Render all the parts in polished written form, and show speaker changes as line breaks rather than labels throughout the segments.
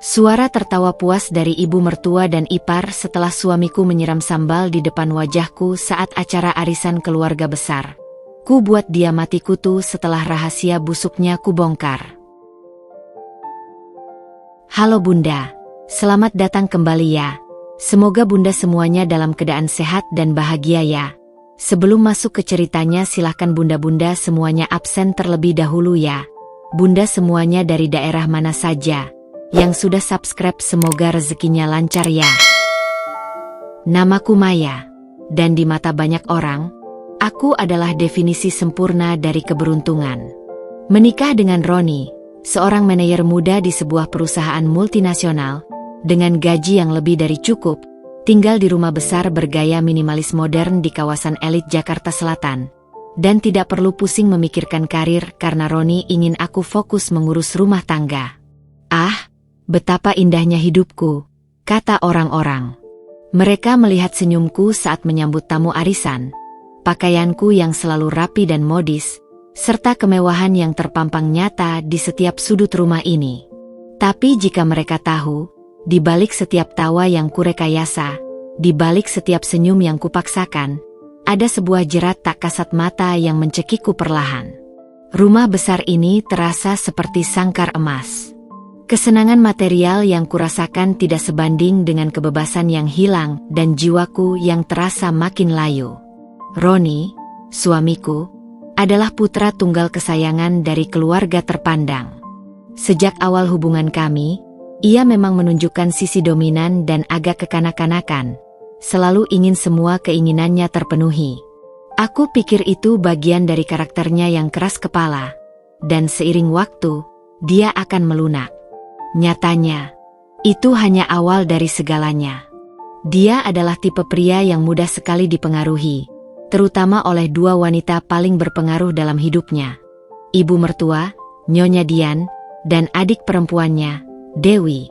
Suara tertawa puas dari ibu mertua dan ipar setelah suamiku menyiram sambal di depan wajahku saat acara arisan keluarga besar. Ku buat dia mati kutu setelah rahasia busuknya ku bongkar. Halo Bunda, selamat datang kembali ya. Semoga Bunda semuanya dalam keadaan sehat dan bahagia ya. Sebelum masuk ke ceritanya silahkan Bunda-Bunda semuanya absen terlebih dahulu ya. Bunda semuanya dari daerah mana saja yang sudah subscribe semoga rezekinya lancar ya. Namaku Maya, dan di mata banyak orang, aku adalah definisi sempurna dari keberuntungan. Menikah dengan Roni, seorang manajer muda di sebuah perusahaan multinasional, dengan gaji yang lebih dari cukup, tinggal di rumah besar bergaya minimalis modern di kawasan elit Jakarta Selatan, dan tidak perlu pusing memikirkan karir karena Roni ingin aku fokus mengurus rumah tangga. Ah, betapa indahnya hidupku, kata orang-orang. Mereka melihat senyumku saat menyambut tamu arisan, pakaianku yang selalu rapi dan modis, serta kemewahan yang terpampang nyata di setiap sudut rumah ini. Tapi jika mereka tahu, di balik setiap tawa yang kurekayasa, di balik setiap senyum yang kupaksakan, ada sebuah jerat tak kasat mata yang mencekikku perlahan. Rumah besar ini terasa seperti sangkar emas. Kesenangan material yang kurasakan tidak sebanding dengan kebebasan yang hilang dan jiwaku yang terasa makin layu. Roni, suamiku, adalah putra tunggal kesayangan dari keluarga terpandang. Sejak awal hubungan kami, ia memang menunjukkan sisi dominan dan agak kekanak-kanakan, selalu ingin semua keinginannya terpenuhi. Aku pikir itu bagian dari karakternya yang keras kepala, dan seiring waktu, dia akan melunak. Nyatanya, itu hanya awal dari segalanya. Dia adalah tipe pria yang mudah sekali dipengaruhi, terutama oleh dua wanita paling berpengaruh dalam hidupnya. Ibu mertua, Nyonya Dian, dan adik perempuannya, Dewi.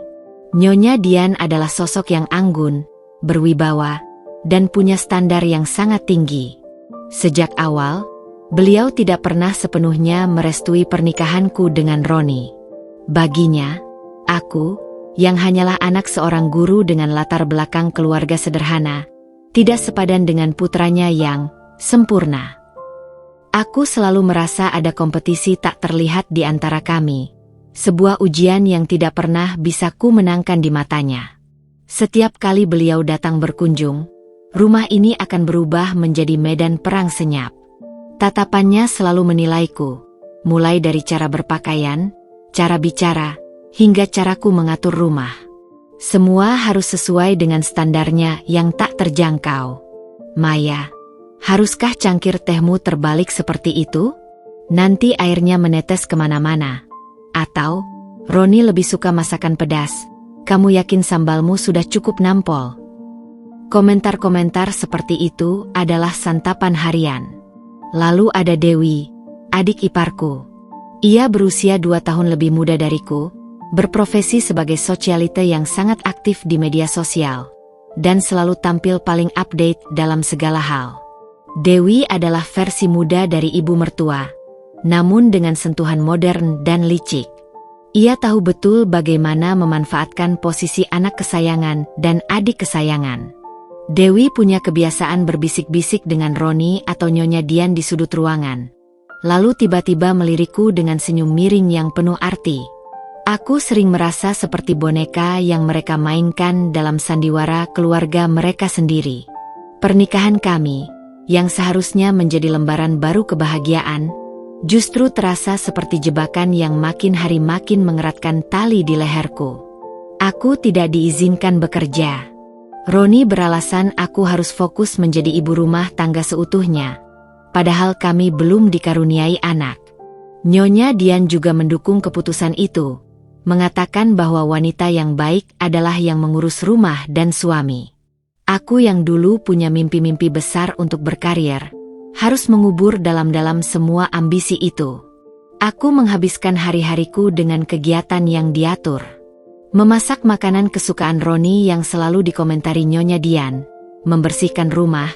Nyonya Dian adalah sosok yang anggun, berwibawa, dan punya standar yang sangat tinggi. Sejak awal, beliau tidak pernah sepenuhnya merestui pernikahanku dengan Roni. Baginya, aku, yang hanyalah anak seorang guru dengan latar belakang keluarga sederhana, tidak sepadan dengan putranya yang sempurna. Aku selalu merasa ada kompetisi tak terlihat di antara kami, sebuah ujian yang tidak pernah bisa ku menangkan di matanya. Setiap kali beliau datang berkunjung, rumah ini akan berubah menjadi medan perang senyap. Tatapannya selalu menilaiku, mulai dari cara berpakaian, cara bicara, hingga caraku mengatur rumah. Semua harus sesuai dengan standarnya yang tak terjangkau. Maya, haruskah cangkir tehmu terbalik seperti itu? Nanti airnya menetes kemana-mana. Atau, Roni lebih suka masakan pedas, kamu yakin sambalmu sudah cukup nampol? Komentar-komentar seperti itu adalah santapan harian. Lalu ada Dewi, adik iparku. Ia berusia 2 tahun lebih muda dariku, berprofesi sebagai sosialite yang sangat aktif di media sosial, dan selalu tampil paling update dalam segala hal. Dewi adalah versi muda dari ibu mertua, namun dengan sentuhan modern dan licik. Ia tahu betul bagaimana memanfaatkan posisi anak kesayangan dan adik kesayangan. Dewi punya kebiasaan berbisik-bisik dengan Roni atau Nyonya Dian di sudut ruangan, lalu tiba-tiba melirikku dengan senyum miring yang penuh arti. Aku sering merasa seperti boneka yang mereka mainkan dalam sandiwara keluarga mereka sendiri. Pernikahan kami, yang seharusnya menjadi lembaran baru kebahagiaan, justru terasa seperti jebakan yang makin hari makin mengeratkan tali di leherku. Aku tidak diizinkan bekerja. Roni beralasan aku harus fokus menjadi ibu rumah tangga seutuhnya, padahal kami belum dikaruniai anak. Nyonya Dian juga mendukung keputusan itu, mengatakan bahwa wanita yang baik adalah yang mengurus rumah dan suami. Aku yang dulu punya mimpi-mimpi besar untuk berkarir, harus mengubur dalam-dalam semua ambisi itu. Aku menghabiskan hari-hariku dengan kegiatan yang diatur. Memasak makanan kesukaan Roni yang selalu dikomentari Nyonya Dian, membersihkan rumah,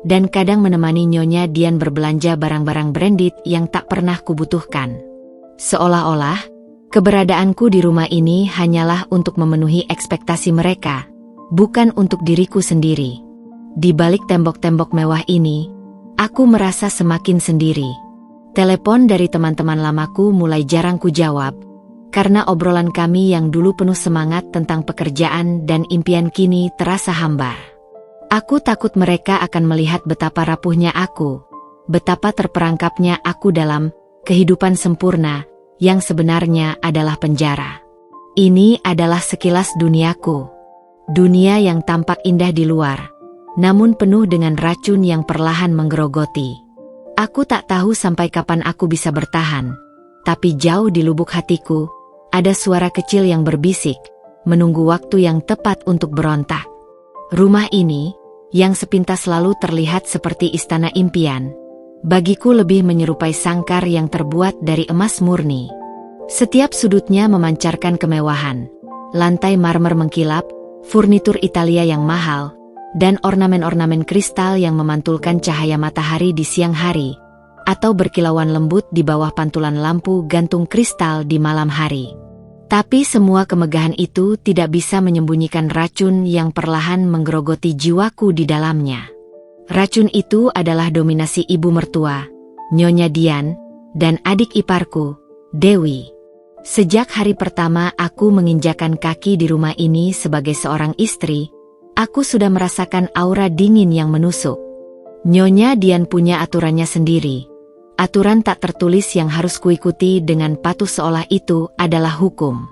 dan kadang menemani Nyonya Dian berbelanja barang-barang branded yang tak pernah kubutuhkan. Seolah-olah, Keberadaanku di rumah ini hanyalah untuk memenuhi ekspektasi mereka, bukan untuk diriku sendiri. Di balik tembok-tembok mewah ini, aku merasa semakin sendiri. Telepon dari teman-teman lamaku mulai jarang kujawab, karena obrolan kami yang dulu penuh semangat tentang pekerjaan dan impian kini terasa hambar. Aku takut mereka akan melihat betapa rapuhnya aku, betapa terperangkapnya aku dalam kehidupan sempurna, yang sebenarnya adalah penjara. Ini adalah sekilas duniaku. Dunia yang tampak indah di luar, namun penuh dengan racun yang perlahan menggerogoti. Aku tak tahu sampai kapan aku bisa bertahan, tapi jauh di lubuk hatiku, ada suara kecil yang berbisik, menunggu waktu yang tepat untuk berontak. Rumah ini, yang sepintas lalu terlihat seperti istana impian, bagiku lebih menyerupai sangkar yang terbuat dari emas murni. Setiap sudutnya memancarkan kemewahan. Lantai marmer mengkilap, furnitur Italia yang mahal, dan ornamen-ornamen kristal yang memantulkan cahaya matahari di siang hari, atau berkilauan lembut di bawah pantulan lampu gantung kristal di malam hari. Tapi semua kemegahan itu tidak bisa menyembunyikan racun yang perlahan menggerogoti jiwaku di dalamnya. Racun itu adalah dominasi ibu mertua, Nyonya Dian, dan adik iparku, Dewi. Sejak hari pertama aku menginjakan kaki di rumah ini sebagai seorang istri, aku sudah merasakan aura dingin yang menusuk. Nyonya Dian punya aturannya sendiri. Aturan tak tertulis yang harus kuikuti dengan patuh seolah itu adalah hukum.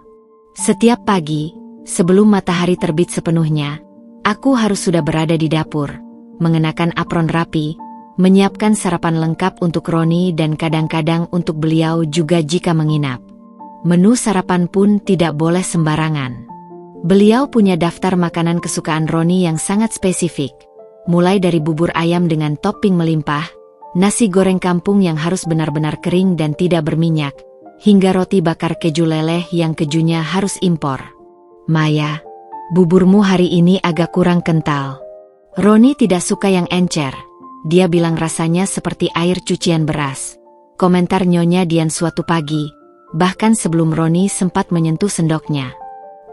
Setiap pagi, sebelum matahari terbit sepenuhnya, aku harus sudah berada di dapur, mengenakan apron rapi, menyiapkan sarapan lengkap untuk Roni dan kadang-kadang untuk beliau juga jika menginap. Menu sarapan pun tidak boleh sembarangan. Beliau punya daftar makanan kesukaan Roni yang sangat spesifik, mulai dari bubur ayam dengan topping melimpah, nasi goreng kampung yang harus benar-benar kering dan tidak berminyak, hingga roti bakar keju leleh yang kejunya harus impor. "Maya, buburmu hari ini agak kurang kental." Roni tidak suka yang encer. Dia bilang rasanya seperti air cucian beras. Komentar Nyonya Dian suatu pagi, bahkan sebelum Roni sempat menyentuh sendoknya.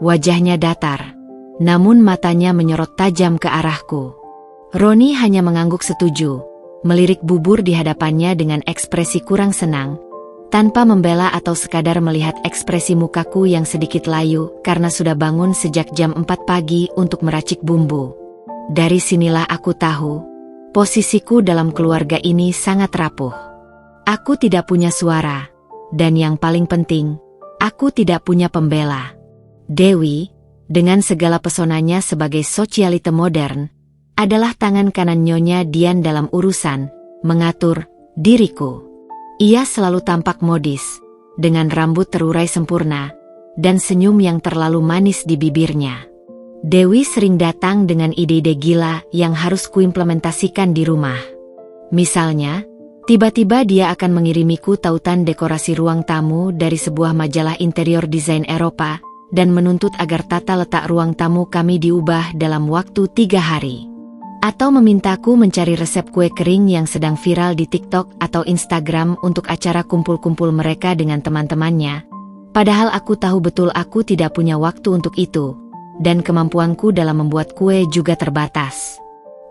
Wajahnya datar, namun matanya menyorot tajam ke arahku. Roni hanya mengangguk setuju, melirik bubur di hadapannya dengan ekspresi kurang senang, tanpa membela atau sekadar melihat ekspresi mukaku yang sedikit layu karena sudah bangun sejak jam 4 pagi untuk meracik bumbu. Dari sinilah aku tahu, posisiku dalam keluarga ini sangat rapuh. Aku tidak punya suara, dan yang paling penting, aku tidak punya pembela. Dewi, dengan segala pesonanya sebagai sosialite modern, adalah tangan kanan Nyonya Dian dalam urusan mengatur diriku. Ia selalu tampak modis, dengan rambut terurai sempurna, dan senyum yang terlalu manis di bibirnya. Dewi sering datang dengan ide-ide gila yang harus kuimplementasikan di rumah. Misalnya, tiba-tiba dia akan mengirimiku tautan dekorasi ruang tamu dari sebuah majalah interior desain Eropa, dan menuntut agar tata letak ruang tamu kami diubah dalam waktu 3 hari. Atau memintaku mencari resep kue kering yang sedang viral di TikTok atau Instagram untuk acara kumpul-kumpul mereka dengan teman-temannya. Padahal aku tahu betul aku tidak punya waktu untuk itu, dan kemampuanku dalam membuat kue juga terbatas.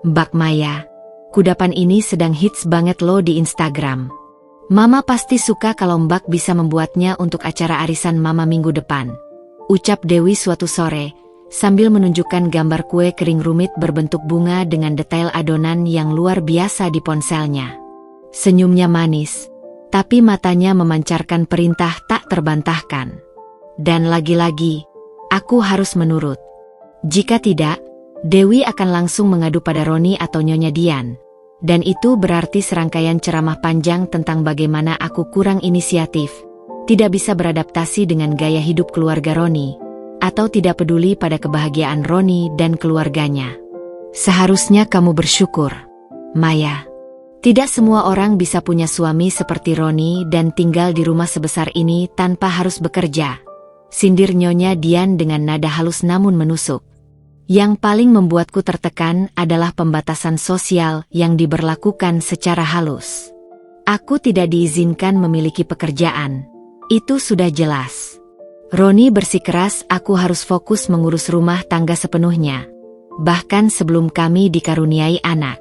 "Mbak Maya, kudapan ini sedang hits banget loh di Instagram. Mama pasti suka kalau Mbak bisa membuatnya untuk acara arisan Mama minggu depan," ucap Dewi suatu sore, sambil menunjukkan gambar kue kering rumit berbentuk bunga dengan detail adonan yang luar biasa di ponselnya. Senyumnya manis, tapi matanya memancarkan perintah tak terbantahkan. Dan lagi-lagi, aku harus menurut. Jika tidak, Dewi akan langsung mengadu pada Roni atau Nyonya Dian. Dan itu berarti serangkaian ceramah panjang tentang bagaimana aku kurang inisiatif, tidak bisa beradaptasi dengan gaya hidup keluarga Roni, atau tidak peduli pada kebahagiaan Roni dan keluarganya. Seharusnya kamu bersyukur, Maya. Tidak semua orang bisa punya suami seperti Roni dan tinggal di rumah sebesar ini tanpa harus bekerja, sindir Nyonya Dian dengan nada halus namun menusuk. Yang paling membuatku tertekan adalah pembatasan sosial yang diberlakukan secara halus. Aku tidak diizinkan memiliki pekerjaan. Itu sudah jelas. Roni bersikeras aku harus fokus mengurus rumah tangga sepenuhnya, bahkan sebelum kami dikaruniai anak.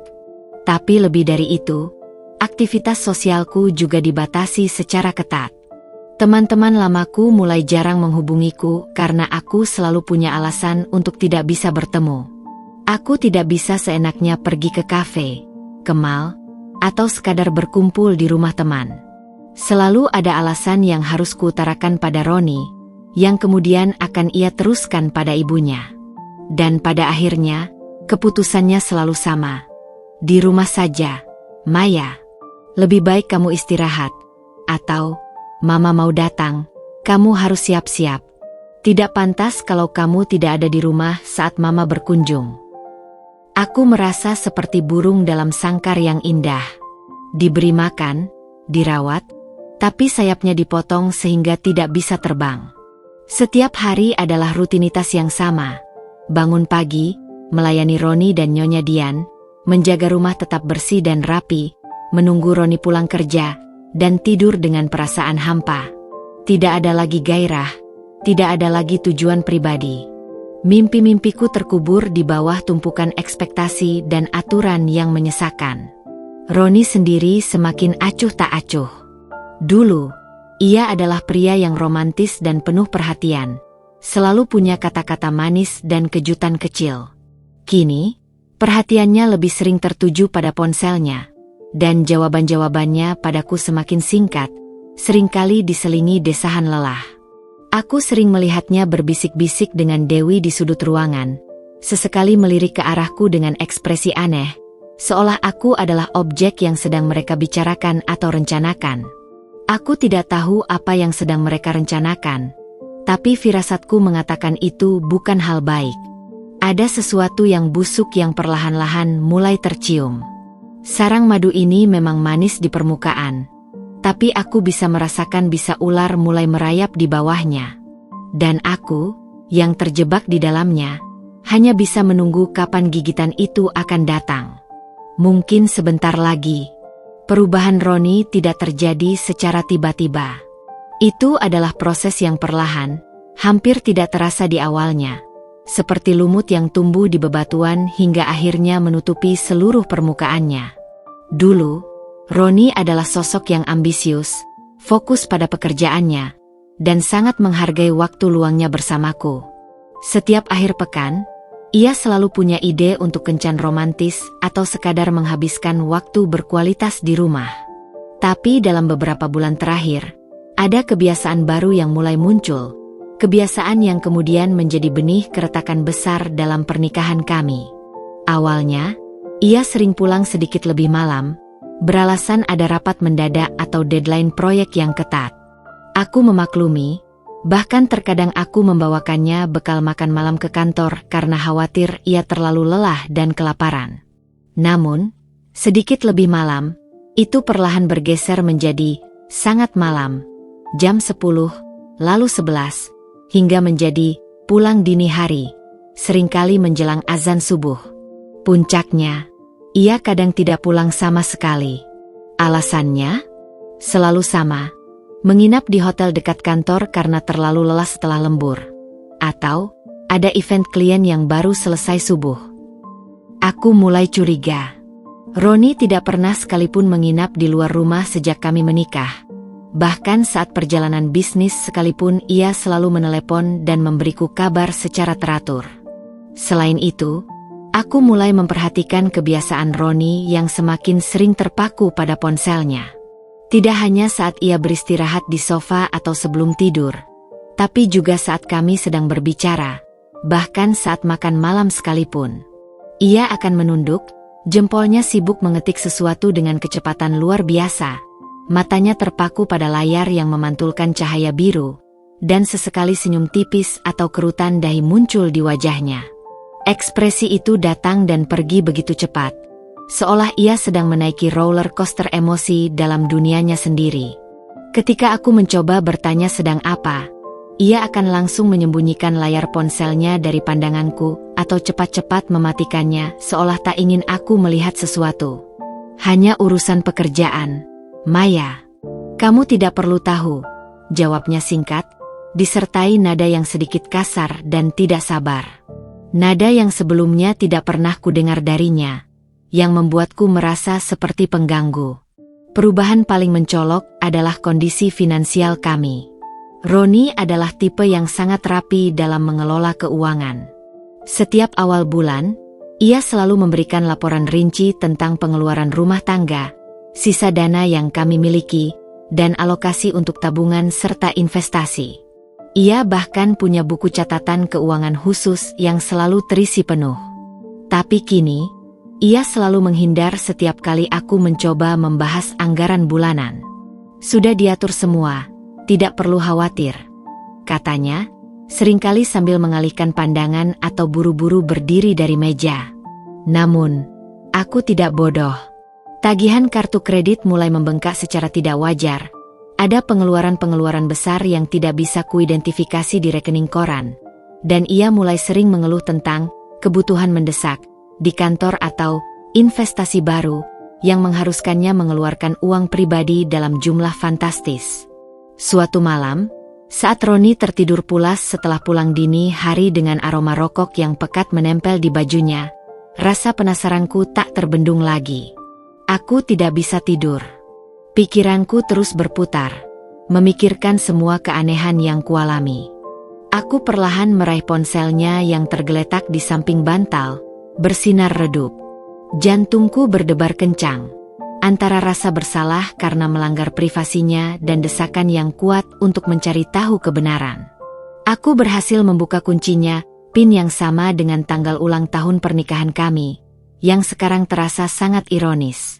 Tapi lebih dari itu, aktivitas sosialku juga dibatasi secara ketat. Teman-teman lamaku mulai jarang menghubungiku karena aku selalu punya alasan untuk tidak bisa bertemu. Aku tidak bisa seenaknya pergi ke kafe, ke mall, atau sekadar berkumpul di rumah teman. Selalu ada alasan yang harus kuutarakan pada Roni, yang kemudian akan ia teruskan pada ibunya. Dan pada akhirnya, keputusannya selalu sama. Di rumah saja, Maya. Lebih baik kamu istirahat. Atau, Mama mau datang, kamu harus siap-siap. Tidak pantas kalau kamu tidak ada di rumah saat Mama berkunjung. Aku merasa seperti burung dalam sangkar yang indah. Diberi makan, dirawat, tapi sayapnya dipotong sehingga tidak bisa terbang. Setiap hari adalah rutinitas yang sama. Bangun pagi, melayani Roni dan Nyonya Dian, menjaga rumah tetap bersih dan rapi, menunggu Roni pulang kerja, dan tidur dengan perasaan hampa. Tidak ada lagi gairah, tidak ada lagi tujuan pribadi. Mimpi-mimpiku terkubur di bawah tumpukan ekspektasi dan aturan yang menyesakan. Roni sendiri semakin acuh tak acuh. Dulu, ia adalah pria yang romantis dan penuh perhatian. Selalu punya kata-kata manis dan kejutan kecil. Kini, perhatiannya lebih sering tertuju pada ponselnya. Dan jawaban-jawabannya padaku semakin singkat, seringkali diselingi desahan lelah. Aku sering melihatnya berbisik-bisik dengan Dewi di sudut ruangan. Sesekali melirik ke arahku dengan ekspresi aneh, seolah aku adalah objek yang sedang mereka bicarakan atau rencanakan. Aku tidak tahu apa yang sedang mereka rencanakan, tapi firasatku mengatakan itu bukan hal baik. Ada sesuatu yang busuk yang perlahan-lahan mulai tercium. Sarang madu ini memang manis di permukaan, tapi aku bisa merasakan bisa ular mulai merayap di bawahnya. Dan aku, yang terjebak di dalamnya, hanya bisa menunggu kapan gigitan itu akan datang. Mungkin sebentar lagi. Perubahan Roni tidak terjadi secara tiba-tiba. Itu adalah proses yang perlahan, hampir tidak terasa di awalnya. Seperti lumut yang tumbuh di bebatuan hingga akhirnya menutupi seluruh permukaannya. Dulu, Roni adalah sosok yang ambisius, fokus pada pekerjaannya, dan sangat menghargai waktu luangnya bersamaku. Setiap akhir pekan, ia selalu punya ide untuk kencan romantis atau sekadar menghabiskan waktu berkualitas di rumah. Tapi dalam beberapa bulan terakhir, ada kebiasaan baru yang mulai muncul. Kebiasaan yang kemudian menjadi benih keretakan besar dalam pernikahan kami. Awalnya, ia sering pulang sedikit lebih malam, beralasan ada rapat mendadak atau deadline proyek yang ketat. Aku memaklumi. Bahkan terkadang aku membawakannya bekal makan malam ke kantor karena khawatir ia terlalu lelah dan kelaparan. Namun, sedikit lebih malam, itu perlahan bergeser menjadi sangat malam, jam 10, lalu 11, hingga menjadi pulang dini hari, seringkali menjelang azan subuh. Puncaknya, ia kadang tidak pulang sama sekali. Alasannya? Selalu sama. Menginap di hotel dekat kantor karena terlalu lelah setelah lembur. Atau, ada event klien yang baru selesai subuh. Aku mulai curiga. Roni tidak pernah sekalipun menginap di luar rumah sejak kami menikah. Bahkan saat perjalanan bisnis sekalipun ia selalu menelepon dan memberiku kabar secara teratur. Selain itu, aku mulai memperhatikan kebiasaan Roni yang semakin sering terpaku pada ponselnya. Tidak hanya saat ia beristirahat di sofa atau sebelum tidur, tapi juga saat kami sedang berbicara, bahkan saat makan malam sekalipun. Ia akan menunduk, jempolnya sibuk mengetik sesuatu dengan kecepatan luar biasa, matanya terpaku pada layar yang memantulkan cahaya biru, dan sesekali senyum tipis atau kerutan dahi muncul di wajahnya. Ekspresi itu datang dan pergi begitu cepat, seolah ia sedang menaiki roller coaster emosi dalam dunianya sendiri. Ketika aku mencoba bertanya sedang apa, ia akan langsung menyembunyikan layar ponselnya dari pandanganku atau cepat-cepat mematikannya seolah tak ingin aku melihat sesuatu. Hanya urusan pekerjaan, Maya. Kamu tidak perlu tahu, jawabnya singkat, disertai nada yang sedikit kasar dan tidak sabar. Nada yang sebelumnya tidak pernah kudengar darinya, yang membuatku merasa seperti pengganggu. Perubahan paling mencolok adalah kondisi finansial kami. Roni adalah tipe yang sangat rapi dalam mengelola keuangan. Setiap awal bulan, ia selalu memberikan laporan rinci tentang pengeluaran rumah tangga, sisa dana yang kami miliki, dan alokasi untuk tabungan serta investasi. Ia bahkan punya buku catatan keuangan khusus yang selalu terisi penuh. Tapi kini, ia selalu menghindar setiap kali aku mencoba membahas anggaran bulanan. Sudah diatur semua, tidak perlu khawatir, katanya, seringkali sambil mengalihkan pandangan atau buru-buru berdiri dari meja. Namun, aku tidak bodoh. Tagihan kartu kredit mulai membengkak secara tidak wajar. Ada pengeluaran-pengeluaran besar yang tidak bisa kuidentifikasi di rekening koran. Dan ia mulai sering mengeluh tentang kebutuhan mendesak di kantor atau investasi baru yang mengharuskannya mengeluarkan uang pribadi dalam jumlah fantastis. Suatu malam, saat Roni tertidur pulas setelah pulang dini hari dengan aroma rokok yang pekat menempel di bajunya, rasa penasaranku tak terbendung lagi. Aku tidak bisa tidur. Pikiranku terus berputar, memikirkan semua keanehan yang kualami. Aku perlahan meraih ponselnya yang tergeletak di samping bantal, bersinar redup. Jantungku berdebar kencang. Antara rasa bersalah karena melanggar privasinya dan desakan yang kuat untuk mencari tahu kebenaran. Aku berhasil membuka kuncinya, PIN yang sama dengan tanggal ulang tahun pernikahan kami, yang sekarang terasa sangat ironis.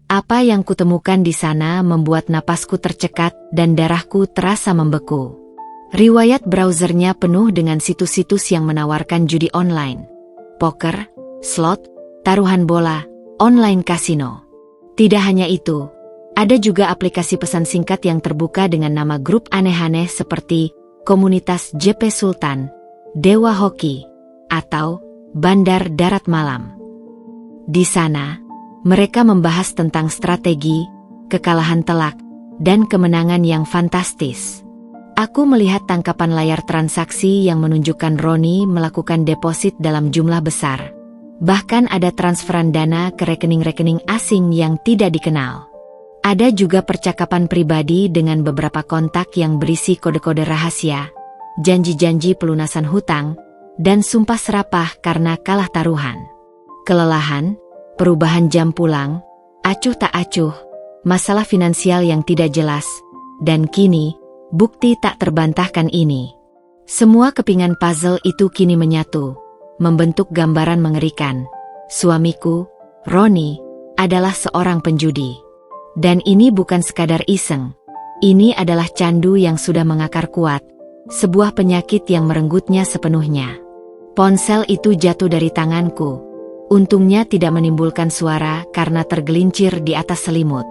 Apa yang kutemukan di sana membuat napasku tercekat dan darahku terasa membeku. Riwayat browsernya penuh dengan situs-situs yang menawarkan judi online, poker, slot, taruhan bola, online kasino. Tidak hanya itu, ada juga aplikasi pesan singkat yang terbuka dengan nama grup aneh-aneh seperti Komunitas JP Sultan, Dewa Hoki, atau Bandar Darat Malam. Di sana, mereka membahas tentang strategi, kekalahan telak, dan kemenangan yang fantastis. Aku melihat tangkapan layar transaksi yang menunjukkan Roni melakukan deposit dalam jumlah besar. Bahkan ada transferan dana ke rekening-rekening asing yang tidak dikenal. Ada juga percakapan pribadi dengan beberapa kontak yang berisi kode-kode rahasia, janji-janji pelunasan hutang, dan sumpah serapah karena kalah taruhan. Kelelahan, perubahan jam pulang, acuh tak acuh, masalah finansial yang tidak jelas, dan kini, bukti tak terbantahkan ini. Semua kepingan puzzle itu kini menyatu, membentuk gambaran mengerikan. Suamiku, Roni, adalah seorang penjudi. Dan ini bukan sekadar iseng. Ini adalah candu yang sudah mengakar kuat, sebuah penyakit yang merenggutnya sepenuhnya. Ponsel itu jatuh dari tanganku. Untungnya tidak menimbulkan suara karena tergelincir di atas selimut.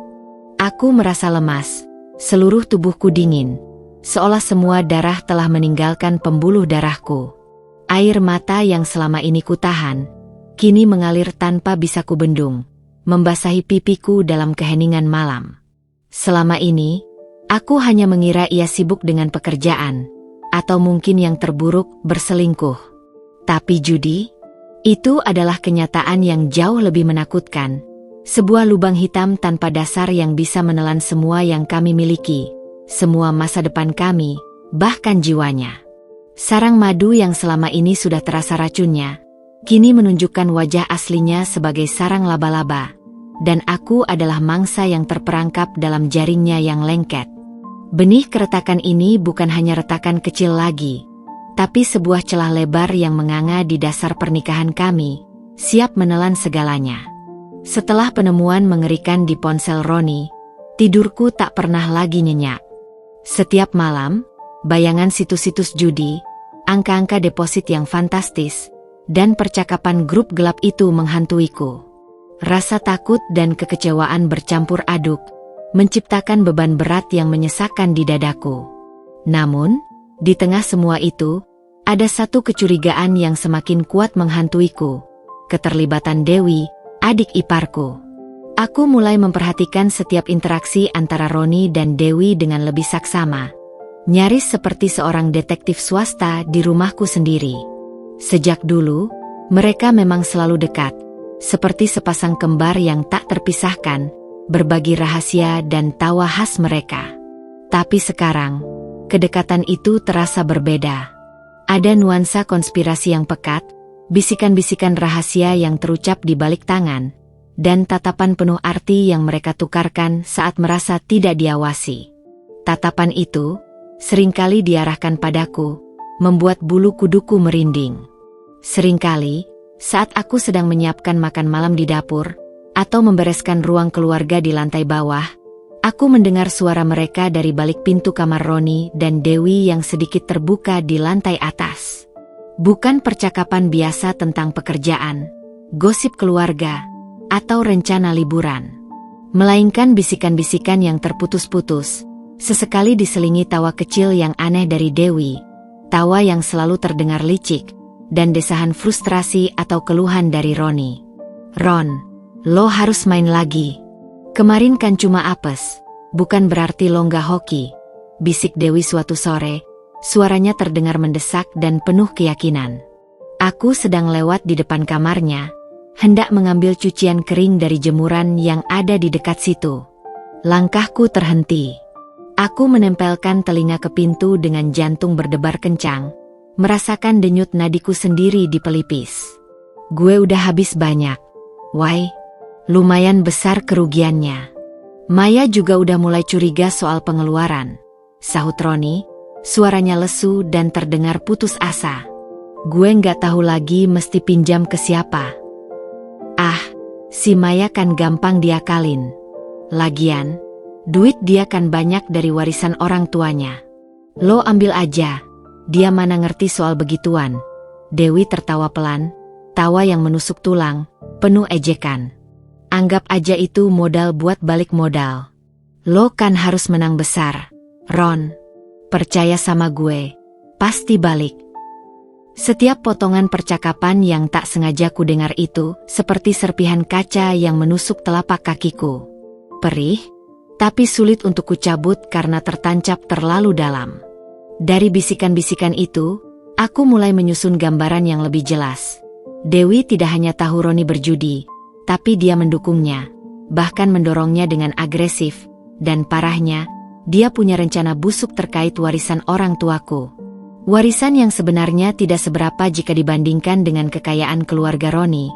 Aku merasa lemas, seluruh tubuhku dingin, seolah semua darah telah meninggalkan pembuluh darahku. Air mata yang selama ini kutahan, kini mengalir tanpa bisa kubendung, membasahi pipiku dalam keheningan malam. Selama ini, aku hanya mengira ia sibuk dengan pekerjaan, atau mungkin yang terburuk berselingkuh. Tapi judi? Itu adalah kenyataan yang jauh lebih menakutkan. Sebuah lubang hitam tanpa dasar yang bisa menelan semua yang kami miliki, semua masa depan kami, bahkan jiwanya. Sarang madu yang selama ini sudah terasa racunnya, kini menunjukkan wajah aslinya sebagai sarang laba-laba, dan aku adalah mangsa yang terperangkap dalam jaringnya yang lengket. Benih keretakan ini bukan hanya retakan kecil lagi, tapi sebuah celah lebar yang menganga di dasar pernikahan kami, siap menelan segalanya. Setelah penemuan mengerikan di ponsel Roni, tidurku tak pernah lagi nyenyak. Setiap malam, bayangan situs-situs judi, angka-angka deposit yang fantastis, dan percakapan grup gelap itu menghantuiku. Rasa takut dan kekecewaan bercampur aduk, menciptakan beban berat yang menyesakkan di dadaku. Namun, di tengah semua itu, ada satu kecurigaan yang semakin kuat menghantuiku, keterlibatan Dewi, adik iparku. Aku mulai memperhatikan setiap interaksi antara Roni dan Dewi dengan lebih saksama. nyaris seperti seorang detektif swasta di rumahku sendiri. Sejak dulu, mereka memang selalu dekat, seperti sepasang kembar yang tak terpisahkan, berbagi rahasia dan tawa khas mereka. Tapi sekarang, kedekatan itu terasa berbeda. Ada nuansa konspirasi yang pekat, bisikan-bisikan rahasia yang terucap di balik tangan, dan tatapan penuh arti yang mereka tukarkan saat merasa tidak diawasi. Tatapan itu seringkali diarahkan padaku, membuat bulu kuduku merinding. Seringkali, saat aku sedang menyiapkan makan malam di dapur, atau membereskan ruang keluarga di lantai bawah, aku mendengar suara mereka dari balik pintu kamar Roni dan Dewi yang sedikit terbuka di lantai atas. Bukan percakapan biasa tentang pekerjaan, gosip keluarga, atau rencana liburan, melainkan bisikan-bisikan yang terputus-putus, sesekali diselingi tawa kecil yang aneh dari Dewi, tawa yang selalu terdengar licik, dan desahan frustrasi atau keluhan dari Roni. "Ron, lo harus main lagi. Kemarin kan cuma apes, bukan berarti lo nggak hoki," bisik Dewi suatu sore, suaranya terdengar mendesak dan penuh keyakinan. Aku sedang lewat di depan kamarnya, hendak mengambil cucian kering dari jemuran yang ada di dekat situ. Langkahku terhenti. Aku menempelkan telinga ke pintu dengan jantung berdebar kencang, merasakan denyut nadiku sendiri di pelipis. Gue udah habis banyak. Why? Lumayan besar kerugiannya. Maya juga udah mulai curiga soal pengeluaran, sahut Roni, suaranya lesu dan terdengar putus asa. Gue nggak tahu lagi mesti pinjam ke siapa. Ah, si Maya kan gampang diakalin. Lagian, duit dia kan banyak dari warisan orang tuanya. Lo ambil aja, dia mana ngerti soal begituan. Dewi tertawa pelan, tawa yang menusuk tulang, penuh ejekan. Anggap aja itu modal buat balik modal. Lo kan harus menang besar, Ron. Percaya sama gue, pasti balik. Setiap potongan percakapan yang tak sengaja ku dengar itu seperti serpihan kaca yang menusuk telapak kakiku. Perih, tapi sulit untuk kucabut karena tertancap terlalu dalam. Dari bisikan-bisikan itu, aku mulai menyusun gambaran yang lebih jelas. Dewi tidak hanya tahu Roni berjudi, tapi dia mendukungnya, bahkan mendorongnya dengan agresif, dan parahnya, dia punya rencana busuk terkait warisan orang tuaku. Warisan yang sebenarnya tidak seberapa jika dibandingkan dengan kekayaan keluarga Roni.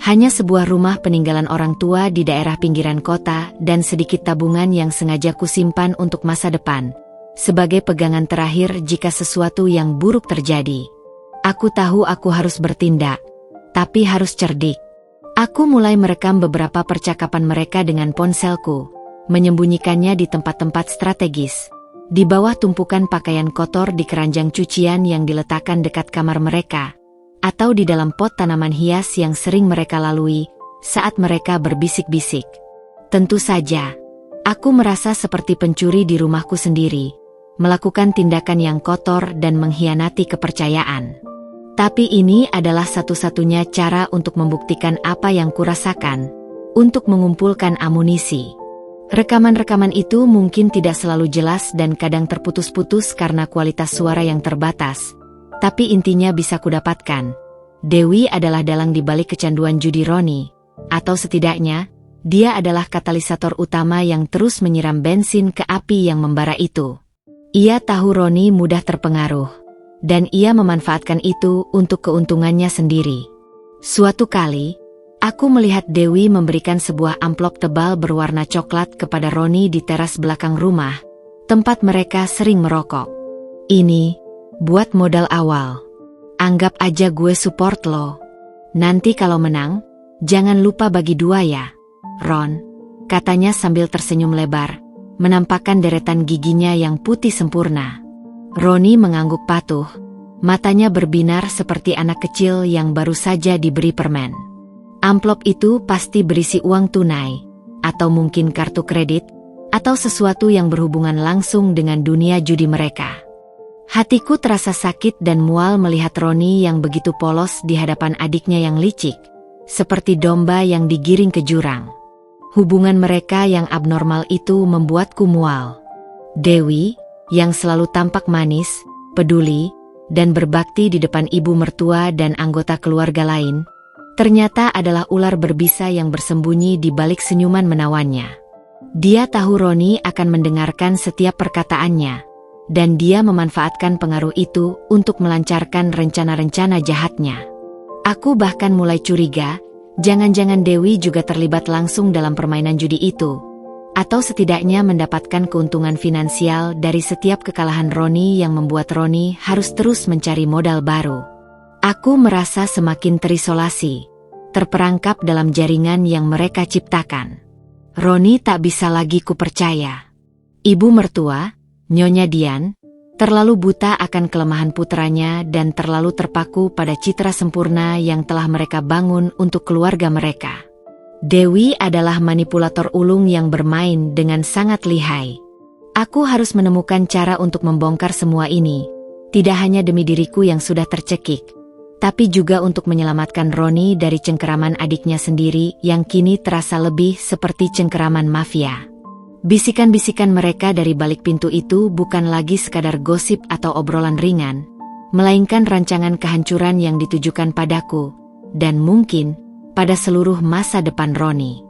Hanya sebuah rumah peninggalan orang tua di daerah pinggiran kota dan sedikit tabungan yang sengaja kusimpan untuk masa depan, sebagai pegangan terakhir jika sesuatu yang buruk terjadi. Aku tahu aku harus bertindak, tapi harus cerdik. Aku mulai merekam beberapa percakapan mereka dengan ponselku, menyembunyikannya di tempat-tempat strategis. Di bawah tumpukan pakaian kotor di keranjang cucian yang diletakkan dekat kamar mereka, atau di dalam pot tanaman hias yang sering mereka lalui saat mereka berbisik-bisik. Tentu saja, aku merasa seperti pencuri di rumahku sendiri, melakukan tindakan yang kotor dan mengkhianati kepercayaan. Tapi ini adalah satu-satunya cara untuk membuktikan apa yang kurasakan, untuk mengumpulkan amunisi. Rekaman-rekaman itu mungkin tidak selalu jelas dan kadang terputus-putus karena kualitas suara yang terbatas, tapi intinya bisa kudapatkan. Dewi adalah dalang di balik kecanduan judi Roni, atau setidaknya, dia adalah katalisator utama yang terus menyiram bensin ke api yang membara itu. Ia tahu Roni mudah terpengaruh, dan ia memanfaatkan itu untuk keuntungannya sendiri. Suatu kali, aku melihat Dewi memberikan sebuah amplop tebal berwarna coklat kepada Roni di teras belakang rumah, tempat mereka sering merokok. "Ini, buat modal awal. Anggap aja gue support lo. Nanti kalau menang, jangan lupa bagi 2 ya, Ron," katanya sambil tersenyum lebar, menampakkan deretan giginya yang putih sempurna. Roni mengangguk patuh, matanya berbinar seperti anak kecil yang baru saja diberi permen. Amplop itu pasti berisi uang tunai, atau mungkin kartu kredit, atau sesuatu yang berhubungan langsung dengan dunia judi mereka. Hatiku terasa sakit dan mual melihat Roni yang begitu polos di hadapan adiknya yang licik, seperti domba yang digiring ke jurang. Hubungan mereka yang abnormal itu membuatku mual. "Dewi, yang selalu tampak manis, peduli, dan berbakti di depan ibu mertua dan anggota keluarga lain, ternyata adalah ular berbisa yang bersembunyi di balik senyuman menawannya. Dia tahu Roni akan mendengarkan setiap perkataannya, dan dia memanfaatkan pengaruh itu untuk melancarkan rencana-rencana jahatnya. Aku bahkan mulai curiga, jangan-jangan Dewi juga terlibat langsung dalam permainan judi itu, atau setidaknya mendapatkan keuntungan finansial dari setiap kekalahan Roni yang membuat Roni harus terus mencari modal baru. Aku merasa semakin terisolasi, terperangkap dalam jaringan yang mereka ciptakan. Roni tak bisa lagi kupercaya. Ibu mertua, Nyonya Dian, terlalu buta akan kelemahan putranya dan terlalu terpaku pada citra sempurna yang telah mereka bangun untuk keluarga mereka. Dewi adalah manipulator ulung yang bermain dengan sangat lihai. Aku harus menemukan cara untuk membongkar semua ini, tidak hanya demi diriku yang sudah tercekik, tapi juga untuk menyelamatkan Roni dari cengkeraman adiknya sendiri yang kini terasa lebih seperti cengkeraman mafia. Bisikan-bisikan mereka dari balik pintu itu bukan lagi sekadar gosip atau obrolan ringan, melainkan rancangan kehancuran yang ditujukan padaku, dan mungkin pada seluruh masa depan Roni.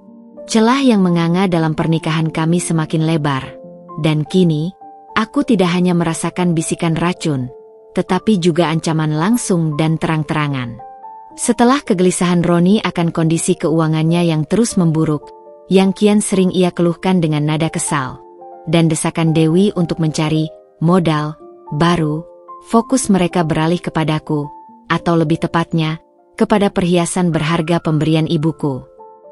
Celah yang menganga dalam pernikahan kami semakin lebar, dan kini, aku tidak hanya merasakan bisikan racun, tetapi juga ancaman langsung dan terang-terangan. Setelah kegelisahan Roni akan kondisi keuangannya yang terus memburuk, yang kian sering ia keluhkan dengan nada kesal, dan desakan Dewi untuk mencari modal baru, fokus mereka beralih kepadaku, atau lebih tepatnya, kepada perhiasan berharga pemberian ibuku.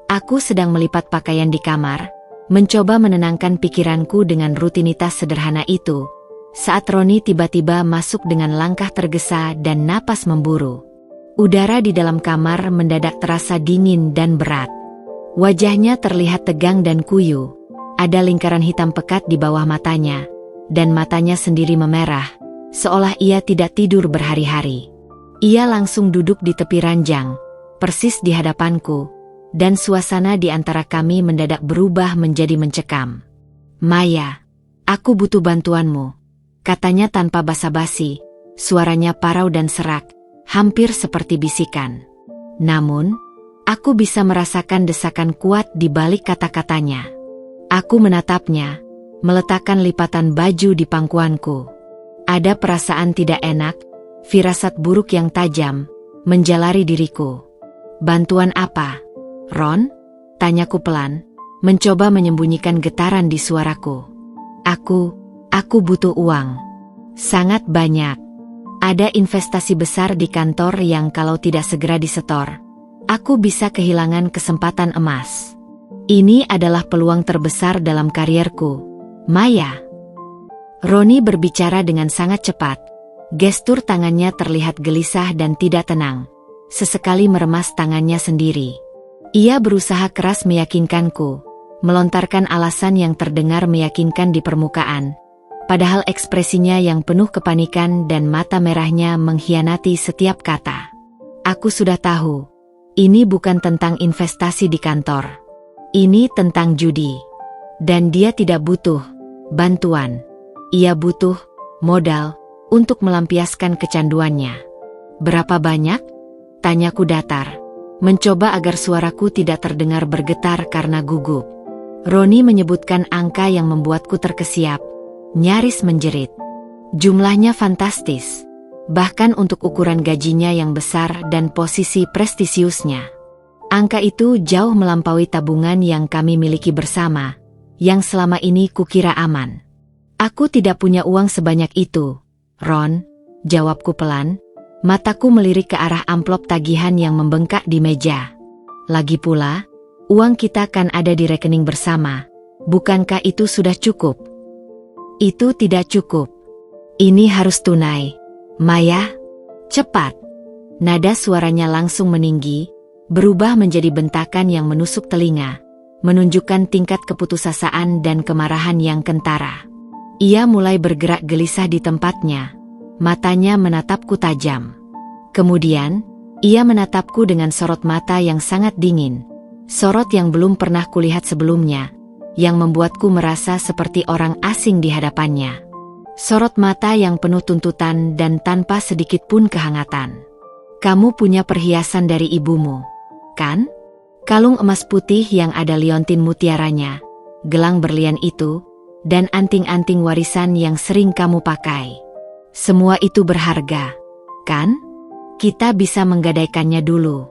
Aku sedang melipat pakaian di kamar, mencoba menenangkan pikiranku dengan rutinitas sederhana itu, saat Roni tiba-tiba masuk dengan langkah tergesa dan napas memburu. Udara di dalam kamar mendadak terasa dingin dan berat. Wajahnya terlihat tegang dan kuyu, ada lingkaran hitam pekat di bawah matanya, dan matanya sendiri memerah, seolah ia tidak tidur berhari-hari. Ia langsung duduk di tepi ranjang, persis di hadapanku, dan suasana di antara kami mendadak berubah menjadi mencekam. "Maya, aku butuh bantuanmu," katanya tanpa basa-basi, suaranya parau dan serak, hampir seperti bisikan. Namun, aku bisa merasakan desakan kuat di balik kata-katanya. Aku menatapnya, meletakkan lipatan baju di pangkuanku. Ada perasaan tidak enak, firasat buruk yang tajam, menjalari diriku. "Bantuan apa, Ron?" tanyaku pelan, mencoba menyembunyikan getaran di suaraku. Aku butuh uang. Sangat banyak. Ada investasi besar di kantor yang kalau tidak segera disetor, aku bisa kehilangan kesempatan emas. Ini adalah peluang terbesar dalam karierku, Maya. Roni berbicara dengan sangat cepat. Gestur tangannya terlihat gelisah dan tidak tenang. Sesekali meremas tangannya sendiri. Ia berusaha keras meyakinkanku, melontarkan alasan yang terdengar meyakinkan di permukaan, padahal ekspresinya yang penuh kepanikan dan mata merahnya mengkhianati setiap kata. Aku sudah tahu, ini bukan tentang investasi di kantor. Ini tentang judi. Dan dia tidak butuh bantuan. Ia butuh modal untuk melampiaskan kecanduannya. "Berapa banyak?" tanyaku datar, mencoba agar suaraku tidak terdengar bergetar karena gugup. Roni menyebutkan angka yang membuatku terkesiap, nyaris menjerit. Jumlahnya fantastis, bahkan untuk ukuran gajinya yang besar dan posisi prestisiusnya. Angka itu jauh melampaui tabungan yang kami miliki bersama, yang selama ini kukira aman. "Aku tidak punya uang sebanyak itu, Ron," jawabku pelan, mataku melirik ke arah amplop tagihan yang membengkak di meja. "Lagi pula, uang kita kan ada di rekening bersama, bukankah itu sudah cukup?" "Itu tidak cukup. Ini harus tunai, Maya. Cepat." Nada suaranya langsung meninggi, berubah menjadi bentakan yang menusuk telinga, menunjukkan tingkat keputusasaan dan kemarahan yang kentara. Ia mulai bergerak gelisah di tempatnya, matanya menatapku tajam. Kemudian, ia menatapku dengan sorot mata yang sangat dingin, sorot yang belum pernah kulihat sebelumnya, yang membuatku merasa seperti orang asing di hadapannya. Sorot mata yang penuh tuntutan dan tanpa sedikit pun kehangatan. Kamu punya perhiasan dari ibumu, kan? Kalung emas putih yang ada liontin mutiaranya, gelang berlian itu, dan anting-anting warisan yang sering kamu pakai. Semua itu berharga, kan? Kita bisa menggadaikannya dulu.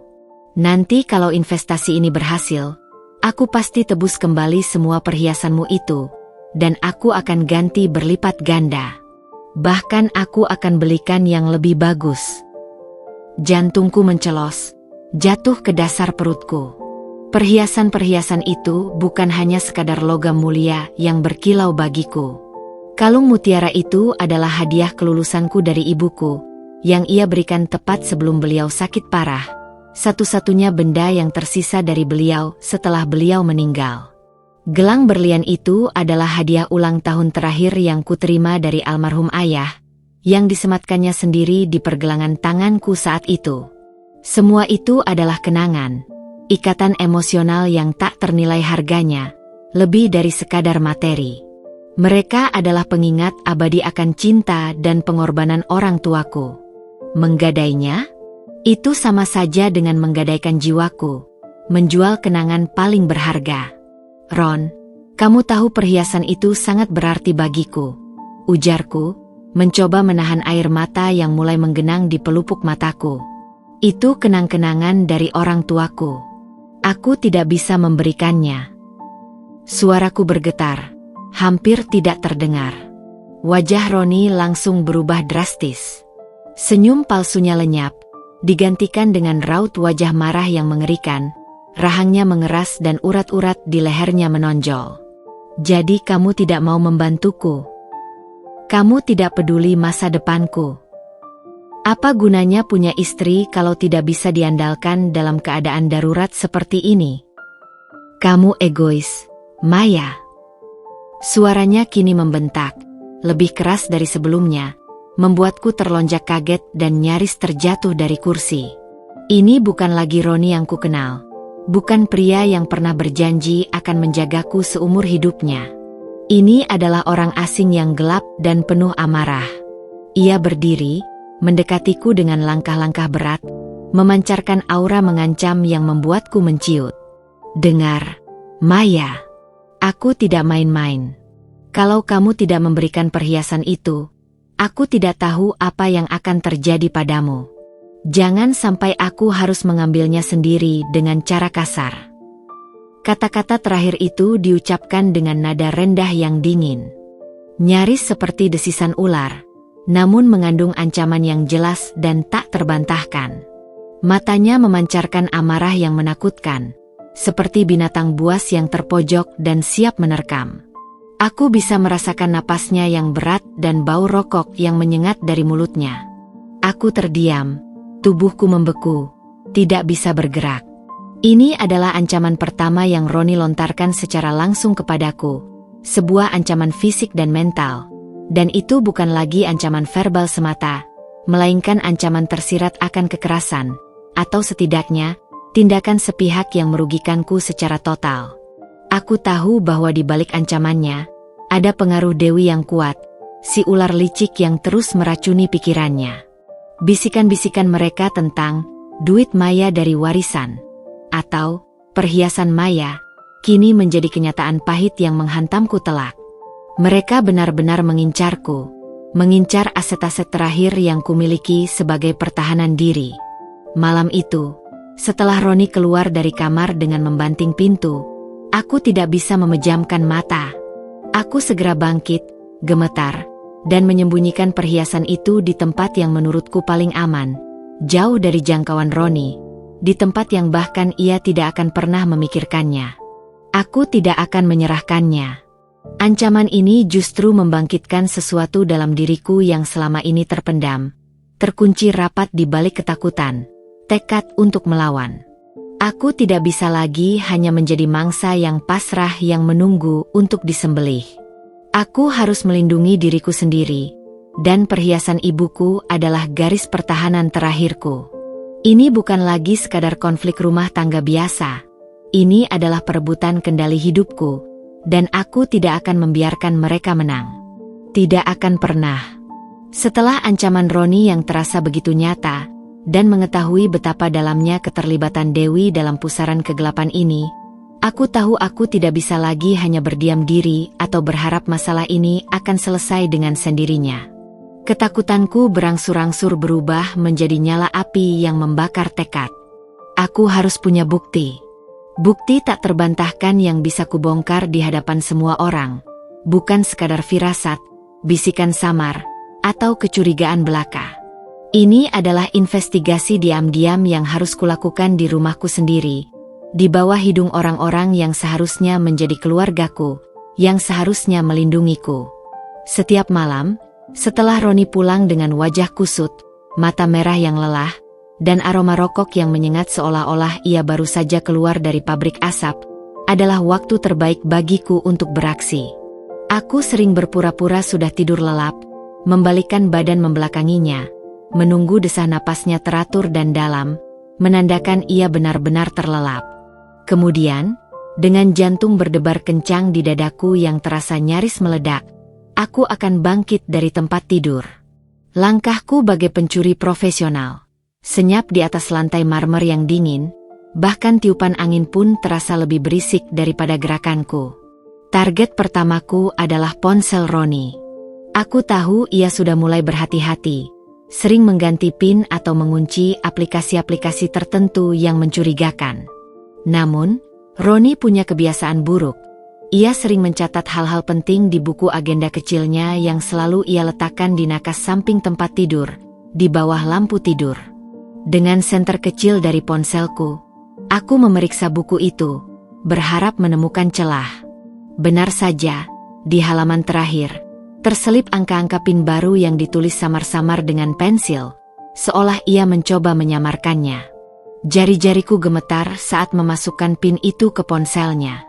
Nanti kalau investasi ini berhasil, aku pasti tebus kembali semua perhiasanmu itu, dan aku akan ganti berlipat ganda. Bahkan aku akan belikan yang lebih bagus. Jantungku mencelos, jatuh ke dasar perutku. Perhiasan-perhiasan itu bukan hanya sekadar logam mulia yang berkilau bagiku. Kalung mutiara itu adalah hadiah kelulusanku dari ibuku, yang ia berikan tepat sebelum beliau sakit parah. Satu-satunya benda yang tersisa dari beliau setelah beliau meninggal. Gelang berlian itu adalah hadiah ulang tahun terakhir yang kuterima dari almarhum ayah, yang disematkannya sendiri di pergelangan tanganku saat itu. Semua itu adalah kenangan, ikatan emosional yang tak ternilai harganya, lebih dari sekadar materi. Mereka adalah pengingat abadi akan cinta dan pengorbanan orang tuaku. Menggadainya? Itu sama saja dengan menggadaikan jiwaku, menjual kenangan paling berharga. Ron, kamu tahu perhiasan itu sangat berarti bagiku, ujarku, mencoba menahan air mata yang mulai menggenang di pelupuk mataku. Itu kenang-kenangan dari orang tuaku. Aku tidak bisa memberikannya. Suaraku bergetar, hampir tidak terdengar. Wajah Roni langsung berubah drastis. Senyum palsunya lenyap, digantikan dengan raut wajah marah yang mengerikan. Rahangnya mengeras dan urat-urat di lehernya menonjol. Jadi kamu tidak mau membantuku? Kamu tidak peduli masa depanku? Apa gunanya punya istri kalau tidak bisa diandalkan dalam keadaan darurat seperti ini? Kamu egois, Maya. Suaranya kini membentak, lebih keras dari sebelumnya, membuatku terlonjak kaget dan nyaris terjatuh dari kursi. Ini bukan lagi Roni yang kukenal. Bukan pria yang pernah berjanji akan menjagaku seumur hidupnya. Ini adalah orang asing yang gelap dan penuh amarah. Ia berdiri, mendekatiku dengan langkah-langkah berat, memancarkan aura mengancam yang membuatku menciut. Dengar, Maya, aku tidak main-main. Kalau kamu tidak memberikan perhiasan itu, aku tidak tahu apa yang akan terjadi padamu. Jangan sampai aku harus mengambilnya sendiri dengan cara kasar. Kata-kata terakhir itu diucapkan dengan nada rendah yang dingin. Nyaris seperti desisan ular, namun mengandung ancaman yang jelas dan tak terbantahkan. Matanya memancarkan amarah yang menakutkan, seperti binatang buas yang terpojok dan siap menerkam. Aku bisa merasakan napasnya yang berat dan bau rokok yang menyengat dari mulutnya. Aku terdiam. Tubuhku membeku, tidak bisa bergerak. Ini adalah ancaman pertama yang Roni lontarkan secara langsung kepadaku, sebuah ancaman fisik dan mental. Dan itu bukan lagi ancaman verbal semata, melainkan ancaman tersirat akan kekerasan, atau setidaknya, tindakan sepihak yang merugikanku secara total. Aku tahu bahwa di balik ancamannya, ada pengaruh Dewi yang kuat, si ular licik yang terus meracuni pikirannya. Bisikan-bisikan mereka tentang duit Maya dari warisan, atau perhiasan Maya, kini menjadi kenyataan pahit yang menghantamku telak. Mereka benar-benar mengincarku, mengincar aset-aset terakhir yang kumiliki sebagai pertahanan diri. Malam itu, setelah Roni keluar dari kamar dengan membanting pintu, aku tidak bisa memejamkan mata. Aku segera bangkit, gemetar, dan menyembunyikan perhiasan itu di tempat yang menurutku paling aman, jauh dari jangkauan Roni, di tempat yang bahkan ia tidak akan pernah memikirkannya. Aku tidak akan menyerahkannya. Ancaman ini justru membangkitkan sesuatu dalam diriku yang selama ini terpendam, terkunci rapat di balik ketakutan, tekad untuk melawan. Aku tidak bisa lagi hanya menjadi mangsa yang pasrah yang menunggu untuk disembelih. Aku harus melindungi diriku sendiri, dan perhiasan ibuku adalah garis pertahanan terakhirku. Ini bukan lagi sekadar konflik rumah tangga biasa. Ini adalah perebutan kendali hidupku, dan aku tidak akan membiarkan mereka menang. Tidak akan pernah. Setelah ancaman Roni yang terasa begitu nyata, dan mengetahui betapa dalamnya keterlibatan Dewi dalam pusaran kegelapan ini, aku tahu aku tidak bisa lagi hanya berdiam diri atau berharap masalah ini akan selesai dengan sendirinya. Ketakutanku berangsur-angsur berubah menjadi nyala api yang membakar tekad. Aku harus punya bukti. Bukti tak terbantahkan yang bisa kubongkar di hadapan semua orang. Bukan sekadar firasat, bisikan samar, atau kecurigaan belaka. Ini adalah investigasi diam-diam yang harus kulakukan di rumahku sendiri, di bawah hidung orang-orang yang seharusnya menjadi keluargaku, yang seharusnya melindungiku. Setiap malam, setelah Roni pulang dengan wajah kusut, mata merah yang lelah, dan aroma rokok yang menyengat seolah-olah ia baru saja keluar dari pabrik asap, adalah waktu terbaik bagiku untuk beraksi. Aku sering berpura-pura sudah tidur lelap, membalikkan badan membelakanginya, menunggu desah napasnya teratur dan dalam, menandakan ia benar-benar terlelap. Kemudian, dengan jantung berdebar kencang di dadaku yang terasa nyaris meledak, aku akan bangkit dari tempat tidur. Langkahku bagai pencuri profesional. Senyap di atas lantai marmer yang dingin, bahkan tiupan angin pun terasa lebih berisik daripada gerakanku. Target pertamaku adalah ponsel Roni. Aku tahu ia sudah mulai berhati-hati, sering mengganti PIN atau mengunci aplikasi-aplikasi tertentu yang mencurigakan. Namun, Roni punya kebiasaan buruk. Ia sering mencatat hal-hal penting di buku agenda kecilnya yang selalu ia letakkan di nakas samping tempat tidur, di bawah lampu tidur. Dengan senter kecil dari ponselku, aku memeriksa buku itu, berharap menemukan celah. Benar saja, di halaman terakhir, terselip angka-angka PIN baru yang ditulis samar-samar dengan pensil, seolah ia mencoba menyamarkannya. Jari-jariku gemetar saat memasukkan PIN itu ke ponselnya.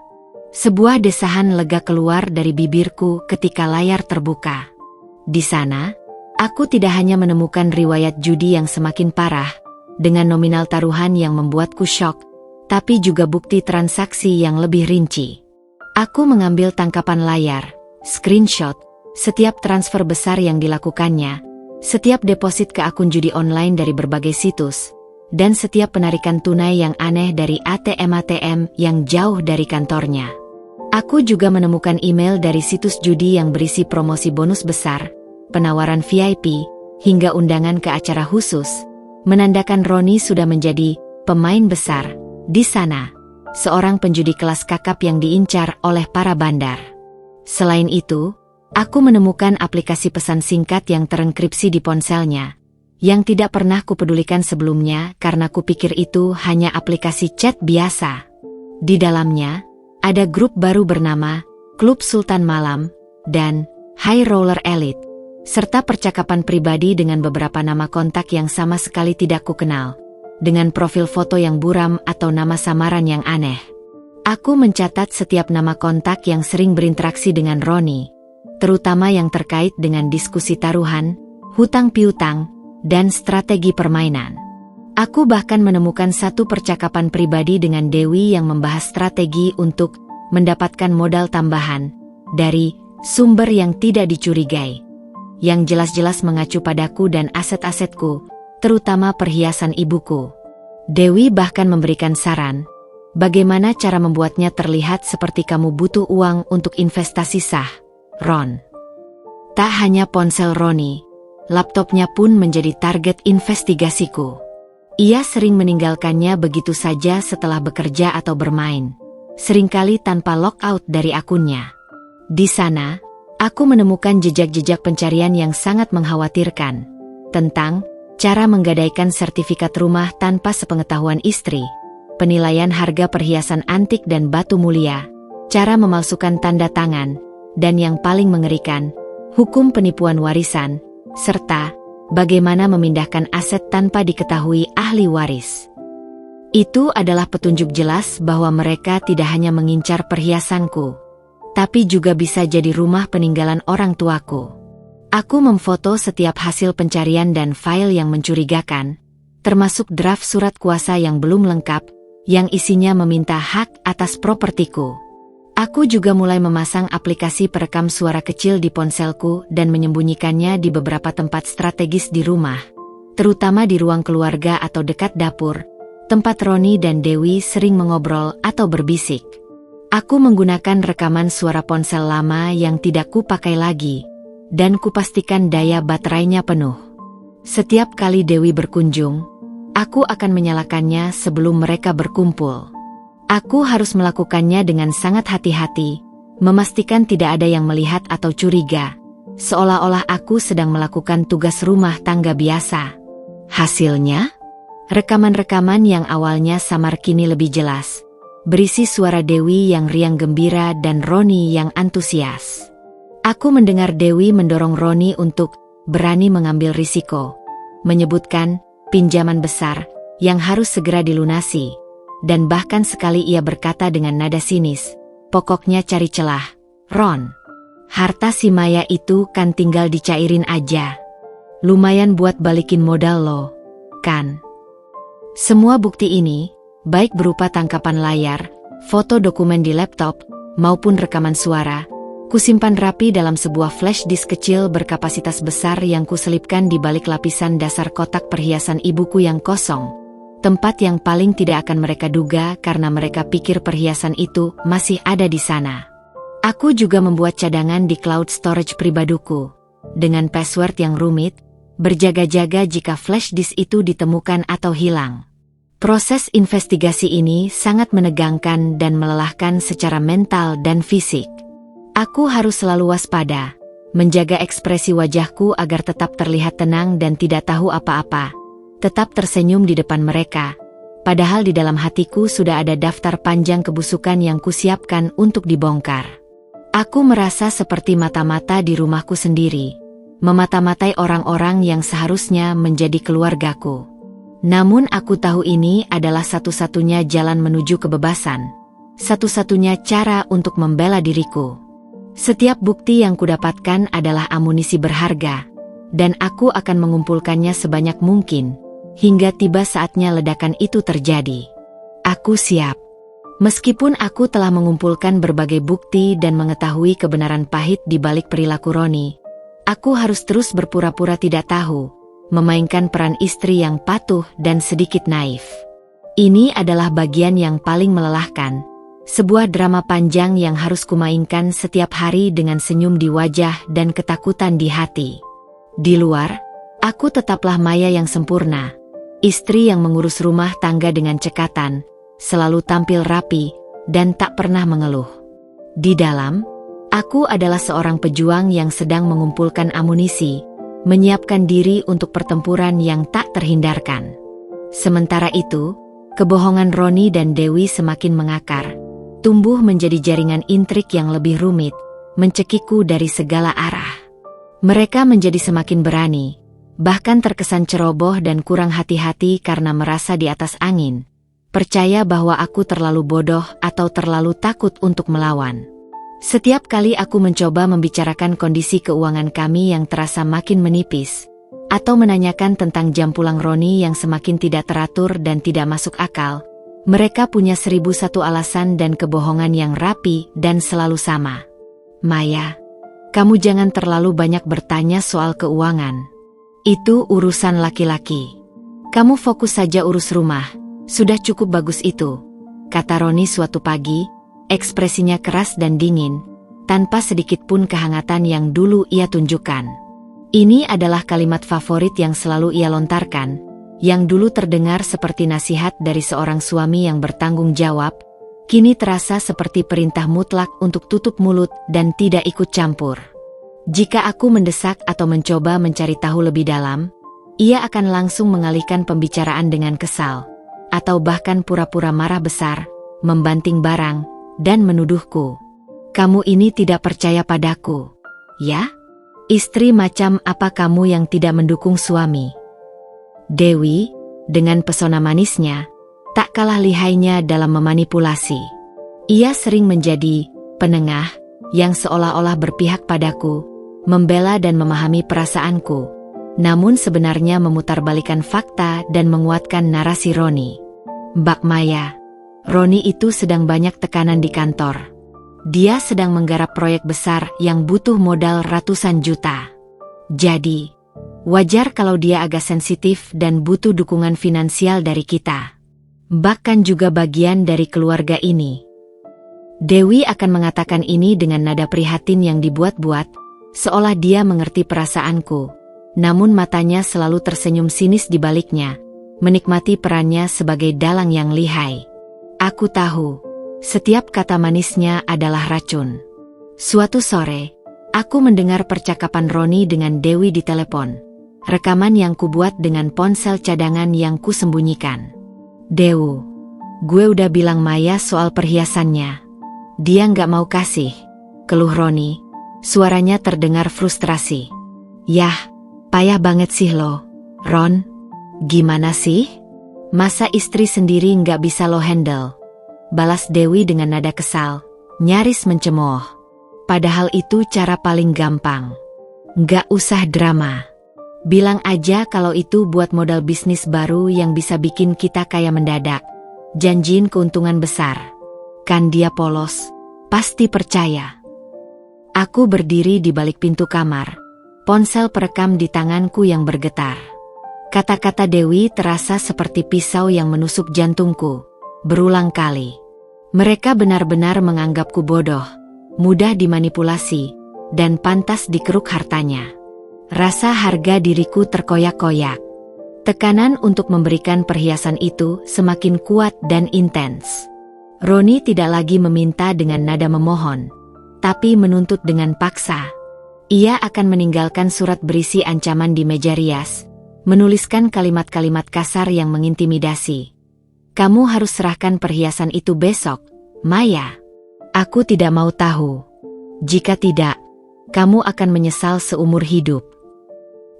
Sebuah desahan lega keluar dari bibirku ketika layar terbuka. Di sana, aku tidak hanya menemukan riwayat judi yang semakin parah, dengan nominal taruhan yang membuatku syok, tapi juga bukti transaksi yang lebih rinci. Aku mengambil tangkapan layar, screenshot, setiap transfer besar yang dilakukannya, setiap deposit ke akun judi online dari berbagai situs, dan setiap penarikan tunai yang aneh dari ATM-ATM yang jauh dari kantornya. Aku juga menemukan email dari situs judi yang berisi promosi bonus besar, penawaran VIP, hingga undangan ke acara khusus, menandakan Roni sudah menjadi pemain besar di sana. Seorang penjudi kelas kakap yang diincar oleh para bandar. Selain itu, aku menemukan aplikasi pesan singkat yang terenkripsi di ponselnya, yang tidak pernah kupedulikan sebelumnya karena kupikir itu hanya aplikasi chat biasa. Di dalamnya, ada grup baru bernama Klub Sultan Malam dan High Roller Elite, serta percakapan pribadi dengan beberapa nama kontak yang sama sekali tidak kukenal, dengan profil foto yang buram atau nama samaran yang aneh. Aku mencatat setiap nama kontak yang sering berinteraksi dengan Roni, terutama yang terkait dengan diskusi taruhan, hutang piutang, dan strategi permainan. Aku bahkan menemukan satu percakapan pribadi dengan Dewi yang membahas strategi untuk mendapatkan modal tambahan dari sumber yang tidak dicurigai, yang jelas-jelas mengacu padaku dan aset-asetku, terutama perhiasan ibuku. Dewi bahkan memberikan saran, bagaimana cara membuatnya terlihat seperti kamu butuh uang untuk investasi sah, Ron. Tak hanya ponsel Roni, laptopnya pun menjadi target investigasiku. Ia sering meninggalkannya begitu saja setelah bekerja atau bermain, seringkali tanpa logout dari akunnya. Di sana, aku menemukan jejak-jejak pencarian yang sangat mengkhawatirkan, tentang cara menggadaikan sertifikat rumah tanpa sepengetahuan istri, penilaian harga perhiasan antik dan batu mulia, cara memalsukan tanda tangan, dan yang paling mengerikan, hukum penipuan warisan, serta bagaimana memindahkan aset tanpa diketahui ahli waris. Itu adalah petunjuk jelas bahwa mereka tidak hanya mengincar perhiasanku, tapi juga bisa jadi rumah peninggalan orang tuaku. Aku memfoto setiap hasil pencarian dan file yang mencurigakan, termasuk draft surat kuasa yang belum lengkap, yang isinya meminta hak atas propertiku. Aku juga mulai memasang aplikasi perekam suara kecil di ponselku dan menyembunyikannya di beberapa tempat strategis di rumah, terutama di ruang keluarga atau dekat dapur, tempat Roni dan Dewi sering mengobrol atau berbisik. Aku menggunakan rekaman suara ponsel lama yang tidak kupakai lagi, dan kupastikan daya baterainya penuh. Setiap kali Dewi berkunjung, aku akan menyalakannya sebelum mereka berkumpul. Aku harus melakukannya dengan sangat hati-hati, memastikan tidak ada yang melihat atau curiga, seolah-olah aku sedang melakukan tugas rumah tangga biasa. Hasilnya, rekaman-rekaman yang awalnya samar kini lebih jelas, berisi suara Dewi yang riang gembira dan Roni yang antusias. Aku mendengar Dewi mendorong Roni untuk berani mengambil risiko, menyebutkan pinjaman besar yang harus segera dilunasi, dan bahkan sekali ia berkata dengan nada sinis, "Pokoknya cari celah, Ron. Harta si Maya itu kan tinggal dicairin aja. Lumayan buat balikin modal lo, kan?" Semua bukti ini, baik berupa tangkapan layar, foto dokumen di laptop, maupun rekaman suara, kusimpan rapi dalam sebuah flash disk kecil berkapasitas besar yang kuselipkan di balik lapisan dasar kotak perhiasan ibuku yang kosong. Tempat yang paling tidak akan mereka duga karena mereka pikir perhiasan itu masih ada di sana. Aku juga membuat cadangan di cloud storage pribadiku, dengan password yang rumit, berjaga-jaga jika flash disk itu ditemukan atau hilang. Proses investigasi ini sangat menegangkan dan melelahkan secara mental dan fisik. Aku harus selalu waspada, menjaga ekspresi wajahku agar tetap terlihat tenang dan tidak tahu apa-apa, tetap tersenyum di depan mereka, padahal di dalam hatiku sudah ada daftar panjang kebusukan yang kusiapkan untuk dibongkar. Aku merasa seperti mata-mata di rumahku sendiri, memata-matai orang-orang yang seharusnya menjadi keluargaku. Namun aku tahu ini adalah satu-satunya jalan menuju kebebasan, satu-satunya cara untuk membela diriku. Setiap bukti yang kudapatkan adalah amunisi berharga, dan aku akan mengumpulkannya sebanyak mungkin, hingga tiba saatnya ledakan itu terjadi. Aku siap. Meskipun aku telah mengumpulkan berbagai bukti dan mengetahui kebenaran pahit di balik perilaku Roni, aku harus terus berpura-pura tidak tahu, memainkan peran istri yang patuh dan sedikit naif. Ini adalah bagian yang paling melelahkan. Sebuah drama panjang yang harus kumainkan setiap hari dengan senyum di wajah dan ketakutan di hati. Di luar, aku tetaplah Maya yang sempurna, istri yang mengurus rumah tangga dengan cekatan, selalu tampil rapi, dan tak pernah mengeluh. Di dalam, aku adalah seorang pejuang yang sedang mengumpulkan amunisi, menyiapkan diri untuk pertempuran yang tak terhindarkan. Sementara itu, kebohongan Roni dan Dewi semakin mengakar, tumbuh menjadi jaringan intrik yang lebih rumit, mencekikku dari segala arah. Mereka menjadi semakin berani, bahkan terkesan ceroboh dan kurang hati-hati karena merasa di atas angin, percaya bahwa aku terlalu bodoh atau terlalu takut untuk melawan. Setiap kali aku mencoba membicarakan kondisi keuangan kami yang terasa makin menipis, atau menanyakan tentang jam pulang Roni yang semakin tidak teratur dan tidak masuk akal, mereka punya 1001 alasan dan kebohongan yang rapi dan selalu sama. "Maya, kamu jangan terlalu banyak bertanya soal keuangan. Itu urusan laki-laki. Kamu fokus saja urus rumah, sudah cukup bagus itu," kata Roni suatu pagi, ekspresinya keras dan dingin, tanpa sedikit pun kehangatan yang dulu ia tunjukkan. Ini adalah kalimat favorit yang selalu ia lontarkan, yang dulu terdengar seperti nasihat dari seorang suami yang bertanggung jawab, kini terasa seperti perintah mutlak untuk tutup mulut dan tidak ikut campur. Jika aku mendesak atau mencoba mencari tahu lebih dalam, ia akan langsung mengalihkan pembicaraan dengan kesal, atau bahkan pura-pura marah besar, membanting barang, dan menuduhku, "Kamu ini tidak percaya padaku, ya? Istri macam apa kamu yang tidak mendukung suami?" Dewi, dengan pesona manisnya, tak kalah lihainya dalam memanipulasi. Ia sering menjadi penengah yang seolah-olah berpihak padaku, membela dan memahami perasaanku, namun sebenarnya memutarbalikkan fakta dan menguatkan narasi Roni. "Mbak Maya, Roni itu sedang banyak tekanan di kantor. Dia sedang menggarap proyek besar yang butuh modal ratusan juta. Jadi, wajar kalau dia agak sensitif dan butuh dukungan finansial dari kita. Bahkan juga bagian dari keluarga ini. Dewi akan mengatakan ini dengan nada prihatin yang dibuat-buat, seolah dia mengerti perasaanku. Namun matanya selalu tersenyum sinis di baliknya, menikmati perannya sebagai dalang yang lihai. Aku tahu, setiap kata manisnya adalah racun. Suatu sore, aku mendengar percakapan Roni dengan Dewi di telepon. Rekaman yang kubuat dengan ponsel cadangan yang kusembunyikan. Dew, gue udah bilang Maya soal perhiasannya. Dia nggak mau kasih, keluh Roni. Suaranya terdengar frustrasi. Yah, payah banget sih lo, Ron. Gimana sih? Masa istri sendiri nggak bisa lo handle? Balas Dewi dengan nada kesal, nyaris mencemooh. Padahal itu cara paling gampang. Nggak usah drama. Bilang aja kalau itu buat modal bisnis baru yang bisa bikin kita kaya mendadak. Janjiin keuntungan besar. Kan dia polos, pasti percaya. Aku berdiri di balik pintu kamar. Ponsel perekam di tanganku yang bergetar. Kata-kata Dewi terasa seperti pisau yang menusuk jantungku, berulang kali. Mereka benar-benar menganggapku bodoh, mudah dimanipulasi, dan pantas dikeruk hartanya. Rasa harga diriku terkoyak-koyak. Tekanan untuk memberikan perhiasan itu semakin kuat dan intens. Roni tidak lagi meminta dengan nada memohon, tapi menuntut dengan paksa. Ia akan meninggalkan surat berisi ancaman di meja rias, menuliskan kalimat-kalimat kasar yang mengintimidasi. Kamu harus serahkan perhiasan itu besok, Maya. Aku tidak mau tahu. Jika tidak, kamu akan menyesal seumur hidup.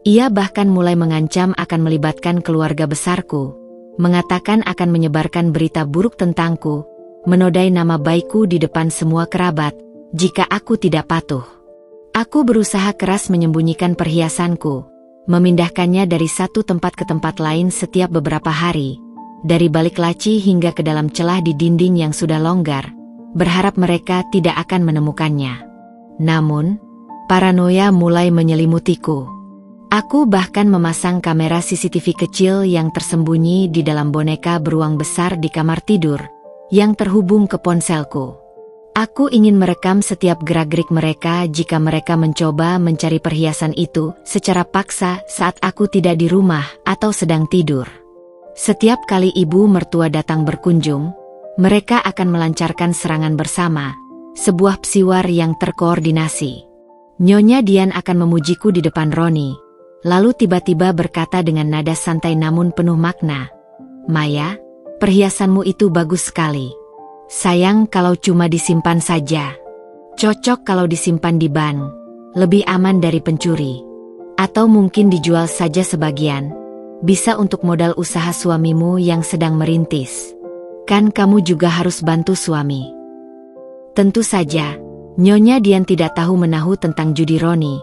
Ia bahkan mulai mengancam akan melibatkan keluarga besarku, mengatakan akan menyebarkan berita buruk tentangku, menodai nama baikku di depan semua kerabat, jika aku tidak patuh. Aku berusaha keras menyembunyikan perhiasanku, memindahkannya dari satu tempat ke tempat lain setiap beberapa hari, dari balik laci hingga ke dalam celah di dinding yang sudah longgar, berharap mereka tidak akan menemukannya. Namun, paranoia mulai menyelimutiku. Aku bahkan memasang kamera CCTV kecil yang tersembunyi di dalam boneka beruang besar di kamar tidur, yang terhubung ke ponselku. Aku ingin merekam setiap gerak-gerik mereka jika mereka mencoba mencari perhiasan itu secara paksa saat aku tidak di rumah atau sedang tidur. Setiap kali ibu mertua datang berkunjung, mereka akan melancarkan serangan bersama, sebuah psiwar yang terkoordinasi. Nyonya Dian akan memujiku di depan Roni, lalu tiba-tiba berkata dengan nada santai namun penuh makna, "Maya, perhiasanmu itu bagus sekali. Sayang kalau cuma disimpan saja. Cocok kalau disimpan di bank, lebih aman dari pencuri. Atau mungkin dijual saja sebagian, bisa untuk modal usaha suamimu yang sedang merintis. Kan kamu juga harus bantu suami." Tentu saja, Nyonya Dian tidak tahu menahu tentang judi Roni,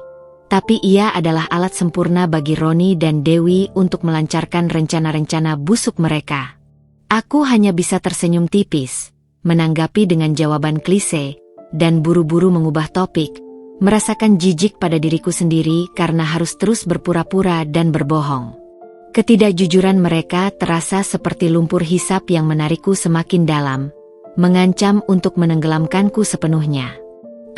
tapi ia adalah alat sempurna bagi Roni dan Dewi untuk melancarkan rencana-rencana busuk mereka. Aku hanya bisa tersenyum tipis, menanggapi dengan jawaban klise, dan buru-buru mengubah topik, merasakan jijik pada diriku sendiri karena harus terus berpura-pura dan berbohong. Ketidakjujuran mereka terasa seperti lumpur hisap yang menarikku semakin dalam, mengancam untuk menenggelamkanku sepenuhnya.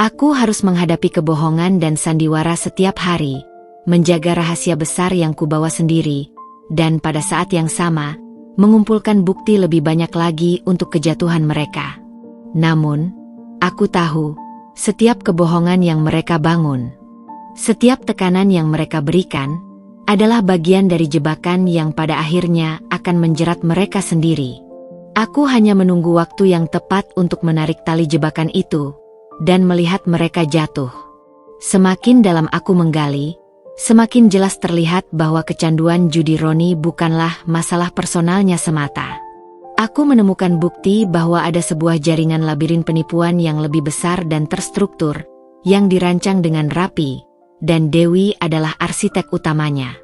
Aku harus menghadapi kebohongan dan sandiwara setiap hari, menjaga rahasia besar yang kubawa sendiri, dan pada saat yang sama, mengumpulkan bukti lebih banyak lagi untuk kejatuhan mereka. Namun, aku tahu, setiap kebohongan yang mereka bangun, setiap tekanan yang mereka berikan, adalah bagian dari jebakan yang pada akhirnya akan menjerat mereka sendiri. Aku hanya menunggu waktu yang tepat untuk menarik tali jebakan itu, dan melihat mereka jatuh. Semakin dalam aku menggali, semakin jelas terlihat bahwa kecanduan judi Roni bukanlah masalah personalnya semata. Aku menemukan bukti bahwa ada sebuah jaringan labirin penipuan yang lebih besar dan terstruktur, yang dirancang dengan rapi, dan Dewi adalah arsitek utamanya.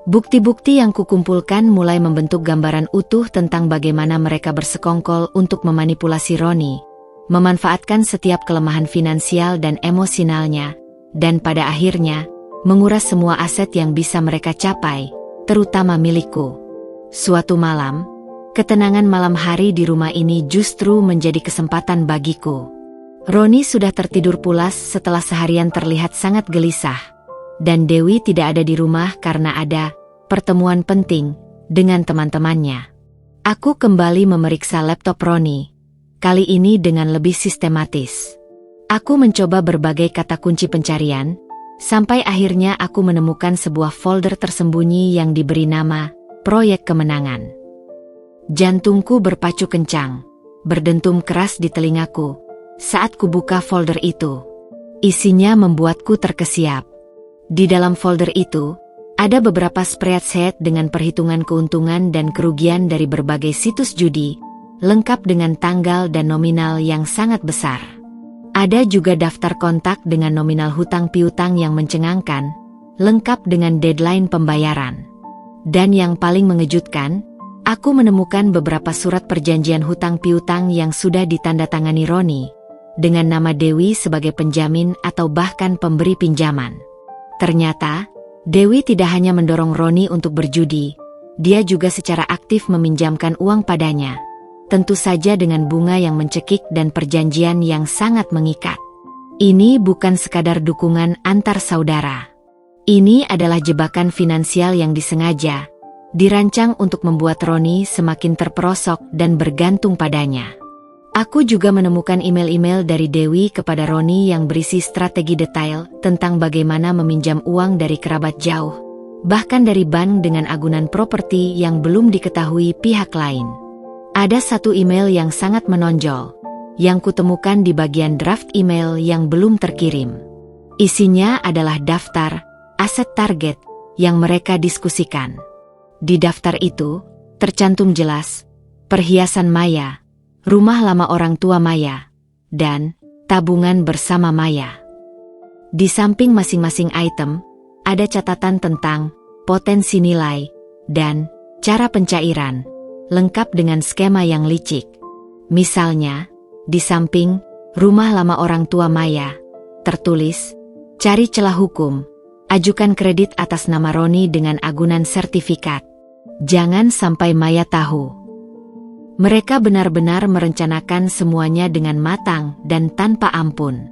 Bukti-bukti yang kukumpulkan mulai membentuk gambaran utuh tentang bagaimana mereka bersekongkol untuk memanipulasi Roni, memanfaatkan setiap kelemahan finansial dan emosionalnya, dan pada akhirnya, menguras semua aset yang bisa mereka capai, terutama milikku. Suatu malam, ketenangan malam hari di rumah ini justru menjadi kesempatan bagiku. Roni sudah tertidur pulas setelah seharian terlihat sangat gelisah, dan Dewi tidak ada di rumah karena ada pertemuan penting dengan teman-temannya. Aku kembali memeriksa laptop Roni, kali ini dengan lebih sistematis. Aku mencoba berbagai kata kunci pencarian, sampai akhirnya aku menemukan sebuah folder tersembunyi yang diberi nama Proyek Kemenangan. Jantungku berpacu kencang, berdentum keras di telingaku saat kubuka folder itu. Isinya membuatku terkesiap. Di dalam folder itu, ada beberapa spreadsheet dengan perhitungan keuntungan dan kerugian dari berbagai situs judi, lengkap dengan tanggal dan nominal yang sangat besar. Ada juga daftar kontak dengan nominal hutang piutang yang mencengangkan, lengkap dengan deadline pembayaran. Dan yang paling mengejutkan, aku menemukan beberapa surat perjanjian hutang piutang yang sudah ditandatangani Roni, dengan nama Dewi sebagai penjamin atau bahkan pemberi pinjaman. Ternyata, Dewi tidak hanya mendorong Roni untuk berjudi, dia juga secara aktif meminjamkan uang padanya. Tentu saja dengan bunga yang mencekik dan perjanjian yang sangat mengikat. Ini bukan sekadar dukungan antar saudara. Ini adalah jebakan finansial yang disengaja, dirancang untuk membuat Roni semakin terperosok dan bergantung padanya. Aku juga menemukan email-email dari Dewi kepada Roni yang berisi strategi detail tentang bagaimana meminjam uang dari kerabat jauh, bahkan dari bank dengan agunan properti yang belum diketahui pihak lain. Ada satu email yang sangat menonjol, yang kutemukan di bagian draft email yang belum terkirim. Isinya adalah daftar aset target yang mereka diskusikan. Di daftar itu, tercantum jelas, perhiasan Maya, rumah lama orang tua Maya, dan tabungan bersama Maya. Di samping masing-masing item, ada catatan tentang potensi nilai dan cara pencairan, lengkap dengan skema yang licik. Misalnya, di samping rumah lama orang tua Maya, tertulis, cari celah hukum, ajukan kredit atas nama Roni dengan agunan sertifikat. Jangan sampai Maya tahu. Mereka benar-benar merencanakan semuanya dengan matang dan tanpa ampun.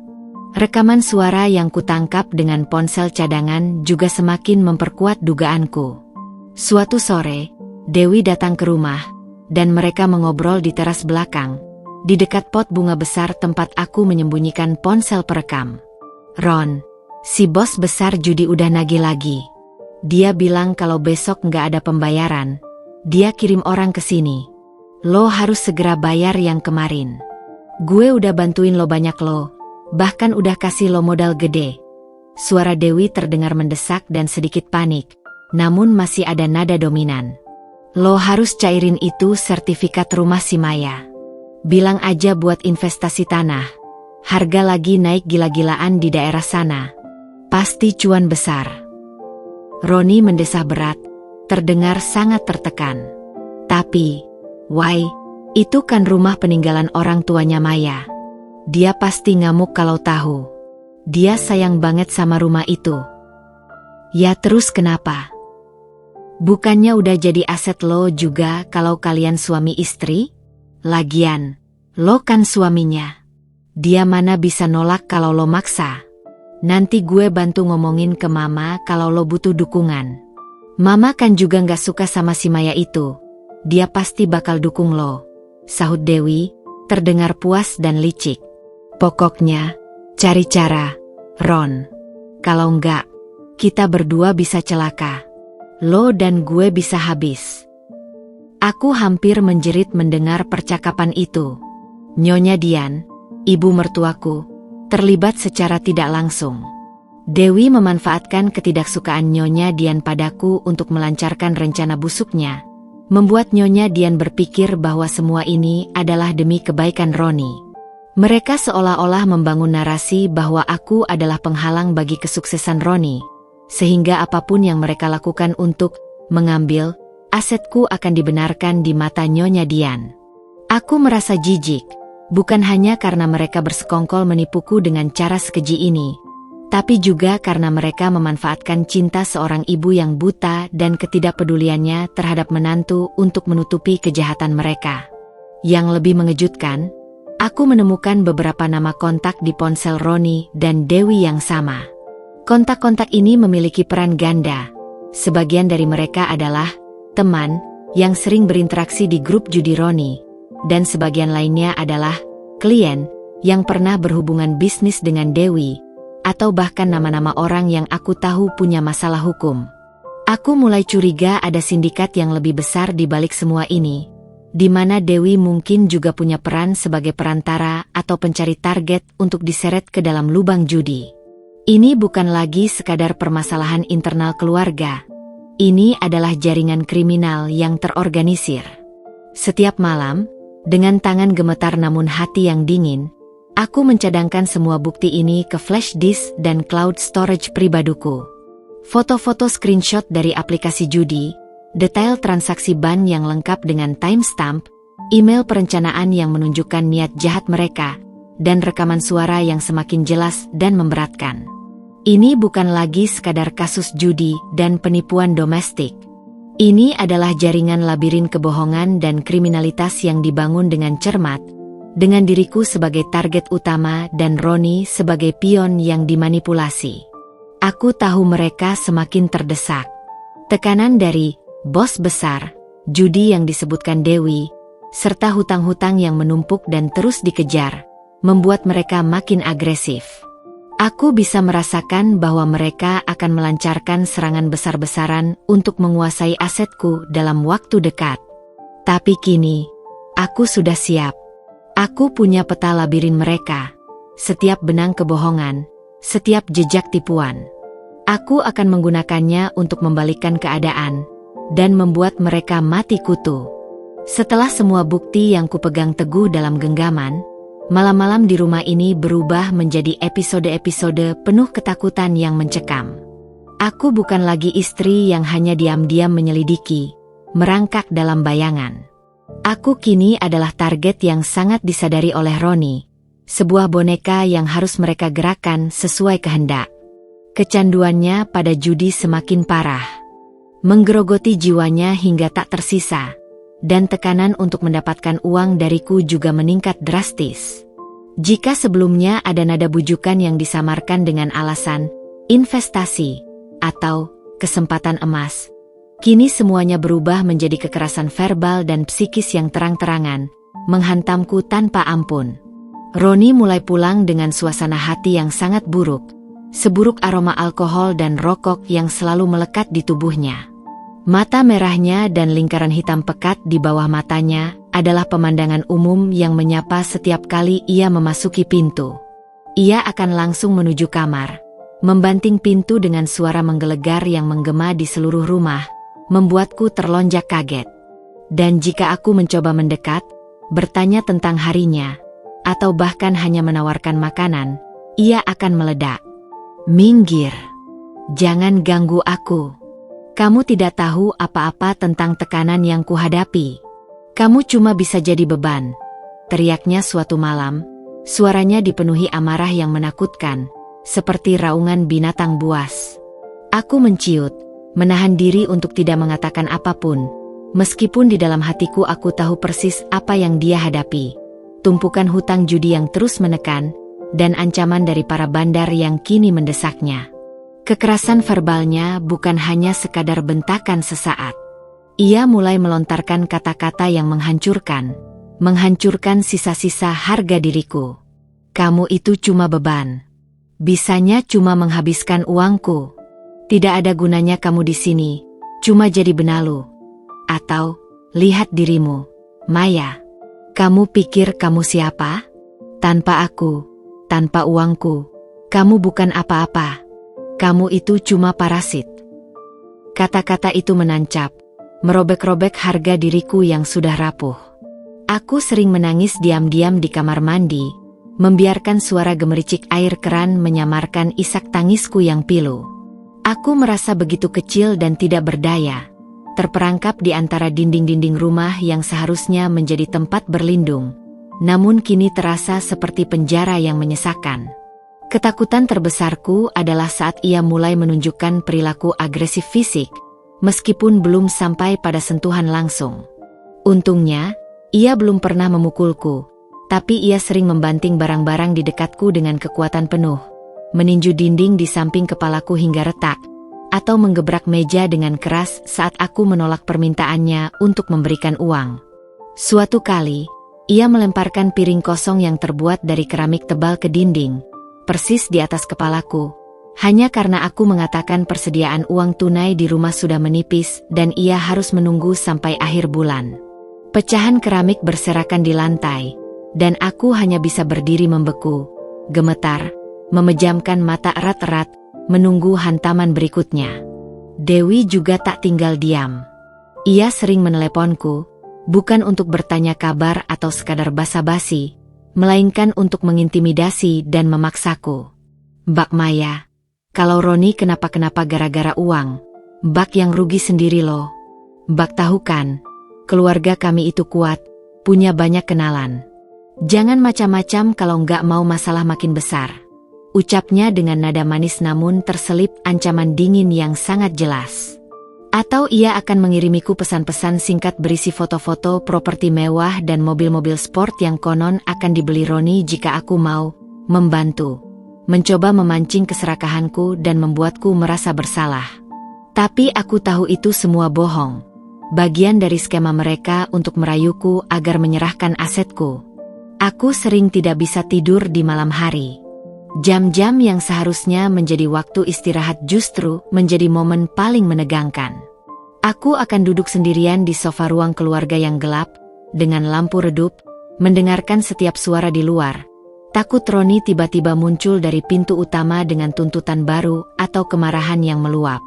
Rekaman suara yang kutangkap dengan ponsel cadangan juga semakin memperkuat dugaanku. Suatu sore, Dewi datang ke rumah, dan mereka mengobrol di teras belakang, di dekat pot bunga besar tempat aku menyembunyikan ponsel perekam. Ron, si bos besar judi udah nagih lagi. Dia bilang kalau besok nggak ada pembayaran, dia kirim orang ke sini. Lo harus segera bayar yang kemarin. Gue udah bantuin lo banyak lo, bahkan udah kasih lo modal gede. Suara Dewi terdengar mendesak dan sedikit panik, namun masih ada nada dominan. Lo harus cairin itu sertifikat rumah si Maya. Bilang aja buat investasi tanah. Harga lagi naik gila-gilaan di daerah sana. Pasti cuan besar. Roni mendesah berat, terdengar sangat tertekan. Tapi, why, itu kan rumah peninggalan orang tuanya Maya. Dia pasti ngamuk kalau tahu. Dia sayang banget sama rumah itu. Ya terus kenapa? Bukannya udah jadi aset lo juga kalau kalian suami istri? Lagian, lo kan suaminya. Dia mana bisa nolak kalau lo maksa. Nanti gue bantu ngomongin ke mama kalau lo butuh dukungan. Mama kan juga gak suka sama si Maya itu. Dia pasti bakal dukung lo, sahut Dewi, terdengar puas dan licik. Pokoknya, cari cara, Ron. Kalau enggak, kita berdua bisa celaka. Lo dan gue bisa habis. Aku hampir menjerit mendengar percakapan itu. Nyonya Dian, ibu mertuaku, terlibat secara tidak langsung. Dewi memanfaatkan ketidaksukaan Nyonya Dian padaku untuk melancarkan rencana busuknya, membuat Nyonya Dian berpikir bahwa semua ini adalah demi kebaikan Roni. Mereka seolah-olah membangun narasi bahwa aku adalah penghalang bagi kesuksesan Roni, sehingga apapun yang mereka lakukan untuk mengambil asetku akan dibenarkan di mata Nyonya Dian. Aku merasa jijik, Bukan hanya karena mereka bersekongkol menipuku dengan cara sekeji ini, tapi juga karena mereka memanfaatkan cinta seorang ibu yang buta dan ketidakpeduliannya terhadap menantu untuk menutupi kejahatan mereka. Yang lebih mengejutkan, aku menemukan beberapa nama kontak di ponsel Roni dan Dewi yang sama. Kontak-kontak ini memiliki peran ganda. Sebagian dari mereka adalah teman yang sering berinteraksi di grup judi Roni, dan sebagian lainnya adalah klien yang pernah berhubungan bisnis dengan Dewi, atau bahkan nama-nama orang yang aku tahu punya masalah hukum. Aku mulai curiga ada sindikat yang lebih besar di balik semua ini, di mana Dewi mungkin juga punya peran sebagai perantara atau pencari target untuk diseret ke dalam lubang judi. Ini bukan lagi sekadar permasalahan internal keluarga. Ini adalah jaringan kriminal yang terorganisir. Setiap malam, dengan tangan gemetar namun hati yang dingin, aku mencadangkan semua bukti ini ke flash disk dan cloud storage pribadiku. Foto-foto screenshot dari aplikasi judi, detail transaksi ban yang lengkap dengan timestamp, email perencanaan yang menunjukkan niat jahat mereka, dan rekaman suara yang semakin jelas dan memberatkan. Ini bukan lagi sekadar kasus judi dan penipuan domestik. Ini adalah jaringan labirin kebohongan dan kriminalitas yang dibangun dengan cermat, dengan diriku sebagai target utama dan Roni sebagai pion yang dimanipulasi. Aku tahu mereka semakin terdesak. Tekanan dari bos besar, judi yang disebutkan Dewi, serta hutang-hutang yang menumpuk dan terus dikejar, membuat mereka makin agresif. Aku bisa merasakan bahwa mereka akan melancarkan serangan besar-besaran untuk menguasai asetku dalam waktu dekat. Tapi kini, aku sudah siap. Aku punya peta labirin mereka, setiap benang kebohongan, setiap jejak tipuan. Aku akan menggunakannya untuk membalikkan keadaan dan membuat mereka mati kutu. Setelah semua bukti yang kupegang teguh dalam genggaman, malam-malam di rumah ini berubah menjadi episode-episode penuh ketakutan yang mencekam. Aku bukan lagi istri yang hanya diam-diam menyelidiki, merangkak dalam bayangan. Aku kini adalah target yang sangat disadari oleh Roni, sebuah boneka yang harus mereka gerakan sesuai kehendak. Kecanduannya pada judi semakin parah, menggerogoti jiwanya hingga tak tersisa, dan tekanan untuk mendapatkan uang dariku juga meningkat drastis. Jika sebelumnya ada nada bujukan yang disamarkan dengan alasan investasi atau kesempatan emas, kini semuanya berubah menjadi kekerasan verbal dan psikis yang terang-terangan, menghantamku tanpa ampun. Roni mulai pulang dengan suasana hati yang sangat buruk, seburuk aroma alkohol dan rokok yang selalu melekat di tubuhnya. Mata merahnya dan lingkaran hitam pekat di bawah matanya adalah pemandangan umum yang menyapa setiap kali ia memasuki pintu. Ia akan langsung menuju kamar, membanting pintu dengan suara menggelegar yang menggema di seluruh rumah, membuatku terlonjak kaget. Dan jika aku mencoba mendekat, bertanya tentang harinya, atau bahkan hanya menawarkan makanan, ia akan meledak. Minggir. Jangan ganggu aku. Kamu tidak tahu apa-apa tentang tekanan yang kuhadapi. Kamu cuma bisa jadi beban. Teriaknya suatu malam, suaranya dipenuhi amarah yang menakutkan, seperti raungan binatang buas. Aku menciut, menahan diri untuk tidak mengatakan apapun, meskipun di dalam hatiku aku tahu persis apa yang dia hadapi. Tumpukan hutang judi yang terus menekan, dan ancaman dari para bandar yang kini mendesaknya. Kekerasan verbalnya bukan hanya sekadar bentakan sesaat. Ia mulai melontarkan kata-kata yang menghancurkan sisa-sisa harga diriku. Kamu itu cuma beban. Bisanya cuma menghabiskan uangku. Tidak ada gunanya kamu di sini, cuma jadi benalu. Atau, lihat dirimu, Maya. Kamu pikir kamu siapa? Tanpa aku, tanpa uangku, kamu bukan apa-apa. Kamu itu cuma parasit. Kata-kata itu menancap, merobek-robek harga diriku yang sudah rapuh. Aku sering menangis diam-diam di kamar mandi, membiarkan suara gemericik air keran menyamarkan isak tangisku yang pilu. Aku merasa begitu kecil dan tidak berdaya, terperangkap di antara dinding-dinding rumah yang seharusnya menjadi tempat berlindung, namun kini terasa seperti penjara yang menyesakan. Ketakutan terbesarku adalah saat ia mulai menunjukkan perilaku agresif fisik, meskipun belum sampai pada sentuhan langsung. Untungnya, ia belum pernah memukulku, tapi ia sering membanting barang-barang di dekatku dengan kekuatan penuh, meninju dinding di samping kepalaku hingga retak, atau menggebrak meja dengan keras saat aku menolak permintaannya untuk memberikan uang. Suatu kali, ia melemparkan piring kosong yang terbuat dari keramik tebal ke dinding, persis di atas kepalaku, hanya karena aku mengatakan persediaan uang tunai di rumah sudah menipis dan ia harus menunggu sampai akhir bulan. Pecahan keramik berserakan di lantai, dan aku hanya bisa berdiri membeku, gemetar, memejamkan mata erat-erat, menunggu hantaman berikutnya. Dewi juga tak tinggal diam. Ia sering meneleponku, bukan untuk bertanya kabar atau sekadar basa-basi, melainkan untuk mengintimidasi dan memaksaku. "Mbak Maya, kalau Roni kenapa-kenapa gara-gara uang, Mbak yang rugi sendiri loh. Mbak tahu kan, keluarga kami itu kuat, punya banyak kenalan. Jangan macam-macam kalau nggak mau masalah makin besar." Ucapnya dengan nada manis namun terselip ancaman dingin yang sangat jelas. Atau ia akan mengirimiku pesan-pesan singkat berisi foto-foto properti mewah dan mobil-mobil sport yang konon akan dibeli Roni jika aku mau membantu. Mencoba memancing keserakahanku dan membuatku merasa bersalah. Tapi aku tahu itu semua bohong. Bagian dari skema mereka untuk merayuku agar menyerahkan asetku. Aku sering tidak bisa tidur di malam hari. Jam-jam yang seharusnya menjadi waktu istirahat justru menjadi momen paling menegangkan. Aku akan duduk sendirian di sofa ruang keluarga yang gelap, dengan lampu redup, mendengarkan setiap suara di luar. Takut Roni tiba-tiba muncul dari pintu utama dengan tuntutan baru atau kemarahan yang meluap.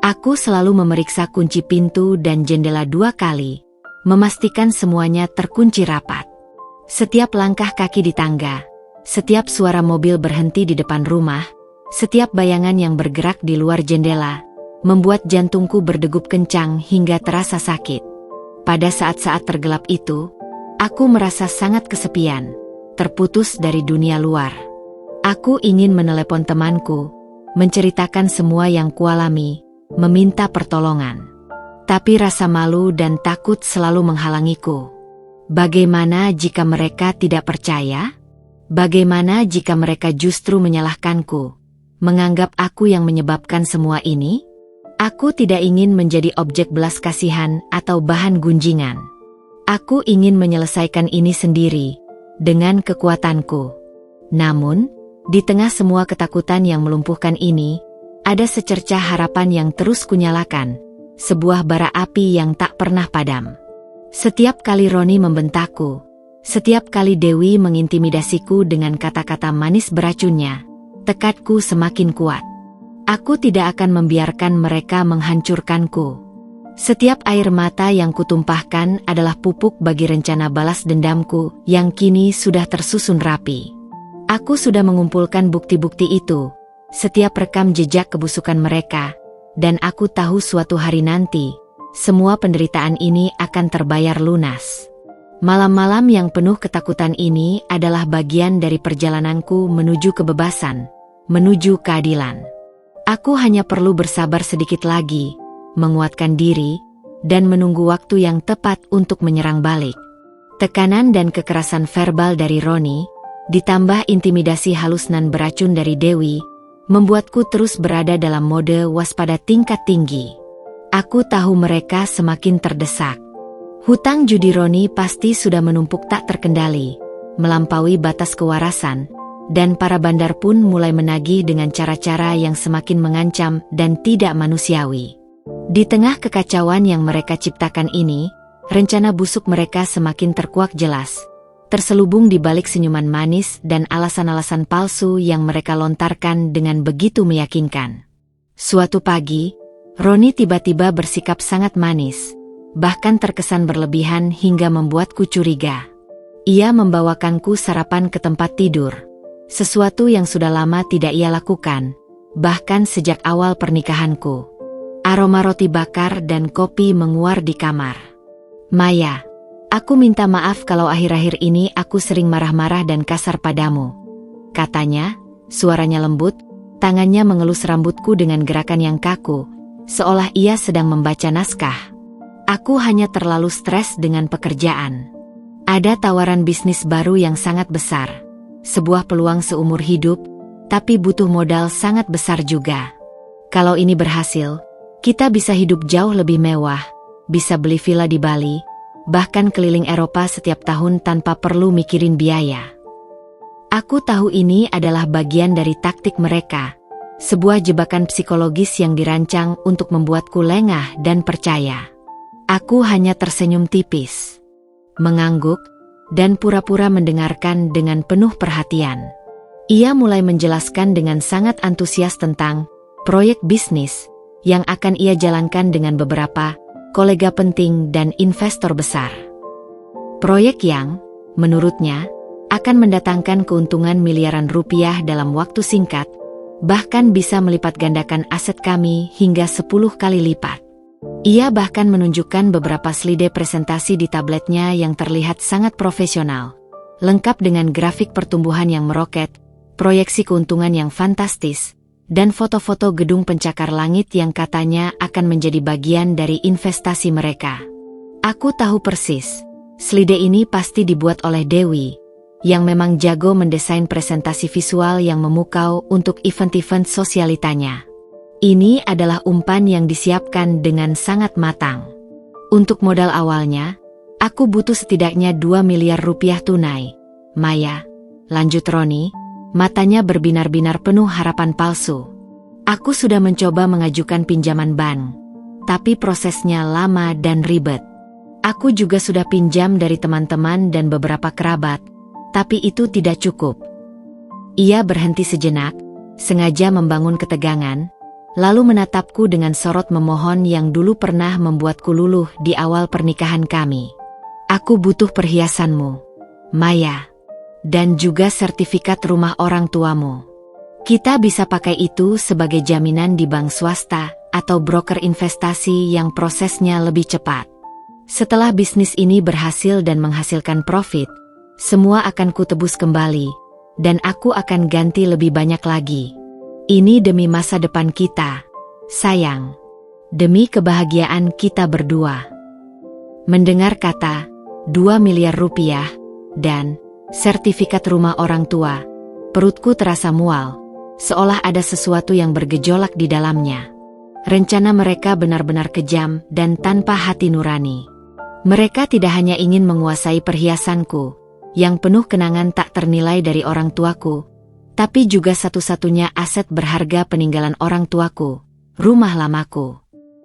Aku selalu memeriksa kunci pintu dan jendela 2 kali, memastikan semuanya terkunci rapat. Setiap langkah kaki di tangga, setiap suara mobil berhenti di depan rumah, setiap bayangan yang bergerak di luar jendela, membuat jantungku berdegup kencang hingga terasa sakit. Pada saat-saat tergelap itu, aku merasa sangat kesepian, terputus dari dunia luar. Aku ingin menelepon temanku, menceritakan semua yang kualami, meminta pertolongan. Tapi rasa malu dan takut selalu menghalangiku. Bagaimana jika mereka tidak percaya? Bagaimana jika mereka justru menyalahkanku, menganggap aku yang menyebabkan semua ini? Aku tidak ingin menjadi objek belas kasihan atau bahan gunjingan. Aku ingin menyelesaikan ini sendiri, dengan kekuatanku. Namun, di tengah semua ketakutan yang melumpuhkan ini, ada secercah harapan yang terus kunyalakan, sebuah bara api yang tak pernah padam. Setiap kali Roni membentakku, setiap kali Dewi mengintimidasiku dengan kata-kata manis beracunnya, tekadku semakin kuat. Aku tidak akan membiarkan mereka menghancurkanku. Setiap air mata yang kutumpahkan adalah pupuk bagi rencana balas dendamku yang kini sudah tersusun rapi. Aku sudah mengumpulkan bukti-bukti itu, setiap rekam jejak kebusukan mereka, dan aku tahu suatu hari nanti, semua penderitaan ini akan terbayar lunas. Malam-malam yang penuh ketakutan ini adalah bagian dari perjalananku menuju kebebasan, menuju keadilan. Aku hanya perlu bersabar sedikit lagi, menguatkan diri, dan menunggu waktu yang tepat untuk menyerang balik. Tekanan dan kekerasan verbal dari Roni, ditambah intimidasi halus nan beracun dari Dewi, membuatku terus berada dalam mode waspada tingkat tinggi. Aku tahu mereka semakin terdesak. Hutang judi Roni pasti sudah menumpuk tak terkendali, melampaui batas kewarasan, dan para bandar pun mulai menagih dengan cara-cara yang semakin mengancam dan tidak manusiawi. Di tengah kekacauan yang mereka ciptakan ini, rencana busuk mereka semakin terkuak jelas, terselubung di balik senyuman manis dan alasan-alasan palsu yang mereka lontarkan dengan begitu meyakinkan. Suatu pagi, Roni tiba-tiba bersikap sangat manis, bahkan terkesan berlebihan hingga membuatku curiga. Ia membawakanku sarapan ke tempat tidur, sesuatu yang sudah lama tidak ia lakukan, bahkan sejak awal pernikahanku. Aroma roti bakar dan kopi menguar di kamar. "Maya, Aku minta maaf kalau akhir-akhir ini aku sering marah-marah dan kasar padamu. Katanya, suaranya lembut, tangannya mengelus rambutku dengan gerakan yang kaku, seolah ia sedang membaca naskah. Aku hanya terlalu stres dengan pekerjaan. Ada tawaran bisnis baru yang sangat besar. Sebuah peluang seumur hidup, tapi butuh modal sangat besar juga. Kalau ini berhasil, kita bisa hidup jauh lebih mewah, bisa beli villa di Bali, bahkan keliling Eropa setiap tahun tanpa perlu mikirin biaya. Aku tahu ini adalah bagian dari taktik mereka, sebuah jebakan psikologis yang dirancang untuk membuatku lengah dan percaya. Aku hanya tersenyum tipis, mengangguk, dan pura-pura mendengarkan dengan penuh perhatian. Ia mulai menjelaskan dengan sangat antusias tentang proyek bisnis yang akan ia jalankan dengan beberapa kolega penting dan investor besar. Proyek yang, menurutnya, akan mendatangkan keuntungan miliaran rupiah dalam waktu singkat, bahkan bisa melipat gandakan aset kami hingga 10 kali lipat. Ia bahkan menunjukkan beberapa slide presentasi di tabletnya yang terlihat sangat profesional, lengkap dengan grafik pertumbuhan yang meroket, proyeksi keuntungan yang fantastis, dan foto-foto gedung pencakar langit yang katanya akan menjadi bagian dari investasi mereka. Aku tahu persis, slide ini pasti dibuat oleh Dewi, yang memang jago mendesain presentasi visual yang memukau untuk event-event sosialitanya. Ini adalah umpan yang disiapkan dengan sangat matang. Untuk modal awalnya, aku butuh setidaknya 2 miliar rupiah tunai. Maya, lanjut Roni, matanya berbinar-binar penuh harapan palsu. Aku sudah mencoba mengajukan pinjaman bank, tapi prosesnya lama dan ribet. Aku juga sudah pinjam dari teman-teman dan beberapa kerabat, tapi itu tidak cukup. Ia berhenti sejenak, sengaja membangun ketegangan, lalu menatapku dengan sorot memohon yang dulu pernah membuatku luluh di awal pernikahan kami. Aku butuh perhiasanmu, Maya, dan juga sertifikat rumah orang tuamu. Kita bisa pakai itu sebagai jaminan di bank swasta atau broker investasi yang prosesnya lebih cepat. Setelah bisnis ini berhasil dan menghasilkan profit, semua akan kutebus kembali, dan aku akan ganti lebih banyak lagi. Ini demi masa depan kita, sayang. Demi kebahagiaan kita berdua. Mendengar kata 2 miliar rupiah dan sertifikat rumah orang tua, perutku terasa mual, seolah ada sesuatu yang bergejolak di dalamnya. Rencana mereka benar-benar kejam dan tanpa hati nurani. Mereka tidak hanya ingin menguasai perhiasanku, yang penuh kenangan tak ternilai dari orang tuaku, tapi juga satu-satunya aset berharga peninggalan orang tuaku, rumah lamaku.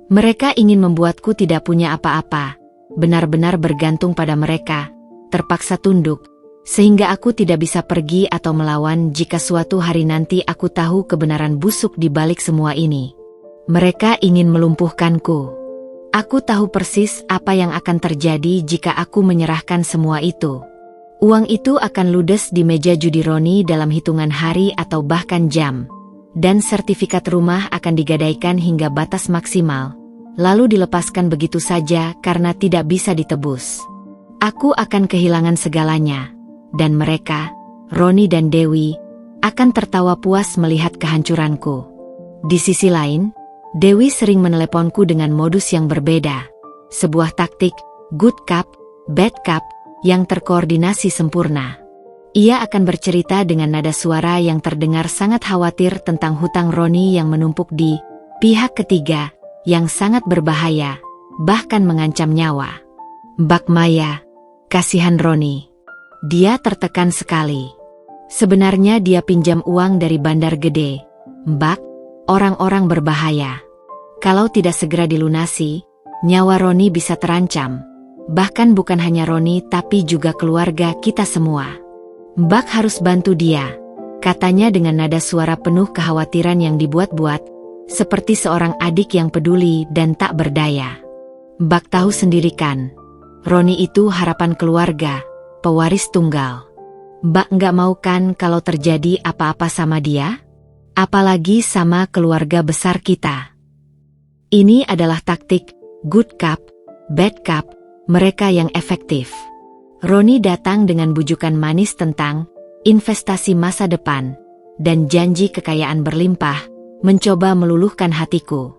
Mereka ingin membuatku tidak punya apa-apa, benar-benar bergantung pada mereka, terpaksa tunduk, sehingga aku tidak bisa pergi atau melawan jika suatu hari nanti aku tahu kebenaran busuk di balik semua ini. Mereka ingin melumpuhkanku. Aku tahu persis apa yang akan terjadi jika aku menyerahkan semua itu. Uang itu akan ludes di meja judi Roni dalam hitungan hari atau bahkan jam, dan sertifikat rumah akan digadaikan hingga batas maksimal, lalu dilepaskan begitu saja karena tidak bisa ditebus. Aku akan kehilangan segalanya, dan mereka, Roni dan Dewi, akan tertawa puas melihat kehancuranku. Di sisi lain, Dewi sering meneleponku dengan modus yang berbeda, sebuah taktik, good cop, bad cop, yang terkoordinasi sempurna. Ia akan bercerita dengan nada suara yang terdengar sangat khawatir tentang hutang Roni yang menumpuk di pihak ketiga, yang sangat berbahaya, bahkan mengancam nyawa. Mbak Maya, kasihan Roni. Dia tertekan sekali. Sebenarnya dia pinjam uang dari bandar gede. Mbak, orang-orang berbahaya. Kalau tidak segera dilunasi, nyawa Roni bisa terancam. Bahkan bukan hanya Roni tapi juga keluarga kita semua. Mbak harus bantu dia, katanya dengan nada suara penuh kekhawatiran yang dibuat-buat, seperti seorang adik yang peduli dan tak berdaya. Mbak tahu sendiri kan, Roni itu harapan keluarga, pewaris tunggal. Mbak nggak mau kan kalau terjadi apa-apa sama dia? Apalagi sama keluarga besar kita. Ini adalah taktik, good cop, bad cop, mereka yang efektif. Roni datang dengan bujukan manis tentang investasi masa depan dan janji kekayaan berlimpah, mencoba meluluhkan hatiku.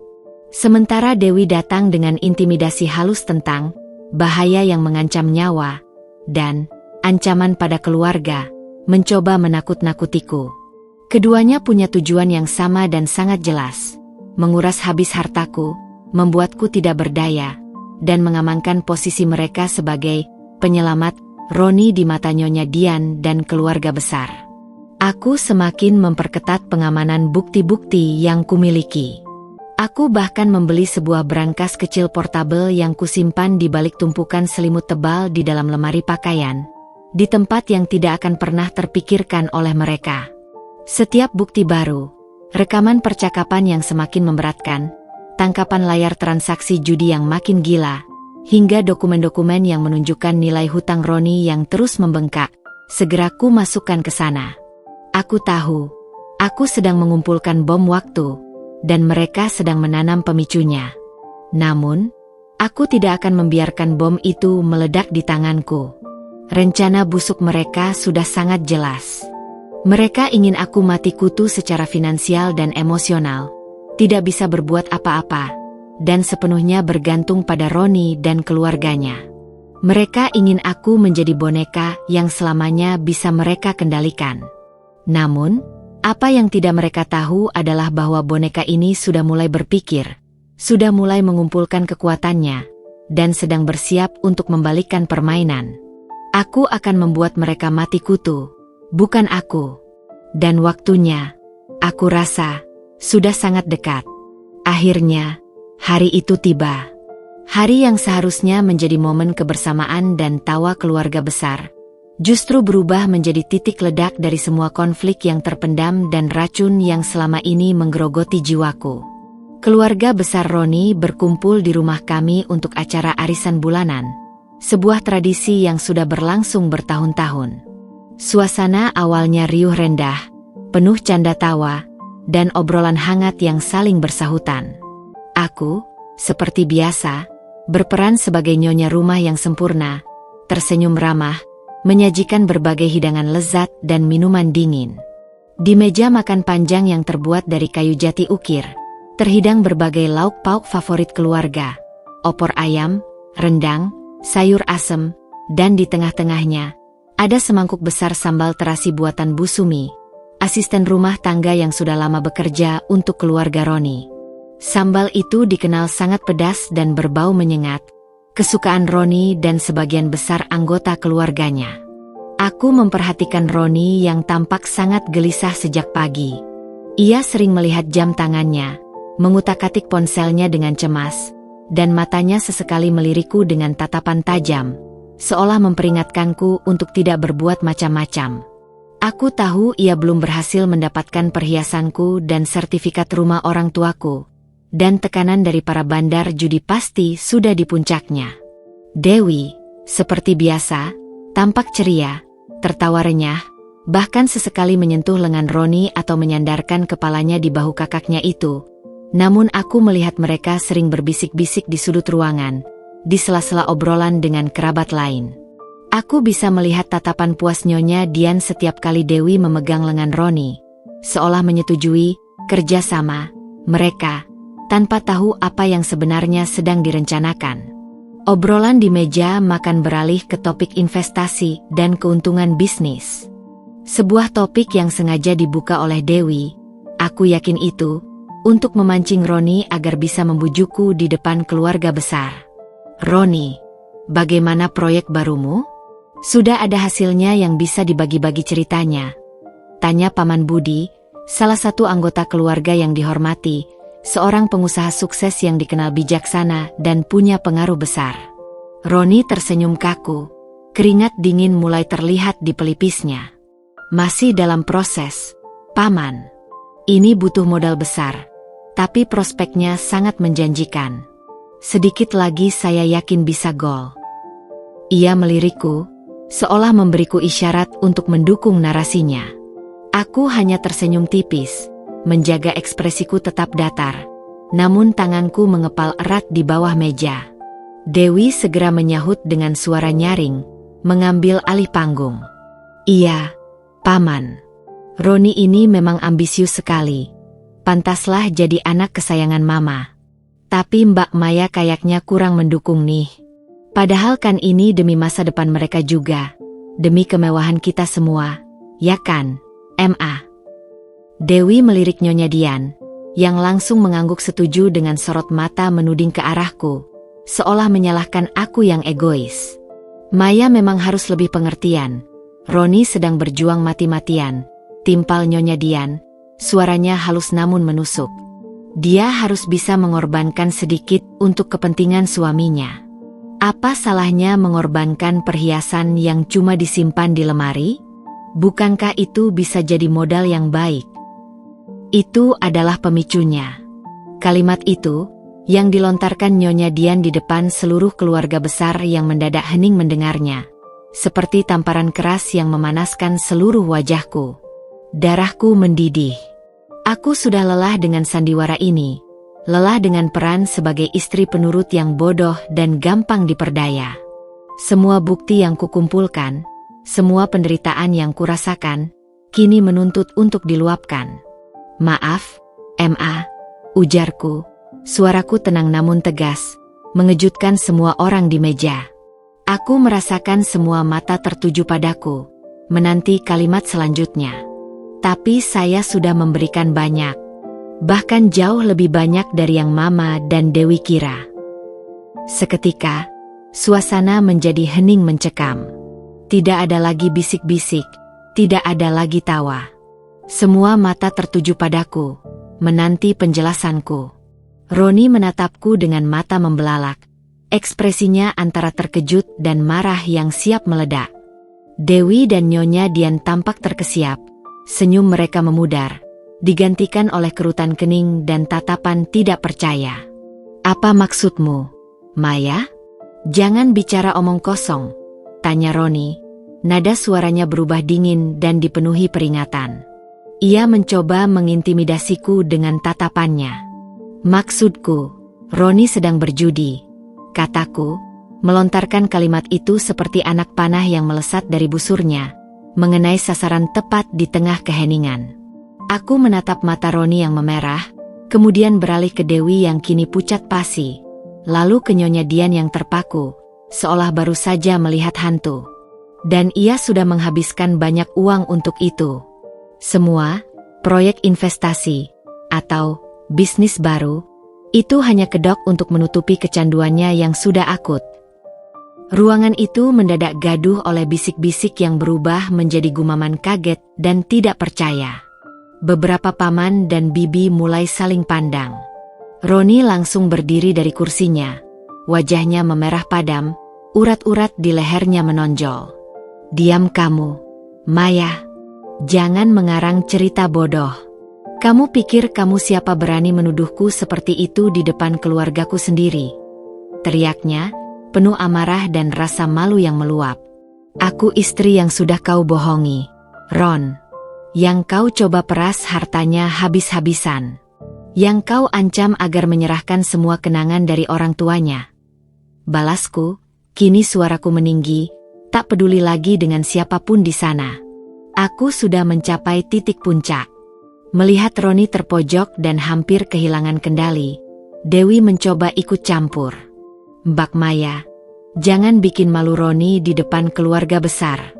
Sementara Dewi datang dengan intimidasi halus tentang bahaya yang mengancam nyawa dan ancaman pada keluarga, mencoba menakut-nakutiku. Keduanya punya tujuan yang sama dan sangat jelas, menguras habis hartaku, membuatku tidak berdaya, dan mengamankan posisi mereka sebagai penyelamat Roni di mata Nyonya Dian dan keluarga besar. Aku semakin memperketat pengamanan bukti-bukti yang kumiliki. Aku bahkan membeli sebuah brankas kecil portabel yang kusimpan di balik tumpukan selimut tebal di dalam lemari pakaian, di tempat yang tidak akan pernah terpikirkan oleh mereka. Setiap bukti baru, rekaman percakapan yang semakin memberatkan, tangkapan layar transaksi judi yang makin gila, hingga dokumen-dokumen yang menunjukkan nilai hutang Roni yang terus membengkak, segera ku masukkan ke sana. Aku tahu, aku sedang mengumpulkan bom waktu, dan mereka sedang menanam pemicunya. Namun, aku tidak akan membiarkan bom itu meledak di tanganku. Rencana busuk mereka sudah sangat jelas. Mereka ingin aku mati kutu secara finansial dan emosional, tidak bisa berbuat apa-apa, dan sepenuhnya bergantung pada Roni dan keluarganya. Mereka ingin aku menjadi boneka yang selamanya bisa mereka kendalikan. Namun, apa yang tidak mereka tahu adalah bahwa boneka ini sudah mulai berpikir, sudah mulai mengumpulkan kekuatannya, dan sedang bersiap untuk membalikkan permainan. Aku akan membuat mereka mati kutu, bukan aku. Dan waktunya, aku rasa, sudah sangat dekat. Akhirnya, hari itu tiba. Hari yang seharusnya menjadi momen kebersamaan dan tawa keluarga besar, justru berubah menjadi titik ledak dari semua konflik yang terpendam dan racun yang selama ini menggerogoti jiwaku. Keluarga besar Roni berkumpul di rumah kami untuk acara arisan bulanan, sebuah tradisi yang sudah berlangsung bertahun-tahun. Suasana awalnya riuh rendah, penuh canda tawa, dan obrolan hangat yang saling bersahutan. Aku, seperti biasa, berperan sebagai nyonya rumah yang sempurna, tersenyum ramah, menyajikan berbagai hidangan lezat dan minuman dingin. Di meja makan panjang yang terbuat dari kayu jati ukir, terhidang berbagai lauk pauk favorit keluarga, opor ayam, rendang, sayur asem, dan di tengah-tengahnya, ada semangkuk besar sambal terasi buatan Bu Sumi, asisten rumah tangga yang sudah lama bekerja untuk keluarga Roni. Sambal itu dikenal sangat pedas dan berbau menyengat, kesukaan Roni dan sebagian besar anggota keluarganya. Aku memperhatikan Roni yang tampak sangat gelisah sejak pagi. Ia sering melihat jam tangannya, mengutak-atik ponselnya dengan cemas, dan matanya sesekali melirikku dengan tatapan tajam, seolah memperingatkanku untuk tidak berbuat macam-macam. Aku tahu ia belum berhasil mendapatkan perhiasanku dan sertifikat rumah orang tuaku, dan tekanan dari para bandar judi pasti sudah di puncaknya. Dewi, seperti biasa, tampak ceria, tertawa renyah, bahkan sesekali menyentuh lengan Roni atau menyandarkan kepalanya di bahu kakaknya itu. Namun aku melihat mereka sering berbisik-bisik di sudut ruangan, di sela-sela obrolan dengan kerabat lain. Aku bisa melihat tatapan puas Nyonya Dian setiap kali Dewi memegang lengan Roni, seolah menyetujui kerjasama mereka, tanpa tahu apa yang sebenarnya sedang direncanakan. Obrolan di meja makan beralih ke topik investasi dan keuntungan bisnis. Sebuah topik yang sengaja dibuka oleh Dewi, aku yakin itu, untuk memancing Roni agar bisa membujukku di depan keluarga besar. Roni, bagaimana proyek barumu? Sudah ada hasilnya yang bisa dibagi-bagi ceritanya? Tanya Paman Budi, salah satu anggota keluarga yang dihormati, seorang pengusaha sukses yang dikenal bijaksana dan punya pengaruh besar. Roni tersenyum kaku, keringat dingin mulai terlihat di pelipisnya. Masih dalam proses, Paman. Ini butuh modal besar, tapi prospeknya sangat menjanjikan. Sedikit lagi saya yakin bisa gol. Ia melirikku, seolah memberiku isyarat untuk mendukung narasinya. Aku hanya tersenyum tipis, menjaga ekspresiku tetap datar, namun tanganku mengepal erat di bawah meja. Dewi segera menyahut dengan suara nyaring, mengambil alih panggung. Iya, Paman. Roni ini memang ambisius sekali. Pantaslah jadi anak kesayangan Mama. Tapi Mbak Maya kayaknya kurang mendukung nih. Padahal kan ini demi masa depan mereka juga. Demi kemewahan kita semua. Ya kan, Ma? Dewi melirik Nyonya Dian, yang langsung mengangguk setuju dengan sorot mata menuding ke arahku, seolah menyalahkan aku yang egois. Maya memang harus lebih pengertian. Roni sedang berjuang mati-matian. Timpal Nyonya Dian, suaranya halus namun menusuk. Dia harus bisa mengorbankan sedikit untuk kepentingan suaminya. Apa salahnya mengorbankan perhiasan yang cuma disimpan di lemari? Bukankah itu bisa jadi modal yang baik? Itu adalah pemicunya. Kalimat itu, yang dilontarkan Nyonya Dian di depan seluruh keluarga besar yang mendadak hening mendengarnya. Seperti tamparan keras yang memanaskan seluruh wajahku. Darahku mendidih. Aku sudah lelah dengan sandiwara ini. Lelah dengan peran sebagai istri penurut yang bodoh dan gampang diperdaya. Semua bukti yang kukumpulkan, semua penderitaan yang kurasakan, kini menuntut untuk diluapkan. Maaf, Ma, ujarku. Suaraku tenang namun tegas, mengejutkan semua orang di meja. Aku merasakan semua mata tertuju padaku, menanti kalimat selanjutnya. Tapi saya sudah memberikan banyak. Bahkan jauh lebih banyak dari yang Mama dan Dewi kira. Seketika, suasana menjadi hening mencekam. Tidak ada lagi bisik-bisik, tidak ada lagi tawa. Semua mata tertuju padaku, menanti penjelasanku. Roni menatapku dengan mata membelalak. Ekspresinya antara terkejut dan marah yang siap meledak. Dewi dan Nyonya Dian tampak terkesiap. Senyum mereka memudar, digantikan oleh kerutan kening dan tatapan tidak percaya. Apa maksudmu, Maya? Jangan bicara omong kosong, tanya Roni. Nada suaranya berubah dingin dan dipenuhi peringatan. Ia mencoba mengintimidasiku dengan tatapannya. Maksudku, Roni sedang berjudi, kataku, melontarkan kalimat itu seperti anak panah yang melesat dari busurnya, mengenai sasaran tepat di tengah keheningan. Aku menatap mata Roni yang memerah, kemudian beralih ke Dewi yang kini pucat pasi, lalu ke Nyonya Dian yang terpaku, seolah baru saja melihat hantu. Dan ia sudah menghabiskan banyak uang untuk itu. Semua, proyek investasi, atau bisnis baru, itu hanya kedok untuk menutupi kecanduannya yang sudah akut. Ruangan itu mendadak gaduh oleh bisik-bisik yang berubah menjadi gumaman kaget dan tidak percaya. Beberapa paman dan bibi mulai saling pandang. Roni langsung berdiri dari kursinya. Wajahnya memerah padam, urat-urat di lehernya menonjol. Diam kamu, Maya. Jangan mengarang cerita bodoh. Kamu pikir kamu siapa berani menuduhku seperti itu di depan keluargaku sendiri? Teriaknya, penuh amarah dan rasa malu yang meluap. Aku istri yang sudah kau bohongi, Ron. Yang kau coba peras hartanya habis-habisan. Yang kau ancam agar menyerahkan semua kenangan dari orang tuanya. Balasku, kini suaraku meninggi, tak peduli lagi dengan siapapun di sana. Aku sudah mencapai titik puncak. Melihat Roni terpojok dan hampir kehilangan kendali, Dewi mencoba ikut campur. Mbak Maya, jangan bikin malu Roni di depan keluarga besar.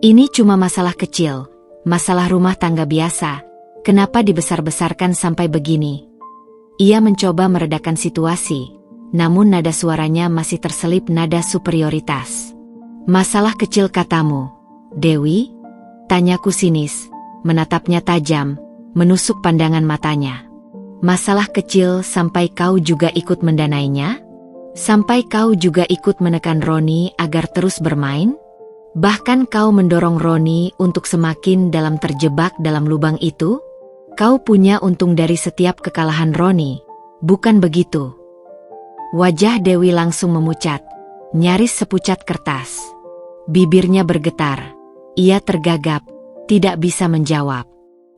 Ini cuma masalah kecil, masalah rumah tangga biasa. Kenapa dibesar-besarkan sampai begini? Ia mencoba meredakan situasi, namun nada suaranya masih terselip nada superioritas. Masalah kecil katamu, Dewi? Tanyaku sinis, menatapnya tajam, menusuk pandangan matanya. Masalah kecil sampai kau juga ikut mendanainya? Sampai kau juga ikut menekan Roni agar terus bermain? Bahkan kau mendorong Roni untuk semakin dalam terjebak dalam lubang itu? Kau punya untung dari setiap kekalahan Roni, bukan begitu? Wajah Dewi langsung memucat, nyaris sepucat kertas. Bibirnya bergetar, ia tergagap, tidak bisa menjawab.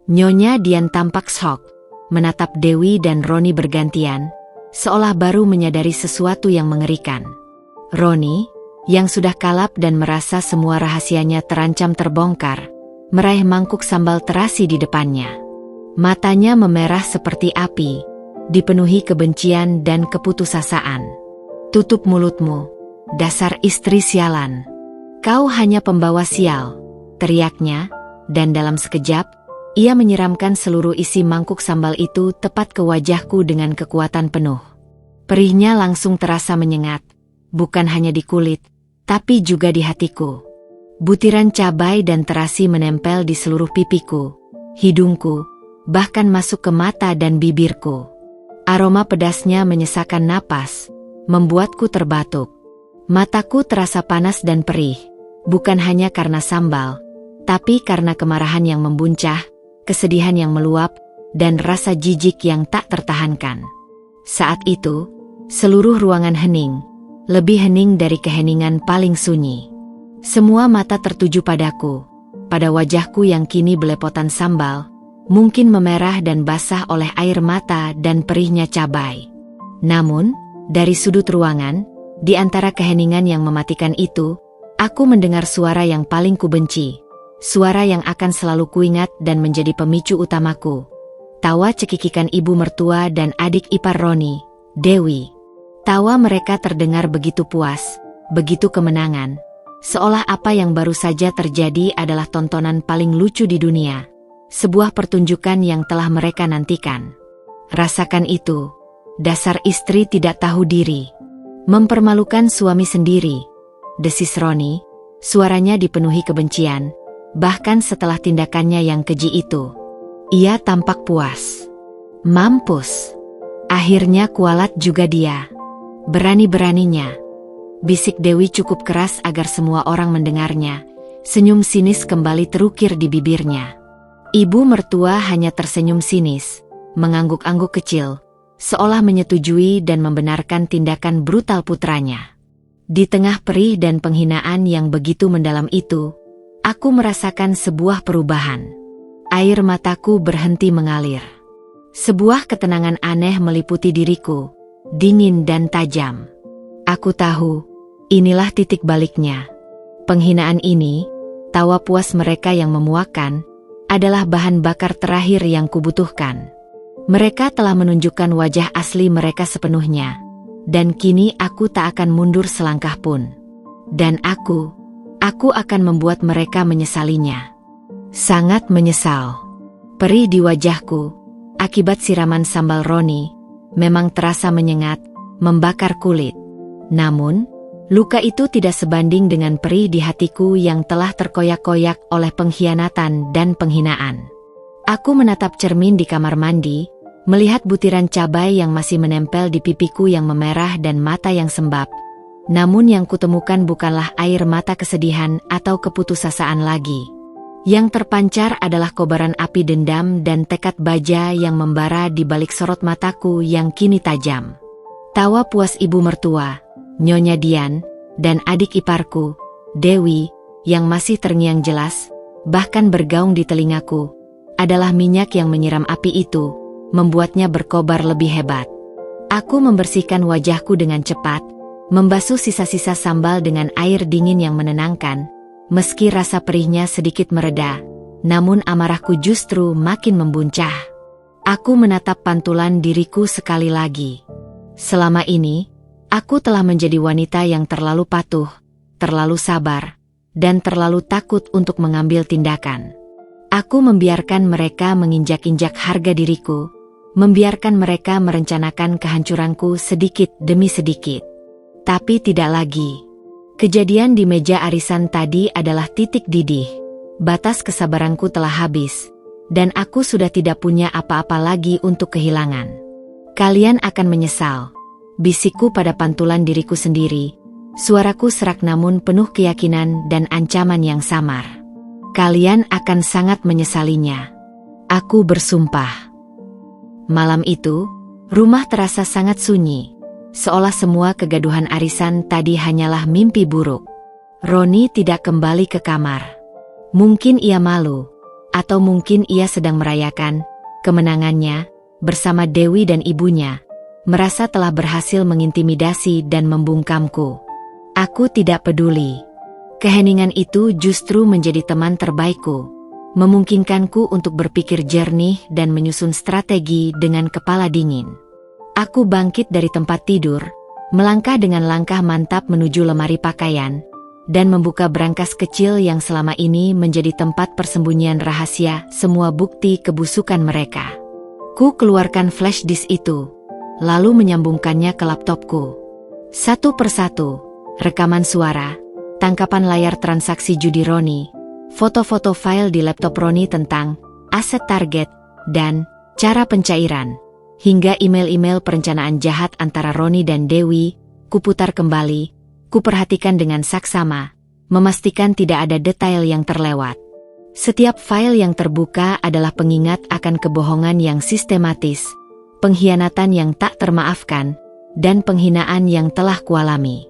Nyonya Dian tampak shock, menatap Dewi dan Roni bergantian, seolah baru menyadari sesuatu yang mengerikan. Roni, yang sudah kalap dan merasa semua rahasianya terancam terbongkar, meraih mangkuk sambal terasi di depannya. Matanya memerah seperti api, dipenuhi kebencian dan keputusasaan. "Tutup mulutmu, dasar istri sialan. Kau hanya pembawa sial," teriaknya, dan dalam sekejap, ia menyiramkan seluruh isi mangkuk sambal itu tepat ke wajahku dengan kekuatan penuh. Perihnya langsung terasa menyengat, bukan hanya di kulit, tapi juga di hatiku. Butiran cabai dan terasi menempel di seluruh pipiku, hidungku, bahkan masuk ke mata dan bibirku. Aroma pedasnya menyesakkan napas, membuatku terbatuk. Mataku terasa panas dan perih, bukan hanya karena sambal, tapi karena kemarahan yang membuncah, kesedihan yang meluap, dan rasa jijik yang tak tertahankan. Saat itu, seluruh ruangan hening, lebih hening dari keheningan paling sunyi. Semua mata tertuju padaku, pada wajahku yang kini belepotan sambal, mungkin memerah dan basah oleh air mata dan perihnya cabai. Namun, dari sudut ruangan, di antara keheningan yang mematikan itu, aku mendengar suara yang paling kubenci. Suara yang akan selalu kuingat dan menjadi pemicu utamaku. Tawa cekikikan ibu mertua dan adik ipar Roni, Dewi. Tawa mereka terdengar begitu puas, begitu kemenangan. Seolah apa yang baru saja terjadi adalah tontonan paling lucu di dunia. Sebuah pertunjukan yang telah mereka nantikan. "Rasakan itu, dasar istri tidak tahu diri. Mempermalukan suami sendiri," desis Roni, suaranya dipenuhi kebencian. Bahkan setelah tindakannya yang keji itu, ia tampak puas. "Mampus. Akhirnya kualat juga dia. Berani-beraninya," bisik Dewi cukup keras agar semua orang mendengarnya. Senyum sinis kembali terukir di bibirnya. Ibu mertua hanya tersenyum sinis, mengangguk-angguk kecil, seolah menyetujui dan membenarkan tindakan brutal putranya. Di tengah perih dan penghinaan yang begitu mendalam itu, aku merasakan sebuah perubahan. Air mataku berhenti mengalir. Sebuah ketenangan aneh meliputi diriku, dingin dan tajam. Aku tahu, inilah titik baliknya. Penghinaan ini, tawa puas mereka yang memuakan, adalah bahan bakar terakhir yang kubutuhkan. Mereka telah menunjukkan wajah asli mereka sepenuhnya, dan kini aku tak akan mundur selangkah pun. Dan aku akan membuat mereka menyesalinya. Sangat menyesal. Perih di wajahku, akibat siraman sambal Roni, memang terasa menyengat, membakar kulit. Namun, luka itu tidak sebanding dengan perih di hatiku yang telah terkoyak-koyak oleh pengkhianatan dan penghinaan. Aku menatap cermin di kamar mandi, melihat butiran cabai yang masih menempel di pipiku yang memerah dan mata yang sembab. Namun yang kutemukan bukanlah air mata kesedihan atau keputusasaan lagi. Yang terpancar adalah kobaran api dendam dan tekad baja yang membara di balik sorot mataku yang kini tajam. Tawa puas ibu mertua, Nyonya Dian, dan adik iparku, Dewi, yang masih terngiang jelas, bahkan bergaung di telingaku, adalah minyak yang menyiram api itu, membuatnya berkobar lebih hebat. Aku membersihkan wajahku dengan cepat, membasuh sisa-sisa sambal dengan air dingin yang menenangkan. Meski rasa perihnya sedikit mereda, namun amarahku justru makin membuncah. Aku menatap pantulan diriku sekali lagi. Selama ini, aku telah menjadi wanita yang terlalu patuh, terlalu sabar, dan terlalu takut untuk mengambil tindakan. Aku membiarkan mereka menginjak-injak harga diriku, membiarkan mereka merencanakan kehancuranku sedikit demi sedikit. Tapi tidak lagi. Kejadian di meja arisan tadi adalah titik didih. Batas kesabaranku telah habis, dan aku sudah tidak punya apa-apa lagi untuk kehilangan. "Kalian akan menyesal," bisikku pada pantulan diriku sendiri. Suaraku serak namun penuh keyakinan dan ancaman yang samar. "Kalian akan sangat menyesalinya. Aku bersumpah." Malam itu, rumah terasa sangat sunyi. Seolah semua kegaduhan arisan tadi hanyalah mimpi buruk. Roni tidak kembali ke kamar. Mungkin ia malu, atau mungkin ia sedang merayakan kemenangannya bersama Dewi dan ibunya, merasa telah berhasil mengintimidasi dan membungkamku. Aku tidak peduli. Keheningan itu justru menjadi teman terbaikku, memungkinkanku untuk berpikir jernih dan menyusun strategi dengan kepala dingin. Aku bangkit dari tempat tidur, melangkah dengan langkah mantap menuju lemari pakaian, dan membuka brankas kecil yang selama ini menjadi tempat persembunyian rahasia semua bukti kebusukan mereka. Ku keluarkan flash disk itu, lalu menyambungkannya ke laptopku. Satu persatu, rekaman suara, tangkapan layar transaksi judi Roni, foto-foto file di laptop Roni tentang aset target dan cara pencairan, hingga email-email perencanaan jahat antara Roni dan Dewi, kuputar kembali, kuperhatikan dengan saksama, memastikan tidak ada detail yang terlewat. Setiap file yang terbuka adalah pengingat akan kebohongan yang sistematis, pengkhianatan yang tak termaafkan, dan penghinaan yang telah kualami.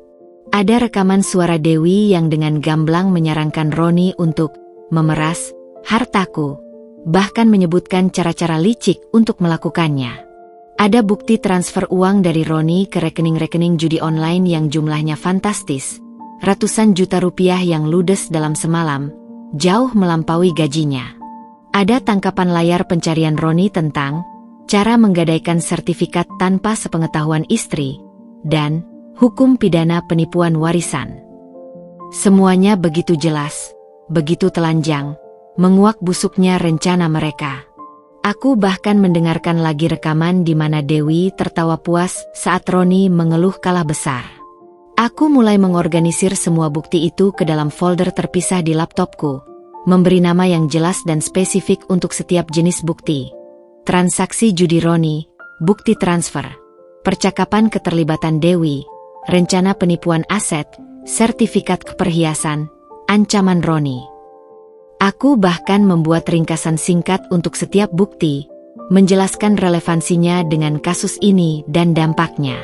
Ada rekaman suara Dewi yang dengan gamblang menyarankan Roni untuk memeras hartaku, bahkan menyebutkan cara-cara licik untuk melakukannya. Ada bukti transfer uang dari Roni ke rekening-rekening judi online yang jumlahnya fantastis, ratusan juta rupiah yang ludes dalam semalam, jauh melampaui gajinya. Ada tangkapan layar pencarian Roni tentang cara menggadaikan sertifikat tanpa sepengetahuan istri, dan hukum pidana penipuan warisan. Semuanya begitu jelas, begitu telanjang, menguak busuknya rencana mereka. Aku bahkan mendengarkan lagi rekaman di mana Dewi tertawa puas saat Roni mengeluh kalah besar. Aku mulai mengorganisir semua bukti itu ke dalam folder terpisah di laptopku, memberi nama yang jelas dan spesifik untuk setiap jenis bukti. Transaksi judi Roni, bukti transfer, percakapan keterlibatan Dewi, rencana penipuan aset, sertifikat keperhiasan, ancaman Roni. Aku bahkan membuat ringkasan singkat untuk setiap bukti, menjelaskan relevansinya dengan kasus ini dan dampaknya.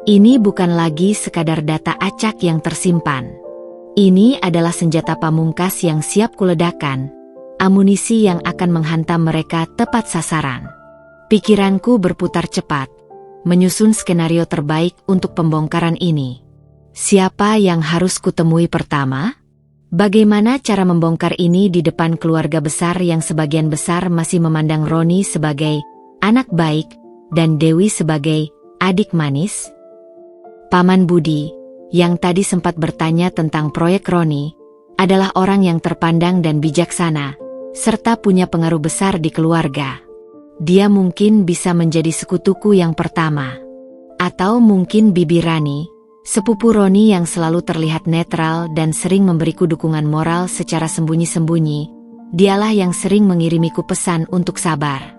Ini bukan lagi sekadar data acak yang tersimpan. Ini adalah senjata pamungkas yang siap kuledakkan, amunisi yang akan menghantam mereka tepat sasaran. Pikiranku berputar cepat, menyusun skenario terbaik untuk pembongkaran ini. Siapa yang harus kutemui pertama? Bagaimana cara membongkar ini di depan keluarga besar yang sebagian besar masih memandang Roni sebagai anak baik dan Dewi sebagai adik manis? Paman Budi, yang tadi sempat bertanya tentang proyek Roni, adalah orang yang terpandang dan bijaksana, serta punya pengaruh besar di keluarga. Dia mungkin bisa menjadi sekutuku yang pertama. Atau mungkin Bibi Rani, sepupu Roni yang selalu terlihat netral dan sering memberiku dukungan moral secara sembunyi-sembunyi. Dialah yang sering mengirimiku pesan untuk sabar.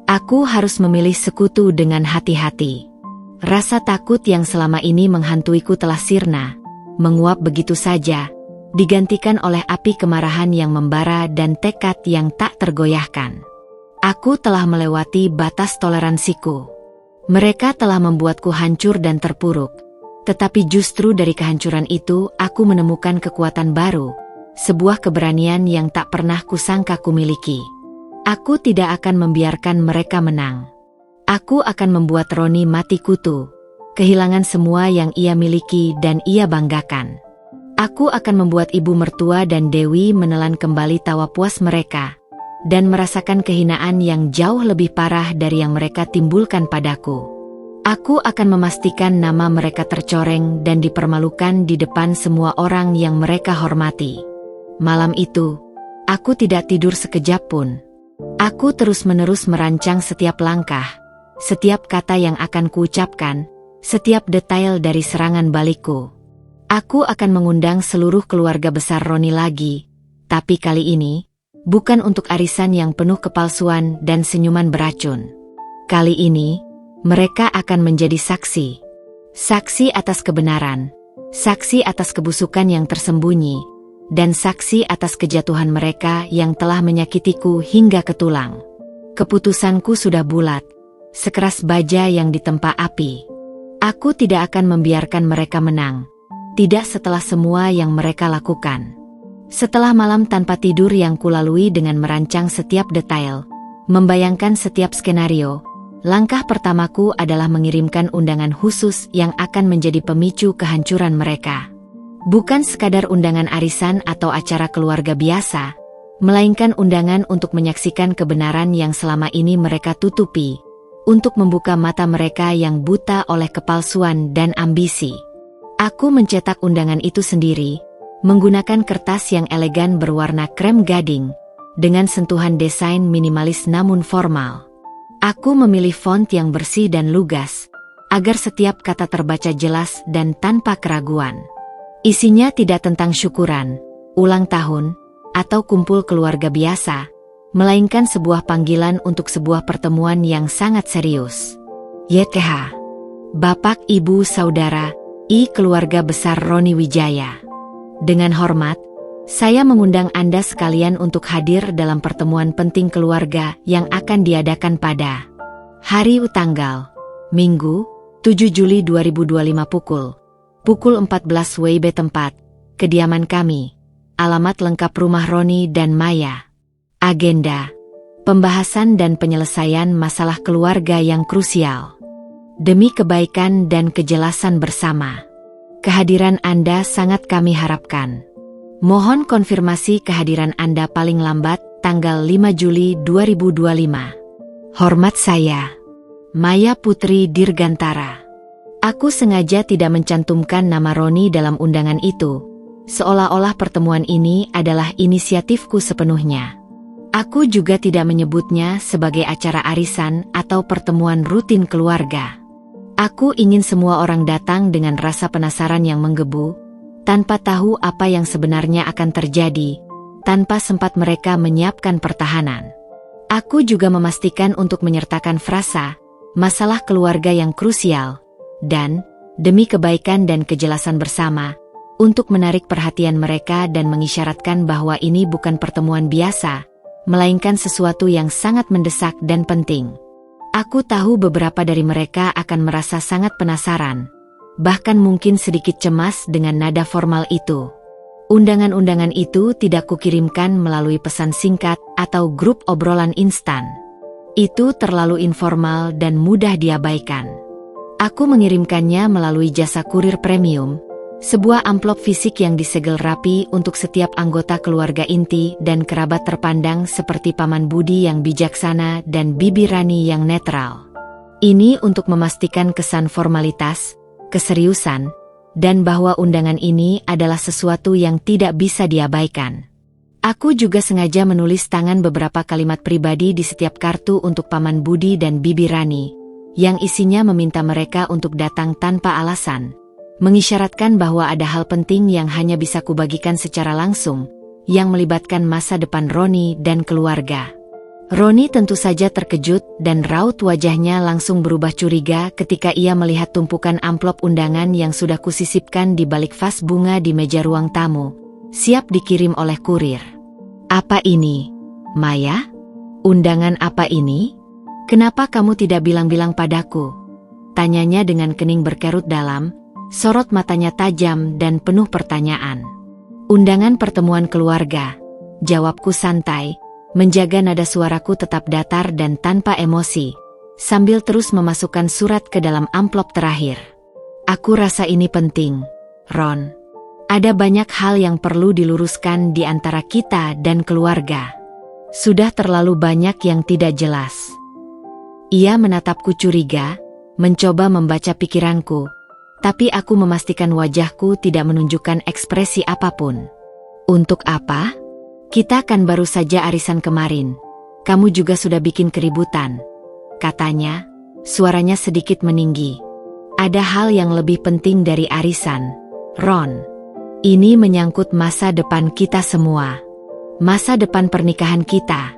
Aku harus memilih sekutu dengan hati-hati. Rasa takut yang selama ini menghantuiku telah sirna, menguap begitu saja, digantikan oleh api kemarahan yang membara dan tekad yang tak tergoyahkan. Aku telah melewati batas toleransiku. Mereka telah membuatku hancur dan terpuruk, tetapi justru dari kehancuran itu aku menemukan kekuatan baru, sebuah keberanian yang tak pernah kusangka kumiliki. Aku tidak akan membiarkan mereka menang. Aku akan membuat Roni mati kutu, kehilangan semua yang ia miliki dan ia banggakan. Aku akan membuat ibu mertua dan Dewi menelan kembali tawa puas mereka, dan merasakan kehinaan yang jauh lebih parah dari yang mereka timbulkan padaku. Aku akan memastikan nama mereka tercoreng dan dipermalukan di depan semua orang yang mereka hormati. Malam itu, aku tidak tidur sekejap pun. Aku terus-menerus merancang setiap langkah, setiap kata yang akan kuucapkan, setiap detail dari serangan balikku. Aku akan mengundang seluruh keluarga besar Roni lagi, tapi kali ini, bukan untuk arisan yang penuh kepalsuan dan senyuman beracun. Kali ini, mereka akan menjadi saksi. Saksi atas kebenaran, saksi atas kebusukan yang tersembunyi, dan saksi atas kejatuhan mereka yang telah menyakitiku hingga ke tulang. Keputusanku sudah bulat, sekeras baja yang ditempa api. Aku tidak akan membiarkan mereka menang, tidak setelah semua yang mereka lakukan. Setelah malam tanpa tidur yang kulalui dengan merancang setiap detail, membayangkan setiap skenario, langkah pertamaku adalah mengirimkan undangan khusus yang akan menjadi pemicu kehancuran mereka. Bukan sekadar undangan arisan atau acara keluarga biasa, melainkan undangan untuk menyaksikan kebenaran yang selama ini mereka tutupi, untuk membuka mata mereka yang buta oleh kepalsuan dan ambisi. Aku mencetak undangan itu sendiri, menggunakan kertas yang elegan berwarna krem gading, dengan sentuhan desain minimalis namun formal. Aku memilih font yang bersih dan lugas, agar setiap kata terbaca jelas dan tanpa keraguan. Isinya tidak tentang syukuran, ulang tahun, atau kumpul keluarga biasa, melainkan sebuah panggilan untuk sebuah pertemuan yang sangat serius. YTH. Bapak, Ibu, Saudara, keluarga besar Roni Wijaya. Dengan hormat, saya mengundang Anda sekalian untuk hadir dalam pertemuan penting keluarga yang akan diadakan pada hari tanggal Minggu, 7 Juli 2025 pukul 14 WIB, tempat kediaman kami, alamat lengkap rumah Roni dan Maya. Agenda pembahasan dan penyelesaian masalah keluarga yang krusial. Demi kebaikan dan kejelasan bersama, kehadiran Anda sangat kami harapkan. Mohon konfirmasi kehadiran Anda paling lambat tanggal 5 Juli 2025. Hormat saya, Maya Putri Dirgantara. Aku sengaja tidak mencantumkan nama Roni dalam undangan itu, seolah-olah pertemuan ini adalah inisiatifku sepenuhnya. Aku juga tidak menyebutnya sebagai acara arisan atau pertemuan rutin keluarga. Aku ingin semua orang datang dengan rasa penasaran yang menggebu, tanpa tahu apa yang sebenarnya akan terjadi, tanpa sempat mereka menyiapkan pertahanan. Aku juga memastikan untuk menyertakan frasa, masalah keluarga yang krusial, dan, demi kebaikan dan kejelasan bersama, untuk menarik perhatian mereka dan mengisyaratkan bahwa ini bukan pertemuan biasa, melainkan sesuatu yang sangat mendesak dan penting. Aku tahu beberapa dari mereka akan merasa sangat penasaran, bahkan mungkin sedikit cemas dengan nada formal itu. Undangan-undangan itu tidak kukirimkan melalui pesan singkat atau grup obrolan instan. Itu terlalu informal dan mudah diabaikan. Aku mengirimkannya melalui jasa kurir premium, sebuah amplop fisik yang disegel rapi untuk setiap anggota keluarga inti dan kerabat terpandang seperti Paman Budi yang bijaksana dan Bibi Rani yang netral. Ini untuk memastikan kesan formalitas, keseriusan, dan bahwa undangan ini adalah sesuatu yang tidak bisa diabaikan. Aku juga sengaja menulis tangan beberapa kalimat pribadi di setiap kartu untuk Paman Budi dan Bibi Rani, yang isinya meminta mereka untuk datang tanpa alasan, mengisyaratkan bahwa ada hal penting yang hanya bisa kubagikan secara langsung, yang melibatkan masa depan Roni dan keluarga. Roni tentu saja terkejut dan raut wajahnya langsung berubah curiga ketika ia melihat tumpukan amplop undangan yang sudah kusisipkan di balik vas bunga di meja ruang tamu, siap dikirim oleh kurir. Apa ini, Maya? Undangan apa ini? Kenapa kamu tidak bilang-bilang padaku? Tanyanya dengan kening berkerut dalam, sorot matanya tajam dan penuh pertanyaan. Undangan pertemuan keluarga, jawabku santai, menjaga nada suaraku tetap datar dan tanpa emosi, sambil terus memasukkan surat ke dalam amplop terakhir. Aku rasa ini penting, Ron. Ada banyak hal yang perlu diluruskan di antara kita dan keluarga. Sudah terlalu banyak yang tidak jelas. Ia menatapku curiga, mencoba membaca pikiranku, tapi aku memastikan wajahku tidak menunjukkan ekspresi apapun. Untuk apa? Kita kan baru saja arisan kemarin. Kamu juga sudah bikin keributan. Katanya, suaranya sedikit meninggi. Ada hal yang lebih penting dari arisan, Ron. Ini menyangkut masa depan kita semua. Masa depan pernikahan kita,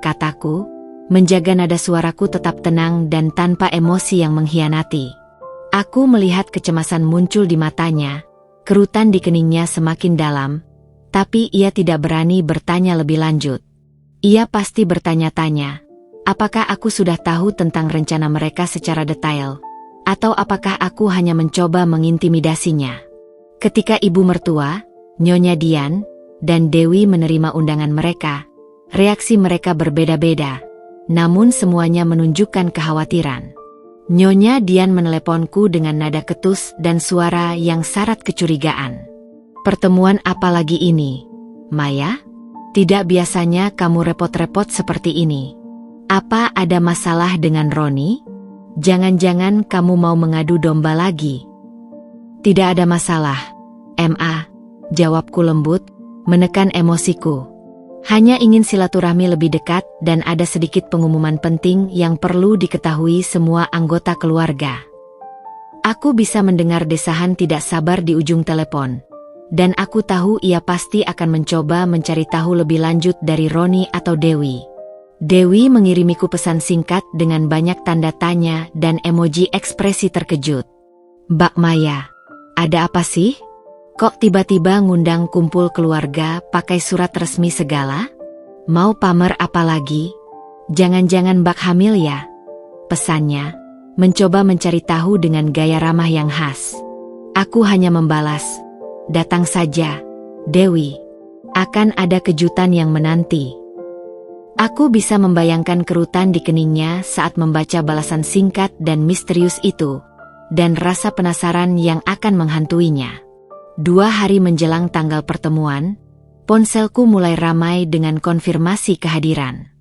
kataku, menjaga nada suaraku tetap tenang dan tanpa emosi yang mengkhianati. Aku melihat kecemasan muncul di matanya, kerutan di keningnya semakin dalam, tapi ia tidak berani bertanya lebih lanjut. Ia pasti bertanya-tanya, apakah aku sudah tahu tentang rencana mereka secara detail, atau apakah aku hanya mencoba mengintimidasinya. Ketika ibu mertua, Nyonya Dian, dan Dewi menerima undangan mereka, reaksi mereka berbeda-beda, namun semuanya menunjukkan kekhawatiran. Nyonya Dian meneleponku dengan nada ketus dan suara yang syarat kecurigaan. Pertemuan apa lagi ini, Maya? Tidak biasanya kamu repot-repot seperti ini. Apa ada masalah dengan Roni? Jangan-jangan kamu mau mengadu domba lagi? Tidak ada masalah, Ma, jawabku lembut, menekan emosiku. Hanya ingin silaturahmi lebih dekat dan ada sedikit pengumuman penting yang perlu diketahui semua anggota keluarga. Aku bisa mendengar desahan tidak sabar di ujung telepon. Dan aku tahu ia pasti akan mencoba mencari tahu lebih lanjut dari Roni atau Dewi. Dewi mengirimiku pesan singkat dengan banyak tanda tanya dan emoji ekspresi terkejut. Mbak Maya, ada apa sih? Kok tiba-tiba ngundang kumpul keluarga pakai surat resmi segala? Mau pamer apa lagi? Jangan-jangan Mbak hamil ya? Pesannya, mencoba mencari tahu dengan gaya ramah yang khas. Aku hanya membalas, datang saja, Dewi. Akan ada kejutan yang menanti. Aku bisa membayangkan kerutan di keningnya saat membaca balasan singkat dan misterius itu, dan rasa penasaran yang akan menghantuinya. 2 hari menjelang tanggal pertemuan, ponselku mulai ramai dengan konfirmasi kehadiran.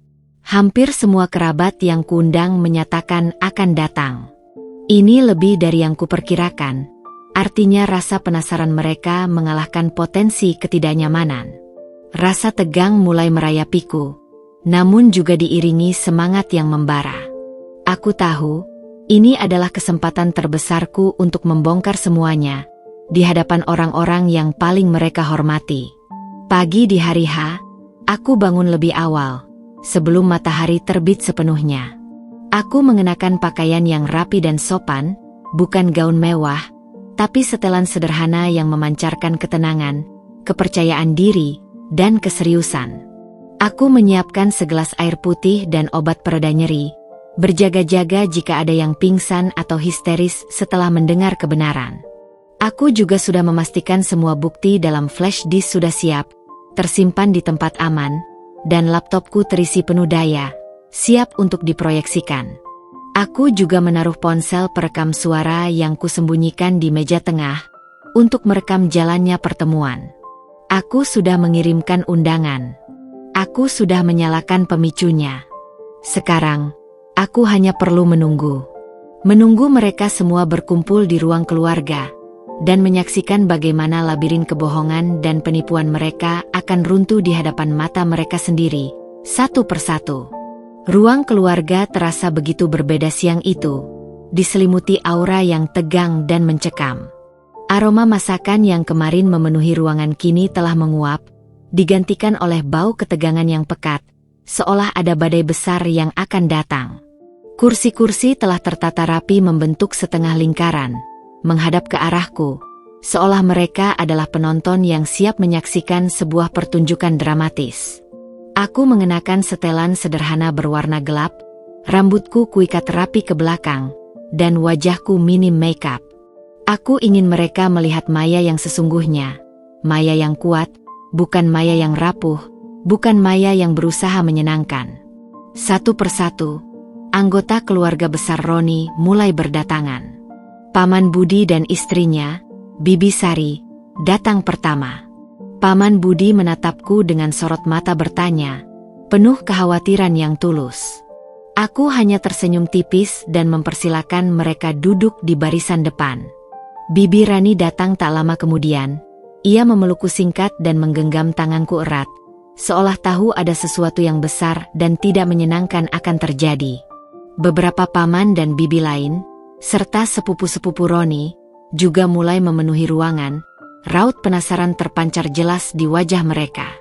Hampir semua kerabat yang kuundang menyatakan akan datang. Ini lebih dari yang kuperkirakan, artinya rasa penasaran mereka mengalahkan potensi ketidaknyamanan. Rasa tegang mulai merayapiku, namun juga diiringi semangat yang membara. Aku tahu, ini adalah kesempatan terbesarku untuk membongkar semuanya, di hadapan orang-orang yang paling mereka hormati. Pagi di hari H, aku bangun lebih awal, sebelum matahari terbit sepenuhnya. Aku mengenakan pakaian yang rapi dan sopan, bukan gaun mewah, tapi setelan sederhana yang memancarkan ketenangan, kepercayaan diri, dan keseriusan. Aku menyiapkan segelas air putih dan obat pereda nyeri, berjaga-jaga jika ada yang pingsan atau histeris setelah mendengar kebenaran. Aku juga sudah memastikan semua bukti dalam flash disk sudah siap, tersimpan di tempat aman, dan laptopku terisi penuh daya, siap untuk diproyeksikan. Aku juga menaruh ponsel perekam suara yang kusembunyikan di meja tengah, untuk merekam jalannya pertemuan. Aku sudah mengirimkan undangan. Aku sudah menyalakan pemicunya. Sekarang, aku hanya perlu menunggu. Menunggu mereka semua berkumpul di ruang keluarga, dan menyaksikan bagaimana labirin kebohongan dan penipuan mereka akan runtuh di hadapan mata mereka sendiri, satu persatu. Ruang keluarga terasa begitu berbeda siang itu, diselimuti aura yang tegang dan mencekam. Aroma masakan yang kemarin memenuhi ruangan kini telah menguap, digantikan oleh bau ketegangan yang pekat, seolah ada badai besar yang akan datang. Kursi-kursi telah tertata rapi membentuk setengah lingkaran, menghadap ke arahku, seolah mereka adalah penonton yang siap menyaksikan sebuah pertunjukan dramatis. Aku mengenakan setelan sederhana berwarna gelap, rambutku kuikat rapi ke belakang, dan wajahku minim makeup. Aku ingin mereka melihat Maya yang sesungguhnya, Maya yang kuat, bukan Maya yang rapuh, bukan Maya yang berusaha menyenangkan. Satu persatu, anggota keluarga besar Roni mulai berdatangan. Paman Budi dan istrinya, Bibi Sari, datang pertama. Paman Budi menatapku dengan sorot mata bertanya, penuh kekhawatiran yang tulus. Aku hanya tersenyum tipis dan mempersilakan mereka duduk di barisan depan. Bibi Rani datang tak lama kemudian. Ia memelukku singkat dan menggenggam tanganku erat, seolah tahu ada sesuatu yang besar dan tidak menyenangkan akan terjadi. Beberapa paman dan bibi lain, serta sepupu-sepupu Roni, juga mulai memenuhi ruangan. Raut penasaran terpancar jelas di wajah mereka.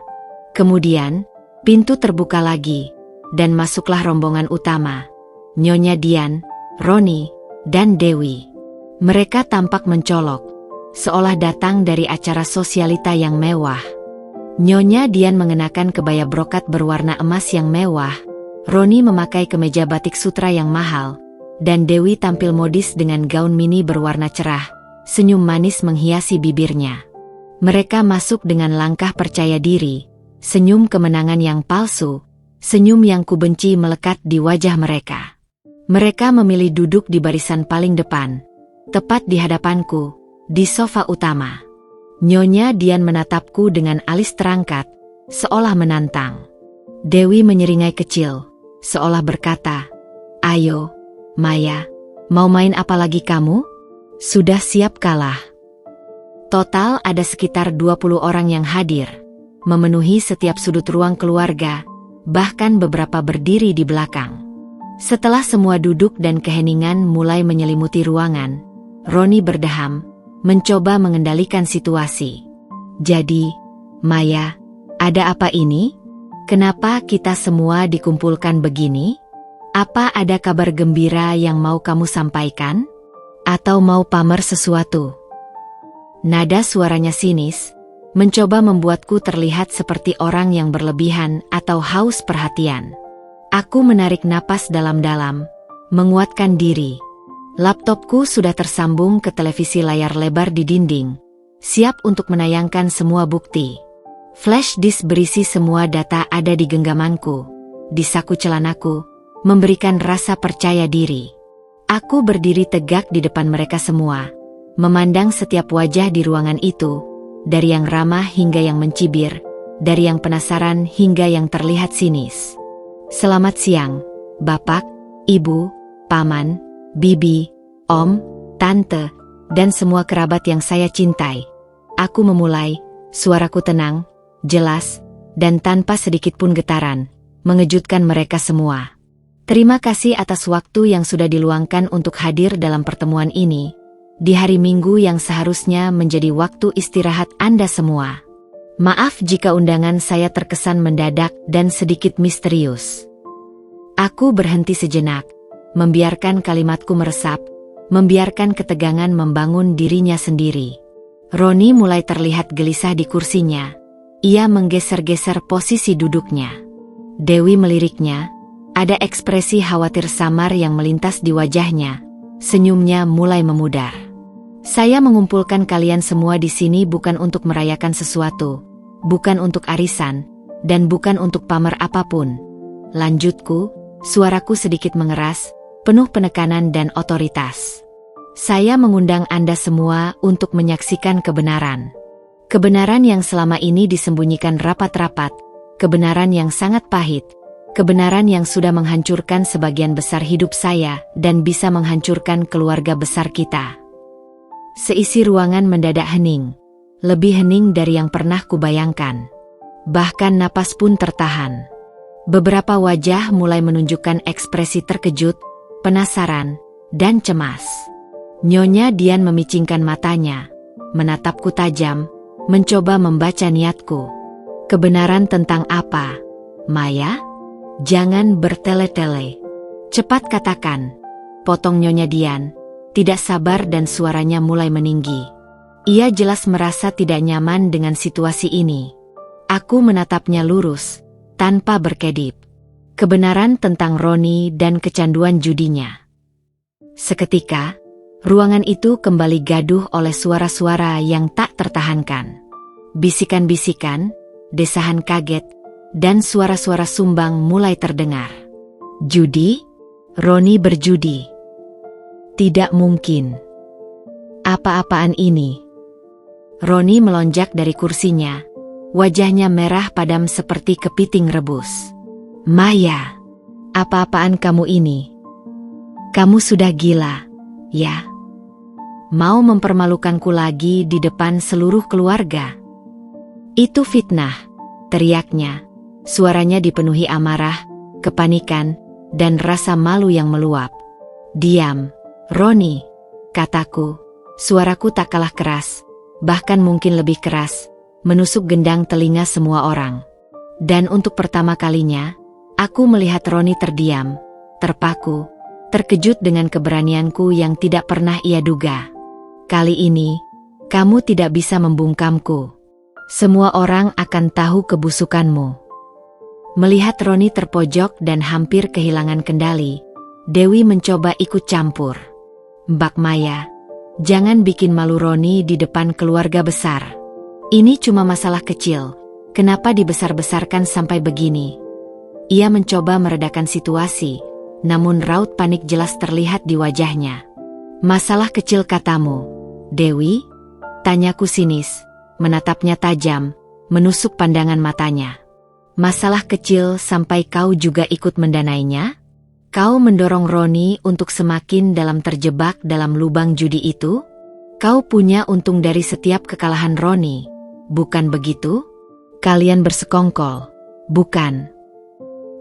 Kemudian, pintu terbuka lagi, dan masuklah rombongan utama, Nyonya Dian, Roni, dan Dewi. Mereka tampak mencolok, seolah datang dari acara sosialita yang mewah. Nyonya Dian mengenakan kebaya brokat berwarna emas yang mewah, Roni memakai kemeja batik sutra yang mahal, dan Dewi tampil modis dengan gaun mini berwarna cerah. Senyum manis menghiasi bibirnya. Mereka masuk dengan langkah percaya diri, senyum kemenangan yang palsu, senyum yang kubenci melekat di wajah mereka. Mereka memilih duduk di barisan paling depan, tepat di hadapanku, di sofa utama. Nyonya Dian menatapku dengan alis terangkat, seolah menantang. Dewi menyeringai kecil, seolah berkata, "Ayo, Maya, mau main apa lagi kamu? Sudah siap kalah." Total ada sekitar 20 orang yang hadir, memenuhi setiap sudut ruang keluarga, bahkan beberapa berdiri di belakang. Setelah semua duduk dan keheningan mulai menyelimuti ruangan, Roni berdeham, mencoba mengendalikan situasi. "Jadi, Maya, ada apa ini? Kenapa kita semua dikumpulkan begini? Apa ada kabar gembira yang mau kamu sampaikan? Atau mau pamer sesuatu?" Nada suaranya sinis, mencoba membuatku terlihat seperti orang yang berlebihan atau haus perhatian. Aku menarik napas dalam-dalam, menguatkan diri. Laptopku sudah tersambung ke televisi layar lebar di dinding, siap untuk menayangkan semua bukti. Flash disk berisi semua data ada di genggamanku, di saku celanaku, memberikan rasa percaya diri. Aku berdiri tegak di depan mereka semua, memandang setiap wajah di ruangan itu, dari yang ramah hingga yang mencibir, dari yang penasaran hingga yang terlihat sinis. "Selamat siang, Bapak, Ibu, Paman, Bibi, Om, Tante, dan semua kerabat yang saya cintai." Aku memulai, suaraku tenang, jelas, dan tanpa sedikit pun getaran, mengejutkan mereka semua. "Terima kasih atas waktu yang sudah diluangkan untuk hadir dalam pertemuan ini, di hari Minggu yang seharusnya menjadi waktu istirahat Anda semua. Maaf jika undangan saya terkesan mendadak dan sedikit misterius." Aku berhenti sejenak, membiarkan kalimatku meresap, membiarkan ketegangan membangun dirinya sendiri. Roni mulai terlihat gelisah di kursinya. Ia menggeser-geser posisi duduknya. Dewi meliriknya, ada ekspresi khawatir samar yang melintas di wajahnya. Senyumnya mulai memudar. "Saya mengumpulkan kalian semua di sini bukan untuk merayakan sesuatu, bukan untuk arisan, dan bukan untuk pamer apapun." Lanjutku, suaraku sedikit mengeras, penuh penekanan dan otoritas. "Saya mengundang Anda semua untuk menyaksikan kebenaran. Kebenaran yang selama ini disembunyikan rapat-rapat, kebenaran yang sangat pahit, kebenaran yang sudah menghancurkan sebagian besar hidup saya dan bisa menghancurkan keluarga besar kita." Seisi ruangan mendadak hening, lebih hening dari yang pernah kubayangkan. Bahkan napas pun tertahan. Beberapa wajah mulai menunjukkan ekspresi terkejut, penasaran, dan cemas. Nyonya Dian memicingkan matanya, menatapku tajam, mencoba membaca niatku. "Kebenaran tentang apa, Maya? Jangan bertele-tele. Cepat katakan," potong Nyonya Dian, tidak sabar dan suaranya mulai meninggi. Ia jelas merasa tidak nyaman dengan situasi ini. Aku menatapnya lurus, tanpa berkedip. Kebenaran tentang Roni dan kecanduan judinya. Seketika, ruangan itu kembali gaduh oleh suara-suara yang tak tertahankan. Bisikan-bisikan, desahan kaget, dan suara-suara sumbang mulai terdengar. "Judi? Roni berjudi? Tidak mungkin. Apa-apaan ini?" Roni melonjak dari kursinya, wajahnya merah padam seperti kepiting rebus. "Maya, apa-apaan kamu ini? Kamu sudah gila, ya? Mau mempermalukanku lagi di depan seluruh keluarga?" "Itu fitnah," teriaknya. Suaranya dipenuhi amarah, kepanikan, dan rasa malu yang meluap. "Diam, Roni," kataku. Suaraku tak kalah keras, bahkan mungkin lebih keras, menusuk gendang telinga semua orang. Dan untuk pertama kalinya, aku melihat Roni terdiam, terpaku, terkejut dengan keberanianku yang tidak pernah ia duga. "Kali ini, kamu tidak bisa membungkamku. Semua orang akan tahu kebusukanmu." Melihat Roni terpojok dan hampir kehilangan kendali, Dewi mencoba ikut campur. "Mbak Maya, jangan bikin malu Roni di depan keluarga besar. Ini cuma masalah kecil, kenapa dibesar-besarkan sampai begini?" Ia mencoba meredakan situasi, namun raut panik jelas terlihat di wajahnya. "Masalah kecil katamu, Dewi?" Tanyaku sinis, menatapnya tajam, menusuk pandangan matanya. Masalah kecil sampai kau juga ikut mendanainya? Kau mendorong Roni untuk semakin dalam terjebak dalam lubang judi itu? Kau punya untung dari setiap kekalahan Roni, bukan begitu? Kalian bersekongkol, bukan?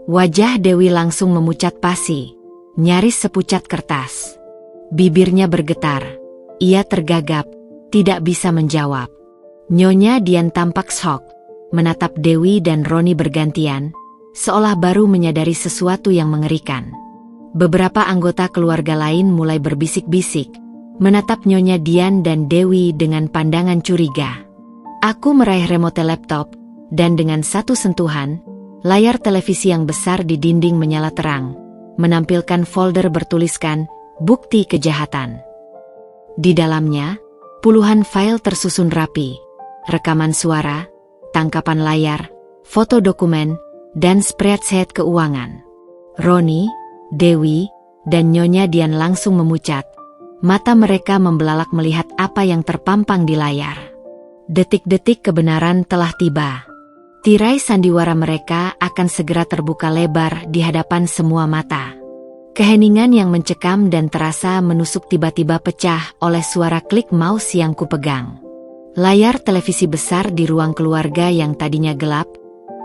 Wajah Dewi langsung memucat pasi, nyaris sepucat kertas. Bibirnya bergetar, ia tergagap, tidak bisa menjawab. Nyonya Dian tampak shock, menatap Dewi dan Roni bergantian, seolah baru menyadari sesuatu yang mengerikan. Beberapa anggota keluarga lain mulai berbisik-bisik, menatap Nyonya Dian dan Dewi dengan pandangan curiga. Aku meraih remote laptop, dan dengan satu sentuhan, layar televisi yang besar di dinding menyala terang, menampilkan folder bertuliskan, bukti kejahatan. Di dalamnya, puluhan file tersusun rapi, rekaman suara, tangkapan layar, foto dokumen, dan spreadsheet keuangan. Roni, Dewi, dan Nyonya Dian langsung memucat. Mata mereka membelalak melihat apa yang terpampang di layar. Detik-detik kebenaran telah tiba. Tirai sandiwara mereka akan segera terbuka lebar di hadapan semua mata. Keheningan yang mencekam dan terasa menusuk tiba-tiba pecah oleh suara klik mouse yang kupegang. Layar televisi besar di ruang keluarga yang tadinya gelap,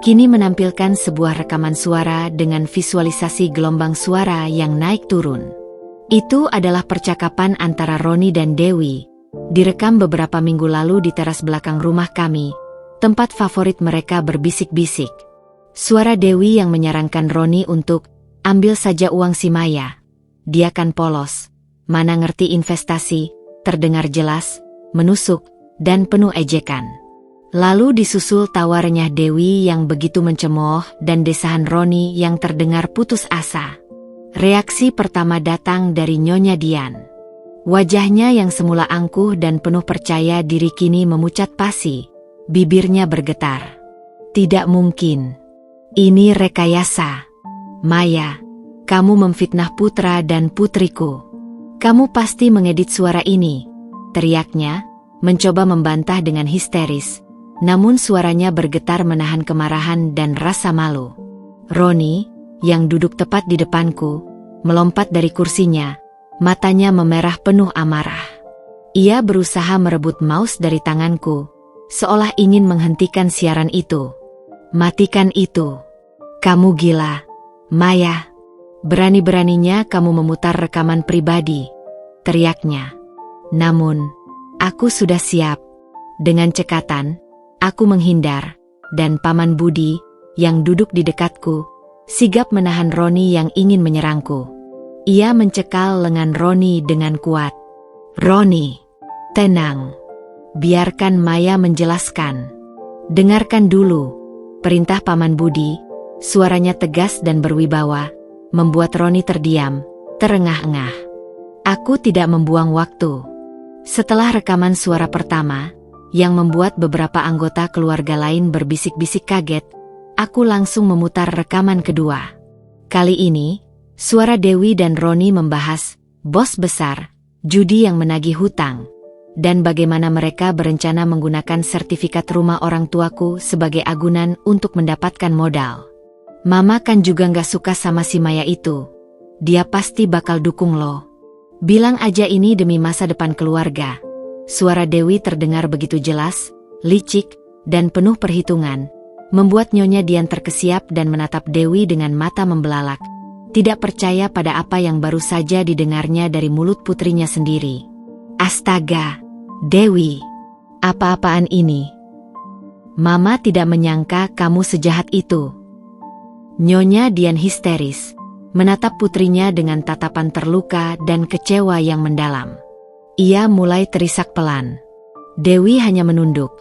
kini menampilkan sebuah rekaman suara dengan visualisasi gelombang suara yang naik turun. Itu adalah percakapan antara Roni dan Dewi, direkam beberapa minggu lalu di teras belakang rumah kami, tempat favorit mereka berbisik-bisik. Suara Dewi yang menyarankan Roni untuk ambil saja uang si Maya. Dia kan polos, mana ngerti investasi, terdengar jelas, menusuk, dan penuh ejekan. Lalu disusul tawa renyah Dewi yang begitu mencemooh dan desahan Roni yang terdengar putus asa. Reaksi pertama datang dari Nyonya Dian. Wajahnya yang semula angkuh dan penuh percaya diri kini memucat pasi, bibirnya bergetar. Tidak mungkin. Ini rekayasa. Maya, kamu memfitnah putra dan putriku. Kamu pasti mengedit suara ini, teriaknya, mencoba membantah dengan histeris, namun suaranya bergetar menahan kemarahan dan rasa malu. Roni, yang duduk tepat di depanku, melompat dari kursinya, matanya memerah penuh amarah. Ia berusaha merebut mouse dari tanganku, seolah ingin menghentikan siaran itu. Matikan itu. Kamu gila, Maya. Berani-beraninya kamu memutar rekaman pribadi, teriaknya. Namun, aku sudah siap. Dengan cekatan, aku menghindar, dan Paman Budi, yang duduk di dekatku, sigap menahan Roni yang ingin menyerangku. Ia mencekal lengan Roni dengan kuat. Roni, tenang. Biarkan Maya menjelaskan. Dengarkan dulu, perintah Paman Budi, suaranya tegas dan berwibawa, membuat Roni terdiam, terengah-engah. Aku tidak membuang waktu. Setelah rekaman suara pertama, yang membuat beberapa anggota keluarga lain berbisik-bisik kaget, aku langsung memutar rekaman kedua. Kali ini, suara Dewi dan Roni membahas bos besar, judi yang menagih hutang, dan bagaimana mereka berencana menggunakan sertifikat rumah orang tuaku sebagai agunan untuk mendapatkan modal. Mama kan juga nggak suka sama si Maya itu. Dia pasti bakal dukung lo. Bilang aja ini demi masa depan keluarga. Suara Dewi terdengar begitu jelas, licik, dan penuh perhitungan, membuat Nyonya Dian terkesiap dan menatap Dewi dengan mata membelalak, tidak percaya pada apa yang baru saja didengarnya dari mulut putrinya sendiri. Astaga, Dewi, apa-apaan ini? Mama tidak menyangka kamu sejahat itu. Nyonya Dian histeris, menatap putrinya dengan tatapan terluka dan kecewa yang mendalam. Ia mulai terisak pelan. Dewi hanya menunduk,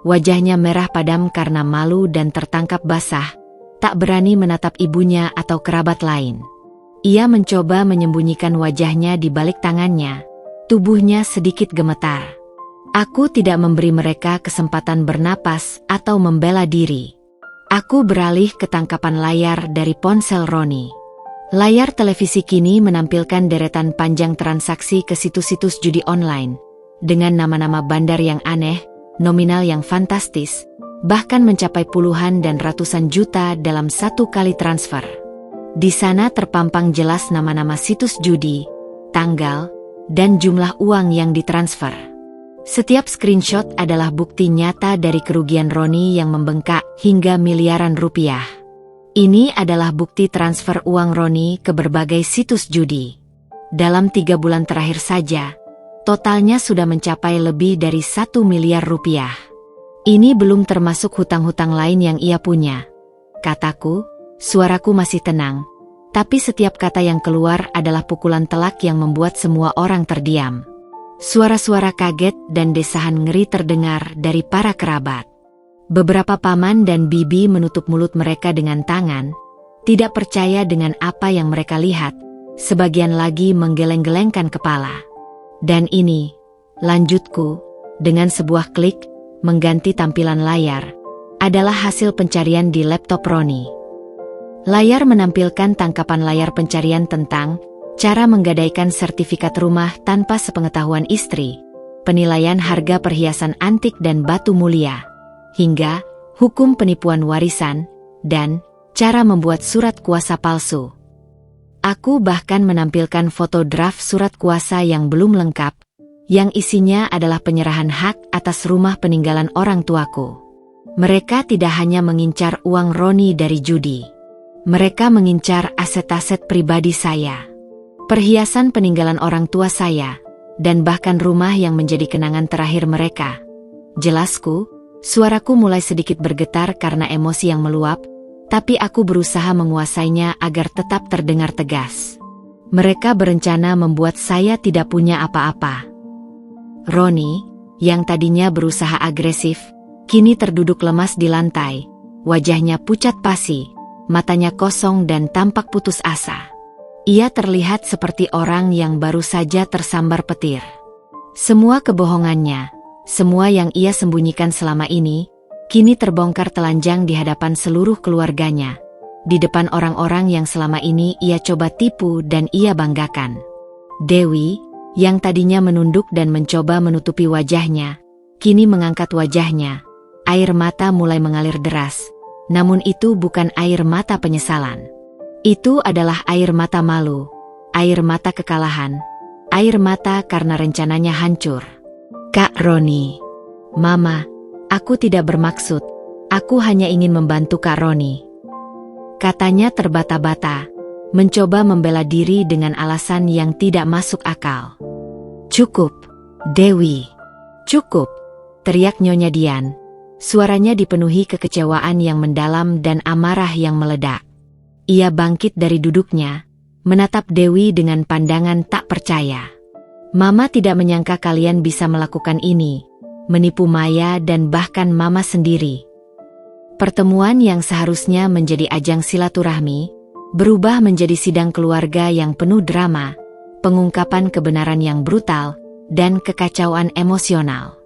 wajahnya merah padam karena malu dan tertangkap basah, tak berani menatap ibunya atau kerabat lain. Ia mencoba menyembunyikan wajahnya di balik tangannya, tubuhnya sedikit gemetar. Aku tidak memberi mereka kesempatan bernapas atau membela diri. Aku beralih ke tangkapan layar dari ponsel Roni. Layar televisi kini menampilkan deretan panjang transaksi ke situs-situs judi online, dengan nama-nama bandar yang aneh, nominal yang fantastis, bahkan mencapai puluhan dan ratusan juta dalam satu kali transfer. Di sana terpampang jelas nama-nama situs judi, tanggal, dan jumlah uang yang ditransfer. Setiap screenshot adalah bukti nyata dari kerugian Roni yang membengkak hingga miliaran rupiah. Ini adalah bukti transfer uang Roni ke berbagai situs judi. Dalam 3 bulan terakhir saja, totalnya sudah mencapai lebih dari 1 miliar rupiah. Ini belum termasuk hutang-hutang lain yang ia punya. Kataku, suaraku masih tenang, tapi setiap kata yang keluar adalah pukulan telak yang membuat semua orang terdiam. Suara-suara kaget dan desahan ngeri terdengar dari para kerabat. Beberapa paman dan bibi menutup mulut mereka dengan tangan, tidak percaya dengan apa yang mereka lihat, sebagian lagi menggeleng-gelengkan kepala. Dan ini, lanjutku, dengan sebuah klik, mengganti tampilan layar, adalah hasil pencarian di laptop Roni. Layar menampilkan tangkapan layar pencarian tentang cara menggadaikan sertifikat rumah tanpa sepengetahuan istri, penilaian harga perhiasan antik dan batu mulia, hingga hukum penipuan warisan, dan cara membuat surat kuasa palsu. Aku bahkan menampilkan foto draft surat kuasa yang belum lengkap, yang isinya adalah penyerahan hak atas rumah peninggalan orang tuaku. Mereka tidak hanya mengincar uang Roni dari judi. Mereka mengincar aset-aset pribadi saya, perhiasan peninggalan orang tua saya, dan bahkan rumah yang menjadi kenangan terakhir mereka. Jelasku, suaraku mulai sedikit bergetar karena emosi yang meluap, tapi aku berusaha menguasainya agar tetap terdengar tegas. Mereka berencana membuat saya tidak punya apa-apa. Roni, yang tadinya berusaha agresif, kini terduduk lemas di lantai, wajahnya pucat pasi, matanya kosong dan tampak putus asa. Ia terlihat seperti orang yang baru saja tersambar petir. Semua kebohongannya, semua yang ia sembunyikan selama ini, kini terbongkar telanjang di hadapan seluruh keluarganya, di depan orang-orang yang selama ini ia coba tipu dan ia banggakan. Dewi, yang tadinya menunduk dan mencoba menutupi wajahnya, kini mengangkat wajahnya. Air mata mulai mengalir deras, namun itu bukan air mata penyesalan. Itu adalah air mata malu, air mata kekalahan, air mata karena rencananya hancur. Kak Roni, Mama, aku tidak bermaksud, aku hanya ingin membantu Kak Roni. Katanya terbata-bata, mencoba membela diri dengan alasan yang tidak masuk akal. Cukup, Dewi, cukup, teriak Nyonya Dian. Suaranya dipenuhi kekecewaan yang mendalam dan amarah yang meledak. Ia bangkit dari duduknya, menatap Dewi dengan pandangan tak percaya. Mama tidak menyangka kalian bisa melakukan ini, menipu Maya dan bahkan Mama sendiri. Pertemuan yang seharusnya menjadi ajang silaturahmi, berubah menjadi sidang keluarga yang penuh drama, pengungkapan kebenaran yang brutal, dan kekacauan emosional.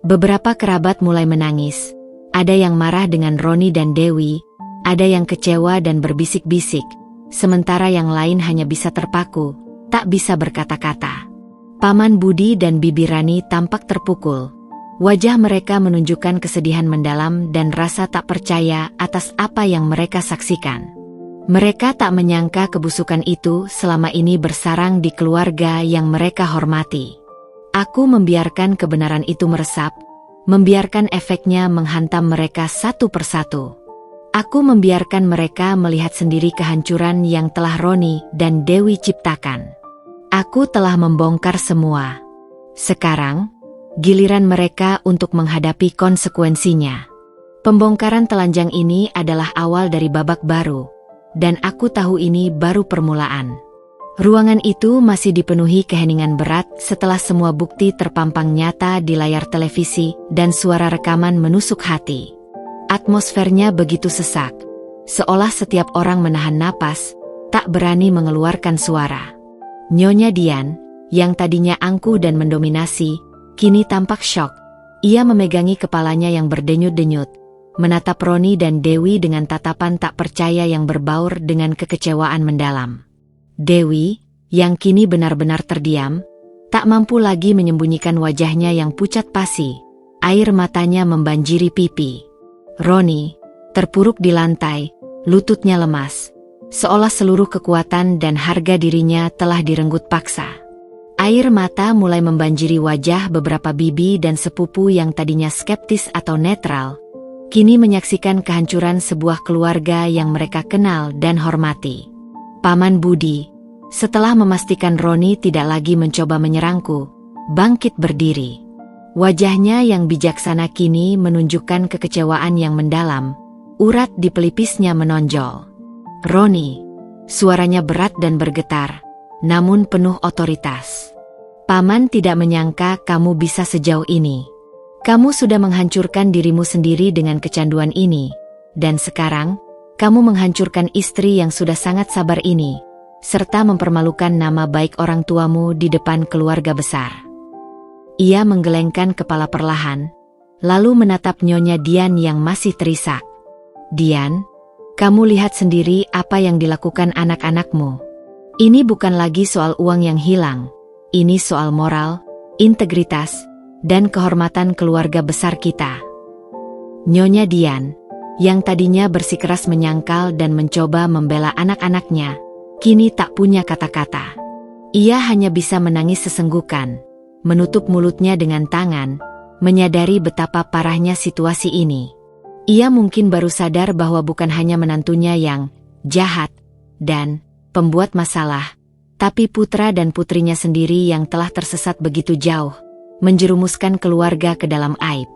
Beberapa kerabat mulai menangis, ada yang marah dengan Roni dan Dewi, ada yang kecewa dan berbisik-bisik, sementara yang lain hanya bisa terpaku, tak bisa berkata-kata. Paman Budi dan Bibi Rani tampak terpukul. Wajah mereka menunjukkan kesedihan mendalam dan rasa tak percaya atas apa yang mereka saksikan. Mereka tak menyangka kebusukan itu selama ini bersarang di keluarga yang mereka hormati. Aku membiarkan kebenaran itu meresap, membiarkan efeknya menghantam mereka satu persatu. Aku membiarkan mereka melihat sendiri kehancuran yang telah Roni dan Dewi ciptakan. Aku telah membongkar semua. Sekarang, giliran mereka untuk menghadapi konsekuensinya. Pembongkaran telanjang ini adalah awal dari babak baru, dan aku tahu ini baru permulaan. Ruangan itu masih dipenuhi keheningan berat setelah semua bukti terpampang nyata di layar televisi dan suara rekaman menusuk hati. Atmosfernya begitu sesak, seolah setiap orang menahan napas, tak berani mengeluarkan suara. Nyonya Dian, yang tadinya angkuh dan mendominasi, kini tampak syok. Ia memegangi kepalanya yang berdenyut-denyut, menatap Roni dan Dewi dengan tatapan tak percaya yang berbaur dengan kekecewaan mendalam. Dewi, yang kini benar-benar terdiam, tak mampu lagi menyembunyikan wajahnya yang pucat pasi, air matanya membanjiri pipi. Roni terpuruk di lantai, lututnya lemas, seolah seluruh kekuatan dan harga dirinya telah direnggut paksa. Air mata mulai membanjiri wajah beberapa bibi dan sepupu yang tadinya skeptis atau netral, kini menyaksikan kehancuran sebuah keluarga yang mereka kenal dan hormati. Paman Budi, setelah memastikan Roni tidak lagi mencoba menyerangku, bangkit berdiri. Wajahnya yang bijaksana kini menunjukkan kekecewaan yang mendalam, urat di pelipisnya menonjol. Roni, suaranya berat dan bergetar, namun penuh otoritas. Paman tidak menyangka kamu bisa sejauh ini. Kamu sudah menghancurkan dirimu sendiri dengan kecanduan ini, dan sekarang, kamu menghancurkan istri yang sudah sangat sabar ini, serta mempermalukan nama baik orang tuamu di depan keluarga besar. Ia menggelengkan kepala perlahan, lalu menatap Nyonya Dian yang masih terisak. Dian, kamu lihat sendiri apa yang dilakukan anak-anakmu. Ini bukan lagi soal uang yang hilang, ini soal moral, integritas, dan kehormatan keluarga besar kita. Nyonya Dian, yang tadinya bersikeras menyangkal dan mencoba membela anak-anaknya, kini tak punya kata-kata. Ia hanya bisa menangis sesenggukan, menutup mulutnya dengan tangan, menyadari betapa parahnya situasi ini. Ia mungkin baru sadar bahwa bukan hanya menantunya yang jahat dan pembuat masalah, tapi putra dan putrinya sendiri yang telah tersesat begitu jauh, menjerumuskan keluarga ke dalam aib.